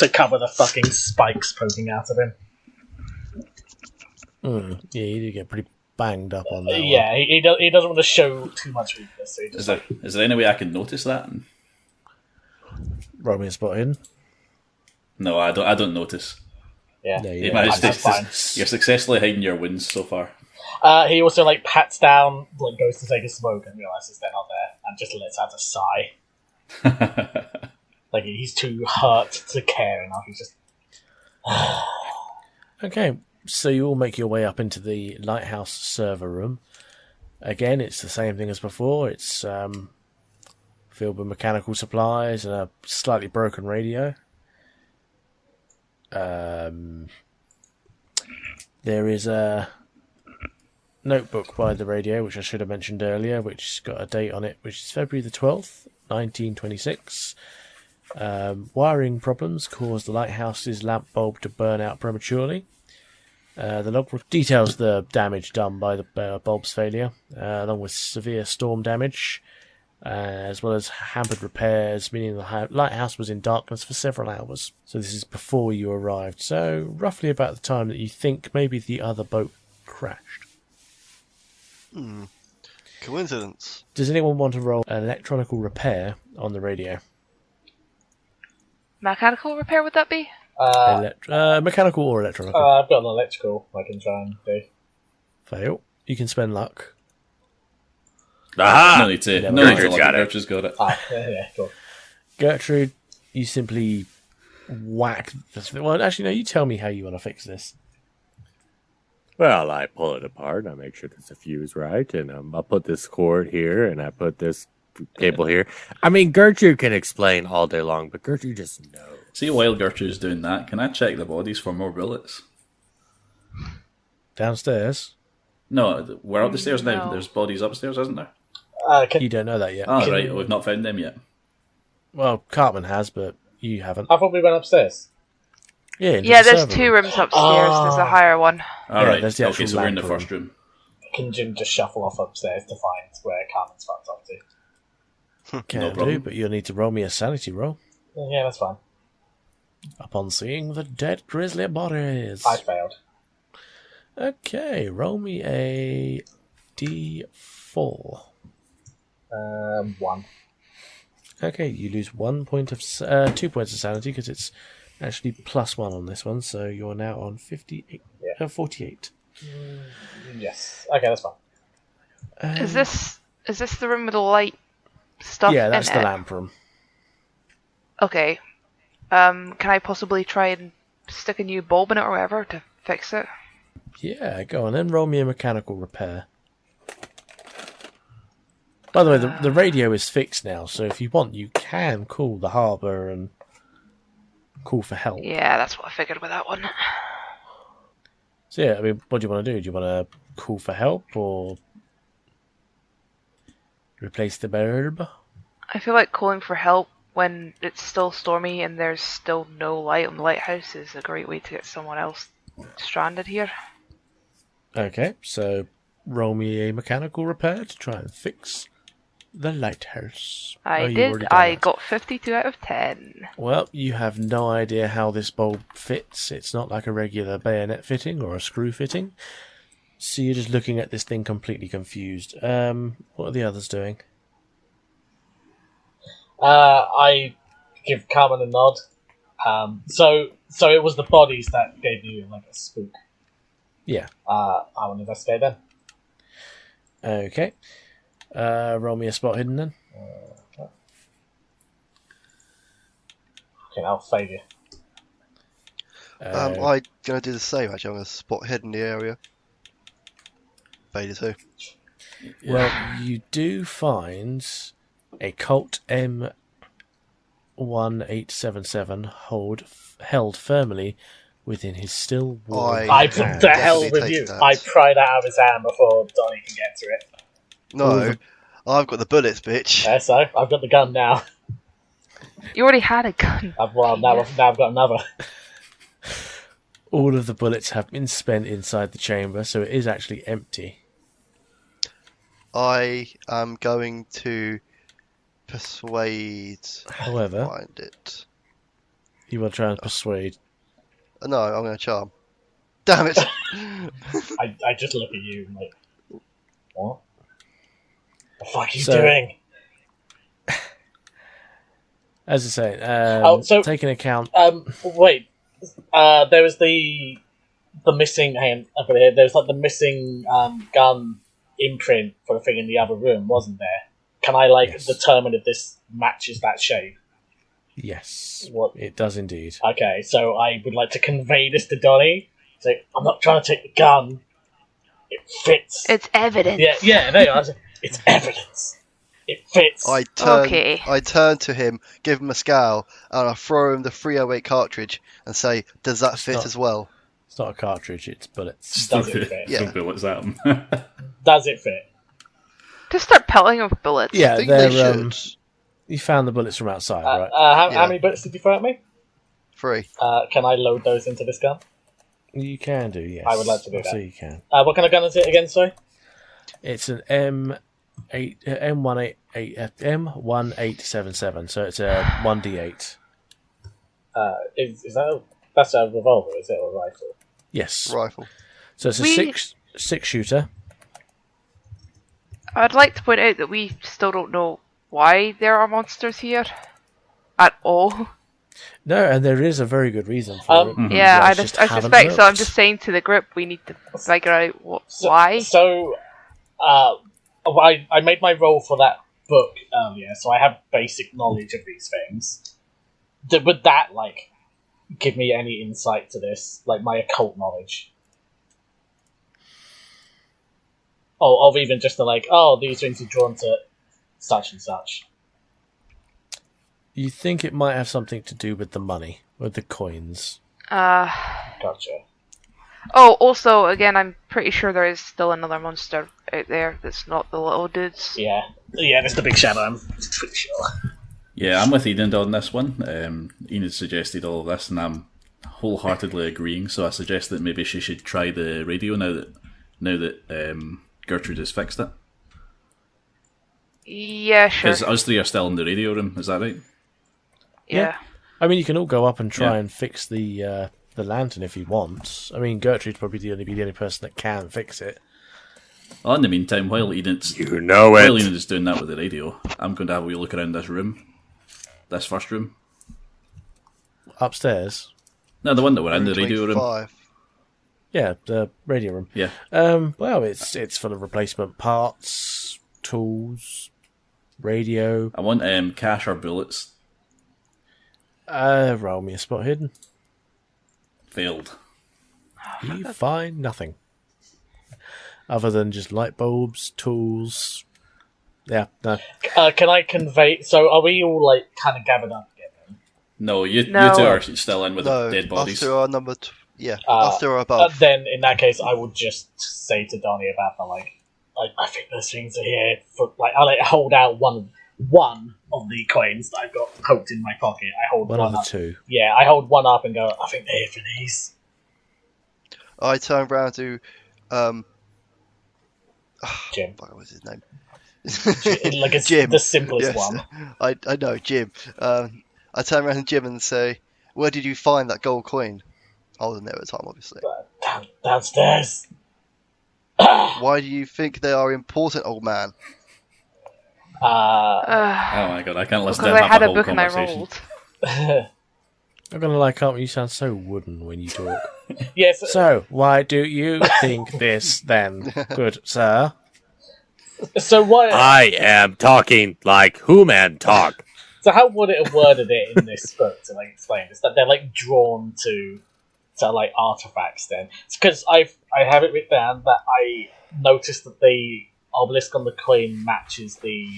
to cover the fucking spikes poking out of him. Yeah, you do get pretty banged up on that one. Yeah, he doesn't want to show too much weakness. So he just Is there any way I can notice that? Roll me a spot hidden. No, I don't notice. yeah. No, you You don't. managed That's fine. You're successfully hiding your wounds so far. He also like pats down, like goes to take a smoke and realizes they're not there, and just lets out a sigh. Like he's too hurt to care enough. He's just Okay, so you all make your way up into the lighthouse server room. Again, it's the same thing as before. It's filled with mechanical supplies and a slightly broken radio. There is a notebook by the radio, which I should have mentioned earlier, which's got a date on it, which is February the 12th, 1926. Wiring problems caused the lighthouse's lamp bulb to burn out prematurely. The logbook details the damage done by the bulb's failure, along with severe storm damage, as well as hampered repairs, meaning the lighthouse was in darkness for several hours. So this is before you arrived, so roughly about the time that you think maybe the other boat crashed. Coincidence. Does anyone want to roll an electronical repair on the radio? Mechanical repair, would that be? Mechanical or electronical? I've got an electrical I can try and do. Fail. You can spend luck. Aha! No need to. Yeah, No need to. Gertrude's got it. Gertrude's got it. Yeah, cool. Gertrude, you simply whack this. Well, actually, no, you tell me how you want to fix this. Well, I pull it apart, and I make sure there's a fuse right, and I'll put this cord here, and I put this cable here. I mean, Gertrude can explain all day long, but Gertrude just knows. See, while Gertrude's doing that, can I check the bodies for more bullets? Downstairs? No, we're up the stairs now. No. There's bodies upstairs, isn't there? You don't know that yet. Oh, right. We've not found them yet. Well, Cartman has, but you haven't. I thought we went upstairs. Yeah, into Yeah, the there's server 2 room. rooms upstairs. There's a higher one. All Yeah, right. there's the Okay, actual so we're in the lamp room. first room. Can Jim just shuffle off upstairs to find where Carmen's fucked up to? Can No do, problem. but you'll need to roll me a sanity roll Yeah, that's fine. upon seeing the dead grisly bodies. I failed. Okay, roll me a d4. 1. Okay, you lose 1 point of 2 points of sanity because it's actually +1 on this one, so you're now on 58. Yeah. 48. Yes. Okay, that's fine. Is this the room with the light stuff? Yeah, that's in the it? lamp room. Okay. Can I possibly try and stick a new bulb in it or whatever to fix it? Yeah, go on then. Roll me a mechanical repair. By the way, the radio is fixed now, so if you want, you can call the harbour and call for help. Yeah, that's what I figured with that one. So yeah, I mean, what do you want to do? Do you want to call for help or replace the bulb? I feel like calling for help when it's still stormy and there's still no light on the lighthouse is a great way to get someone else stranded here. Okay, so roll me a mechanical repair to try and fix the lighthouse. I you've did. already done I that. got 52 out of 10. Well, you have no idea how this bulb fits. It's not like a regular bayonet fitting or a screw fitting. So you're just looking at this thing completely confused. What are the others doing? I give Carmen a nod. So it was the bodies that gave you like a spook. Yeah. I will investigate them. Okay. Roll me a spot hidden then. Okay, I'll failure. I'm gonna do the same. Actually, I'm gonna spot hidden in the area. Failure too. Well, you do find a Colt M1877 held firmly within his still warm I hand. put the hell definitely with take you. that. I pried that out of his hand before Donnie can get to it. No, I've got the bullets, bitch. Yeah, so I've got the gun now. You already had a gun. Now I've got another. All of the bullets have been spent inside the chamber, so it is actually empty. I am going to persuade. However, Find it. You want to try and persuade? No, I'm going to charm. Damn it! I just look at you and like, what? The fuck are you So- doing? As I say, so- taking account. Wait. There was the missing. Hang on, I've got it here. There was like the missing gun imprint for the thing in the other room, wasn't there? Can I Yes. determine if this matches that shape? Yes, What? it does indeed. Okay, so I would like to convey this to Donnie. So I'm not trying to take the gun. It fits. It's evidence. Yeah. There you are. It's evidence. It fits. I turn to him, give him a scowl, and I throw him the 308 cartridge and say, "Does that fit not- as well?" It's not a cartridge; it's bullets. Does it fit? Yeah. What's that? Does it fit? Just start pelting with bullets. Yeah, I think they they're. should. You found the bullets from outside, right? How Yeah. many bullets did you throw at me? 3. Can I load those into this gun? You can do, yes. I would like to do I'll that. say you can. What kind of gun is it again, sorry? It's an M1877, so it's a 1d8. Is that that's a revolver, is it, or a rifle? Yes. Rifle. So it's a We- six shooter. I'd like to point out that we still don't know why there are monsters here at all. No, and there is a very good reason for it. Yeah, You I guys just haven't suspect so. I'm looked. just saying to the group, we need to figure out So, why. So, I made my roll for that book earlier, so I have basic knowledge of these things. Would that, give me any insight to this? Like, my occult knowledge? Of even just these things are drawn to such and such. You think it might have something to do with the money, with the coins. Gotcha. Oh, also, again, I'm pretty sure there is still another monster out there that's not the little dudes. Yeah, that's the big shadow, I'm pretty sure. Yeah, I'm with Enid on this one. Enid suggested all of this, and I'm wholeheartedly agreeing. So I suggest that maybe she should try the radio now that Gertrude has fixed it. Yeah, sure. Because us three are still in the radio room. Is that right? Yeah. I mean, you can all go up and try Yeah. and fix the lantern if you want. I mean, Gertrude's probably the only person that can fix it. Well, in the meantime, while Enid's doing that with the radio, I'm going to have a wee look around this room. This first room. Upstairs. No, the one that we're in, the radio room. 25. Yeah, the radio room. Yeah. Well, it's full of replacement parts, tools, radio. I want cash or bullets. Roll me a spot hidden. Failed. You find nothing. Other than just light bulbs, tools. Yeah, no. Can I convey... So are we all, kind of gathered up again? No, you two No. are still in with No, the dead bodies. us two are number... us two are above. Then, in that case, I would just say to Donnie about I think those things are here. I'll hold out one of the coins that I've got poked in my pocket. I hold One one of the up. two. Yeah, I hold one up and go, I think they're here for these. I turn round to... Jim. What was his name? It's Jim. the simplest Yes. one. I know, Jim. I turn around to Jim and say, "Where did you find that gold coin?" I wasn't there at the time, obviously. Downstairs. Why do you think they are important, old man? Oh my god, I can't listen Because to I half had a a whole book and I conversation. rolled. I'm gonna lie, can't you sound so wooden when you talk? Yes. So, why do you think this then, good sir? So what? I am talking like who man talk. So how would it have worded it in this book to explain this? That they're drawn to artifacts. Then it's because I have it written down that I noticed that the obelisk on the coin matches the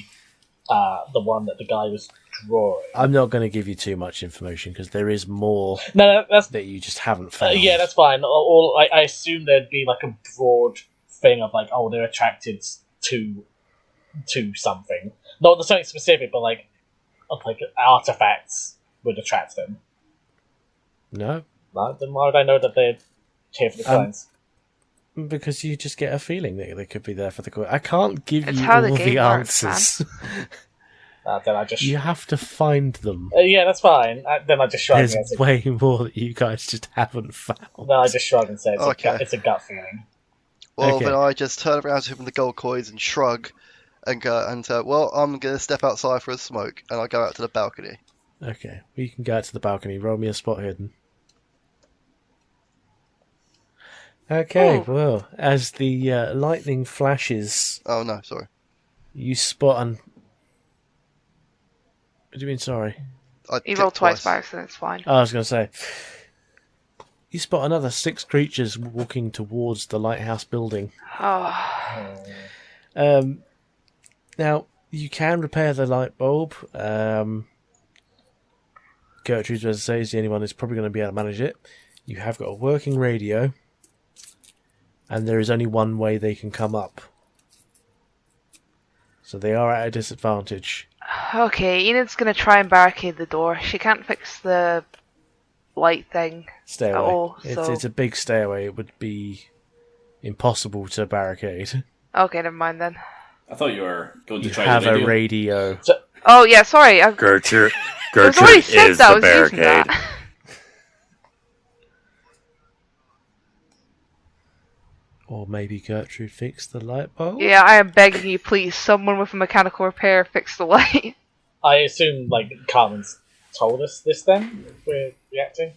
one that the guy was drawing. I'm not going to give you too much information because there is more No, that's that you just haven't found. yeah, that's fine. I assume there'd be a broad thing of they're attracted to something. Not something specific, but artifacts would attract them. No, No, then why would I know that they're here for the coins? because you just get a feeling that they could be there for the coin. I can't give It's you how all the the game works, answers. Then I just You have to find them. yeah, that's fine. Then I just shrug. There's And say, way more that you guys just haven't found. no, I just shrug and say Okay. it's a gut feeling. Well, Okay. then I just turn around to him with the gold coins and shrug, and go and well, I'm gonna step outside for a smoke, and I go out to the balcony. Okay, we can go out to the balcony. Roll me a spot hidden. Okay, well, as the lightning flashes, Oh no, sorry. you spot an... What do you mean, sorry? I You ticked rolled twice by accident, it's fine. Oh, I was going to say, you spot another 6 creatures walking towards the lighthouse building. Oh, Now, you can repair the light bulb. Gertrude, as I say, is the only one who's probably going to be able to manage it. You have got a working radio, and there is only one way they can come up. So they are at a disadvantage. okay. Enid's gonna try and barricade the door. She can't fix the light thing. Stairway. Oh, so- It's a big stairway. It would be impossible to barricade. Okay, never mind then. I thought you were going to You try have the a radio. Oh yeah, sorry. Gertrude I was already said is that. I the was using barricade. that. Or maybe Gertrude fixed the light bulb? Yeah, I am begging you, please. Someone with a mechanical repair fix the light. I assume Carmen's told us this. Then we're reacting.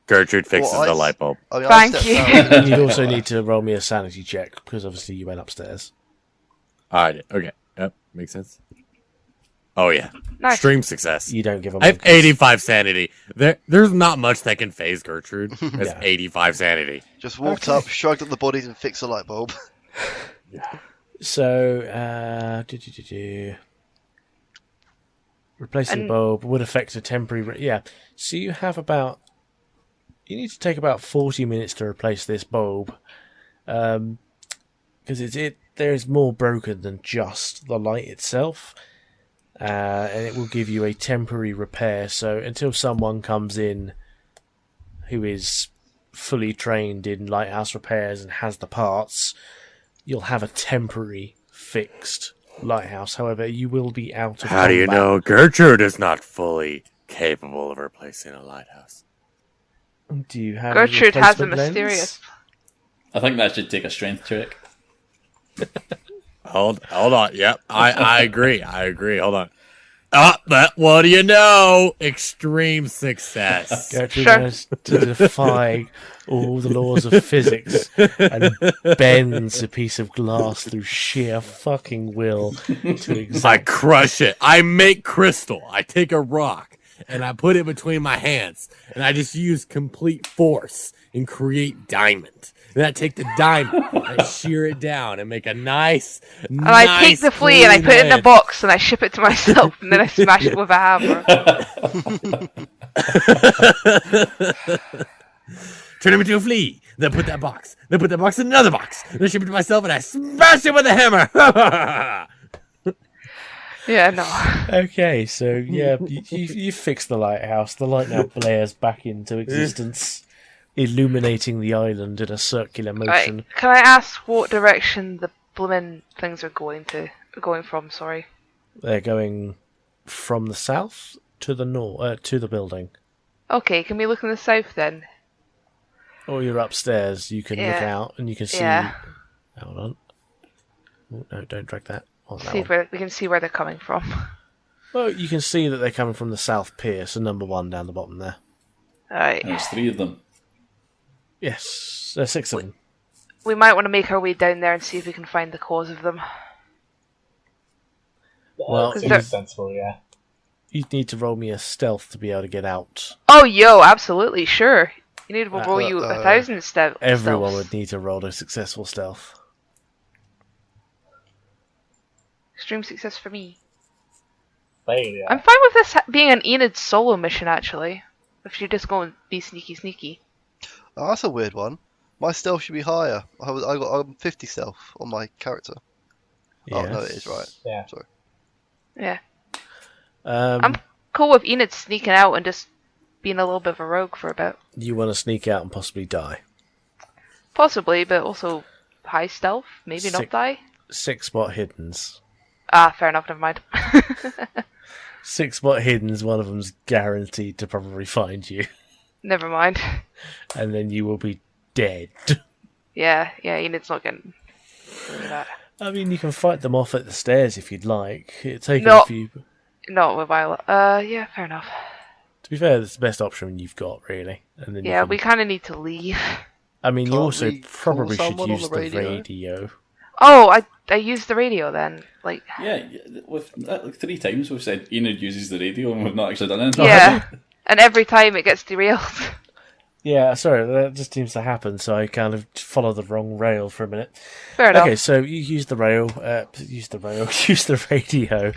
Gertrude fixes Well, I the s- light bulb. I mean, Thank I you. stepped out. You'd also need to roll me a sanity check, because obviously you went upstairs. Alright, okay. Yep, makes sense. Oh yeah. Nice. Extreme success. You don't give a I have monkey's. 85 sanity. There's not much that can phase Gertrude. That's Yeah. 85 sanity. Just walked Okay. up, shrugged at the bodies, and fixed the light bulb. So, replacing the And- bulb would affect a temporary... yeah. So you have about... You need to take about 40 minutes to replace this bulb. Because there is more broken than just the light itself. And it will give you a temporary repair. So until someone comes in who is fully trained in lighthouse repairs and has the parts, you'll have a temporary fixed lighthouse. However, you will be out of How do you combat. know Gertrude is not fully capable of replacing a lighthouse? Do you have Gertrude has a replacement lens? mysterious. I think that should take a strength check. Hold on. Yep, I agree. Hold on. What do you know? Extreme success. Gertrude Sure. has to defy all the laws of physics and bends a piece of glass through sheer fucking will to I exact. crush it. I make crystal. I take a rock and I put it between my hands and I just use complete force and create diamond. Then I take the diamond and I shear it down and make a nice, And I take the flea and I put it in a box and I ship it to myself and then I smash it with a hammer. Turn him into a flea. Then put that box. Then put that box in another box. Then ship it to myself and I smash it with a hammer. Yeah, no. Okay, so yeah, you fixed the lighthouse. The light now blares back into existence, illuminating the island in a circular motion. Right. Can I ask what direction the bloomin' things are going from? Sorry. They're going from the south to the north, to the building. Okay, can we look in the south then? Or you're upstairs, you can look Yeah. out and you can see... Yeah. Hold on. Oh, no, don't drag that. On that See one. if we can see where they're coming from. Well, you can see that they're coming from the south pier, so number 1 down the bottom there. Alright. There's 3 of them. Yes, there's 6 of them. We might want to make our way down there and see if we can find the cause of them. Well, Seems they're- sensible, yeah. You'd need to roll me a stealth to be able to get out. Oh, yo, absolutely, sure. You need to roll you 1,000 steps. Everyone would need to roll a successful stealth. Extreme success for me. Failure. I'm fine with this being an Enid solo mission, actually. If you're just going to be sneaky. Oh, that's a weird one. My stealth should be higher. I'm 50 stealth on my character. Oh no, it is right. Yeah. Sorry. Yeah. Um, I'm cool with Enid sneaking out and just being a little bit of a rogue for a bit. you want to sneak out and possibly die. Possibly, but also high stealth. Maybe not Sick. die. 6 spot hiddens. Ah, fair enough, never mind. 6 spot hiddens, one of them's guaranteed to probably find you. Never mind. And then you will be dead. Yeah, Enid's not getting rid of that. I mean, you can fight them off at the stairs if you'd like. It'd take No. a few... Not with Violet. Yeah, fair enough. To be fair, that's the best option you've got, really. And then you Yeah, can- we kind of need to leave. I mean, you Can't also we call probably should someone on use the the radio? radio. Oh, I used the radio then. Like, Yeah, with like 3 times we've said Enid uses the radio and we've not actually done anything. yeah. And every time it gets derailed. Yeah, sorry, that just seems to happen, so I kind of follow the wrong rail for a minute. Fair enough. Okay, so you use the use the radio.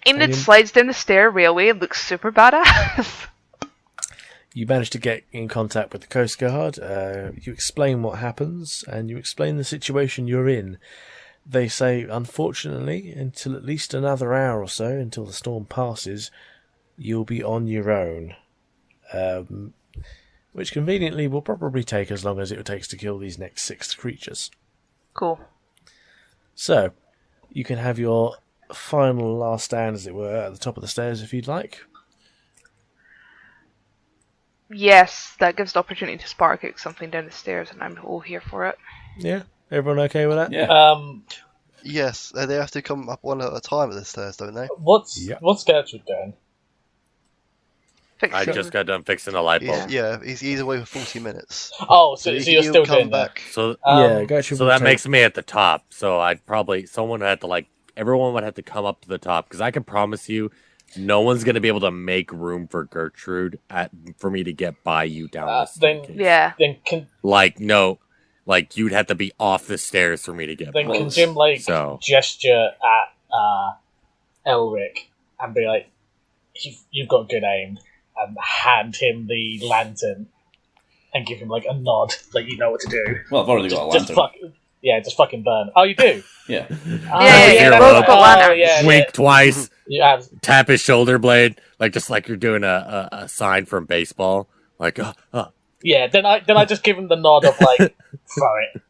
Enid and slides down the stair railway and looks super badass. you manage to get in contact with the Coast Guard. You explain what happens, and you explain the situation you're in. They say, unfortunately, until at least another hour or so, until the storm passes, you'll be on your own. Which conveniently will probably take as long as it takes to kill these next 6 creatures. Cool. So, you can have your final last stand, as it were, at the top of the stairs if you'd like. Yes, that gives the opportunity to spark kick something down the stairs, and I'm all here for it. Yeah? Everyone okay with that? Yeah. Yes, they have to come up one at a time at the stairs, don't they? What's Gertrude doing? Fix I it. just got done fixing the light bulb. He's away for 40 minutes. Oh, so you're he'll still come doing that? back. So Yeah, Gertrude so will that take- makes me at the top. So I'd probably everyone would have to come up to the top because I can promise you, no one's gonna be able to make room for Gertrude for me to get by you down the Then staircase. Yeah. then can No, you'd have to be off the stairs for me to get then by. can Jim So gesture at Elric and be like, "You've got good aim," and hand him the lantern and give him like a nod, like you know what to do. Well, I've already got a lantern. Just fucking burn. Oh, you do? Yeah. Yeah, yeah, both got lanterns. yeah. wink twice, You have, tap his shoulder blade, just like you're doing a sign from baseball. yeah. Then I just give him the nod of like, throw it.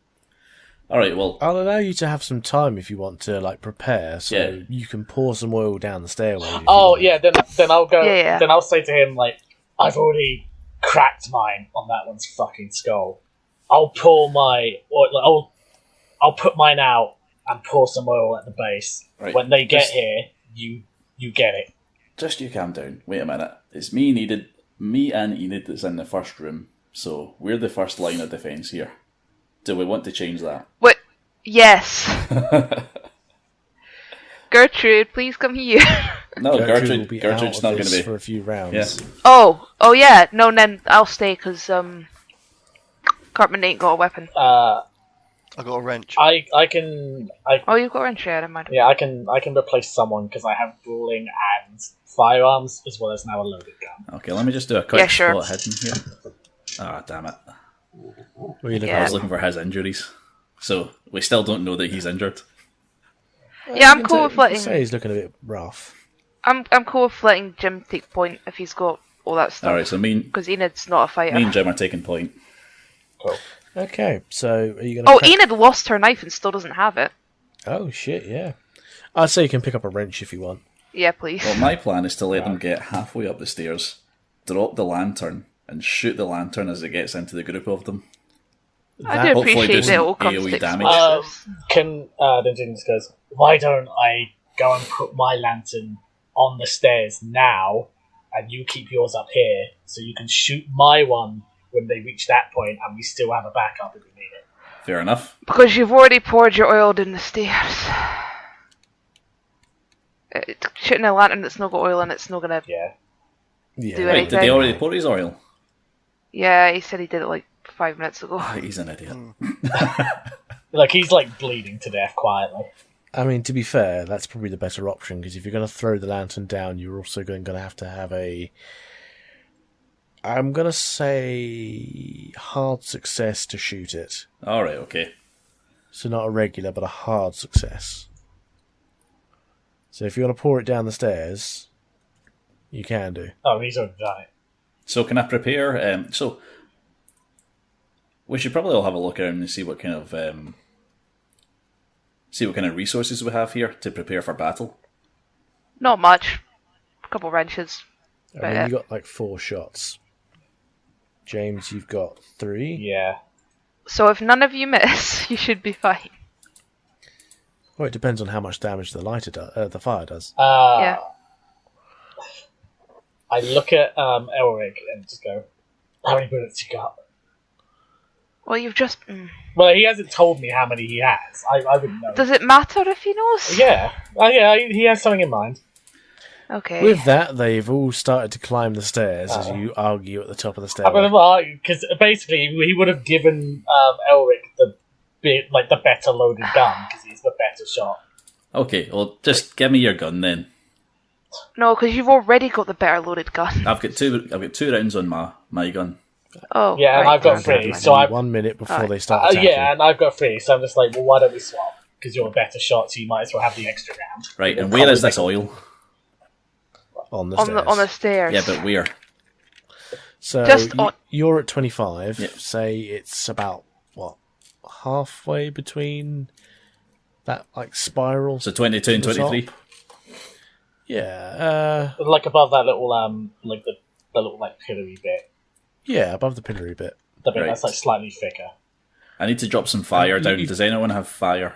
All right. Well, I'll allow you to have some time if you want to prepare, so Yeah. you can pour some oil down the stairway. if you Oh want. yeah. Then I'll go. Yeah. Then I'll say to him like, I've already cracked mine on that one's fucking skull. I'll pour I'll put mine out and pour some oil at the base. Right. When they get Just- here, you get it. just you calm down. Wait a minute. It's me and Enid that's in the first room. So we're the first line of defence here. Do we want to change that? What? Yes. Gertrude, please come here. No, Gertrude will be Gertrude's out not of going to this be. for a few rounds. Yeah. Oh yeah. No, then I'll stay because Cartman ain't got a weapon. I got a wrench. I can Oh, you've got a wrench, yeah, never mind. I can replace someone because I have brawling and firearms as well as now a loaded gun. Okay, let me just do a quick Yeah, sure. spot hidden here. Ah, damn it. What are you looking Yeah. I was looking for his injuries. So we still don't know that he's injured. Yeah, I'm cool with Say letting. he's looking a bit rough. I'm cool with letting Jim take point if he's got all that stuff. Alright, so me Because Enid's not a fighter. and Jim are taking point. Cool. Okay, so are you going to... Oh, Enid lost her knife and still doesn't have it. Oh, shit, yeah. I'd say you can pick up a wrench if you want. Yeah, please. Well, my plan is to let them get halfway up the stairs, drop the lantern, and shoot the lantern as it gets into the group of them. I do hopefully appreciate do that it some all comes AoE to damage. explosives. Can then James goes, why don't I go and put my lantern on the stairs now, and you keep yours up here, so you can shoot my one when they reach that point, and we still have a backup if we need it. Fair enough. Because you've already poured your oil down the stairs. Shooting a lantern that's not got oil in it's not gonna. Yeah. Yeah. Do Wait, anything. did they already pour his oil? Yeah, he said he did it like 5 minutes ago. Oh, he's an idiot. Like, he's like bleeding to death quietly. I mean, to be fair, that's probably the better option, because if you're going to throw the lantern down, you're also going to have a... I'm going to say hard success to shoot it. Alright, okay. So not a regular, but a hard success. So if you want to pour it down the stairs, you can do. Oh, he's already done it. So can I prepare? So we should probably all have a look around and see what kind of See what kind of resources we have here to prepare for battle. Not much. A couple wrenches. I mean, you got like 4 shots. James, you've got 3. Yeah. So if none of you miss, you should be fine. Well, it depends on how much damage the fire does. Yeah. I look at Elric and just go, how many bullets you got? Well, you've just... Well, he hasn't told me how many he has. I wouldn't know. Does it matter if he knows? Yeah. Yeah, he has something in mind. Okay. With that, they've all started to climb the stairs as you argue at the top of the I'm stairway. going to because basically he would have given Elric the better loaded gun because he's the better shot. Okay, well, just give me your gun then. No, because you've already got the better loaded gun. I've got 2 rounds on my gun. Oh, Yeah, and right, I've got right, 3, right, right. so I 1 minute before Alright. they start attacking. yeah, and I've got 3, so I'm just like, well, why don't we swap? Because you're a better shot, so you might as well have the extra round. Right, and We'll where is probably this oil? On the On stairs. the stairs. Yeah, but where? So Just on- you're at 25. Yep. Say it's about, what, halfway between that like spiral? So 22 and to the 23? top? Yeah, Like above that little like the little like pillory bit, yeah, above the pillory bit. the bit Right. that's like slightly thicker. I need to drop some fire you- down. you- Does anyone have fire?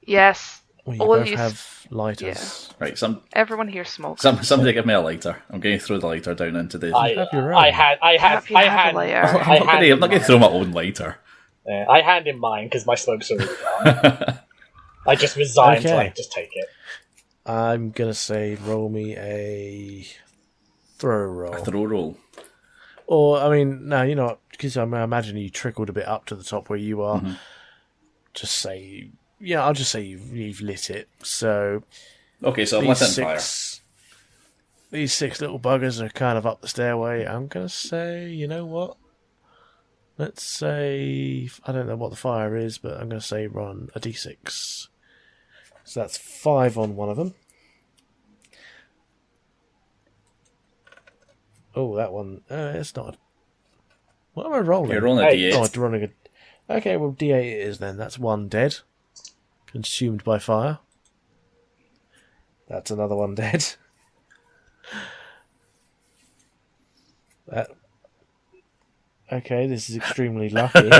Yes. Well, you All of both you have lighters. Right, Everyone here smokes. somebody give me a lighter. I'm going to throw the lighter down into the... I have your I own. had Have you had a lighter? I'm not going to throw my own lighter. Yeah, I hand him mine because my smoke's already gone. I just resigned to Okay. like just take it. I'm gonna say roll me a throw roll. Throw roll. Or, I mean, no, you know what, because I imagine you trickled a bit up to the top where you are. Just say, yeah, I'll just say you've lit it. So Okay, so I'm lit in fire. These 6 little buggers are kind of up the stairway. I'm going to say, you know what? Let's say, I don't know what the fire is, but I'm going to say run a d6. So that's 5 on one of them. Oh, that one, it's not. What am I rolling? You're rolling a Hey. D8. Oh, it's running a... Okay, well, D8 it is then. That's 1 dead. Consumed by fire. That's another 1 dead. That... Okay, this is extremely lucky. We've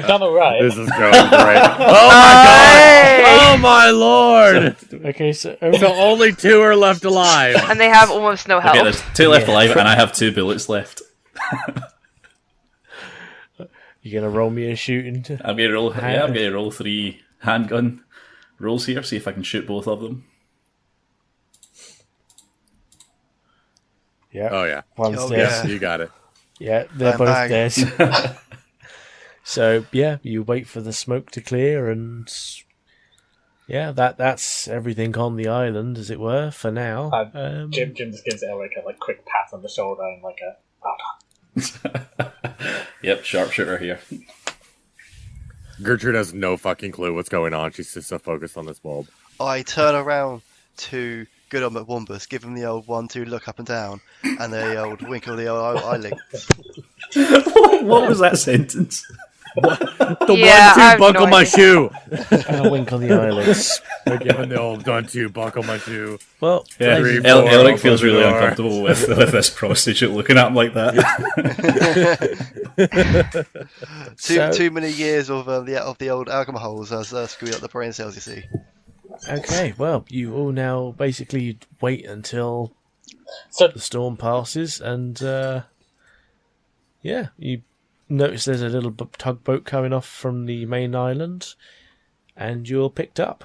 done alright. This is going great. Oh my god! Oh my lord! Okay, so... So only 2 are left alive. And they have almost no health. Okay, there's 2 left Yeah. alive, and I have 2 bullets left. You gonna roll me a shooting? I'm going to roll. Yeah, I'm going to roll 3 handgun rolls here. See if I can shoot both of them. Yeah. Oh yeah. One's Oh, dead. yeah. You got it. Yeah, they're Bang, both bang. dead. So, yeah, you wait for the smoke to clear and... Yeah, that's everything on the island, as it were, for now. Jim just gives Elric a like quick pat on the shoulder and like a Yep, sharpshooter here. Gertrude has no fucking clue what's going on. She's just so focused on this bulb. I turn around to good old McWombus, give him the old 1-2 look up and down, and the old wink of the old eyelid. What was that sentence? The Yeah, I 1-2 have buckle no my idea. shoe. And a wink on the eyelids. They're giving the old 1-2 buckle my shoe. Well, Yeah, Three, ladies- four, Elric open feels the really door. uncomfortable with this prostitute looking at him like that. Too many years of the old alcohols has screwed up the brain cells, you see. Okay, well, you all now basically wait until so the storm passes, and yeah, you notice there's a little tugboat coming off from the main island, and you're picked up.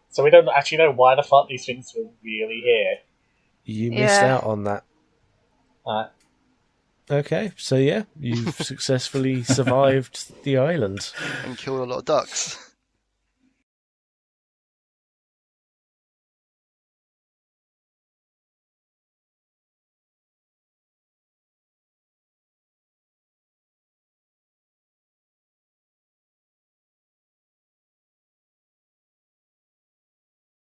so we don't actually know why the fuck these things were really here. You missed Yeah. out on that. Uh, Okay, so yeah, you've successfully survived the island. And killed a lot of ducks.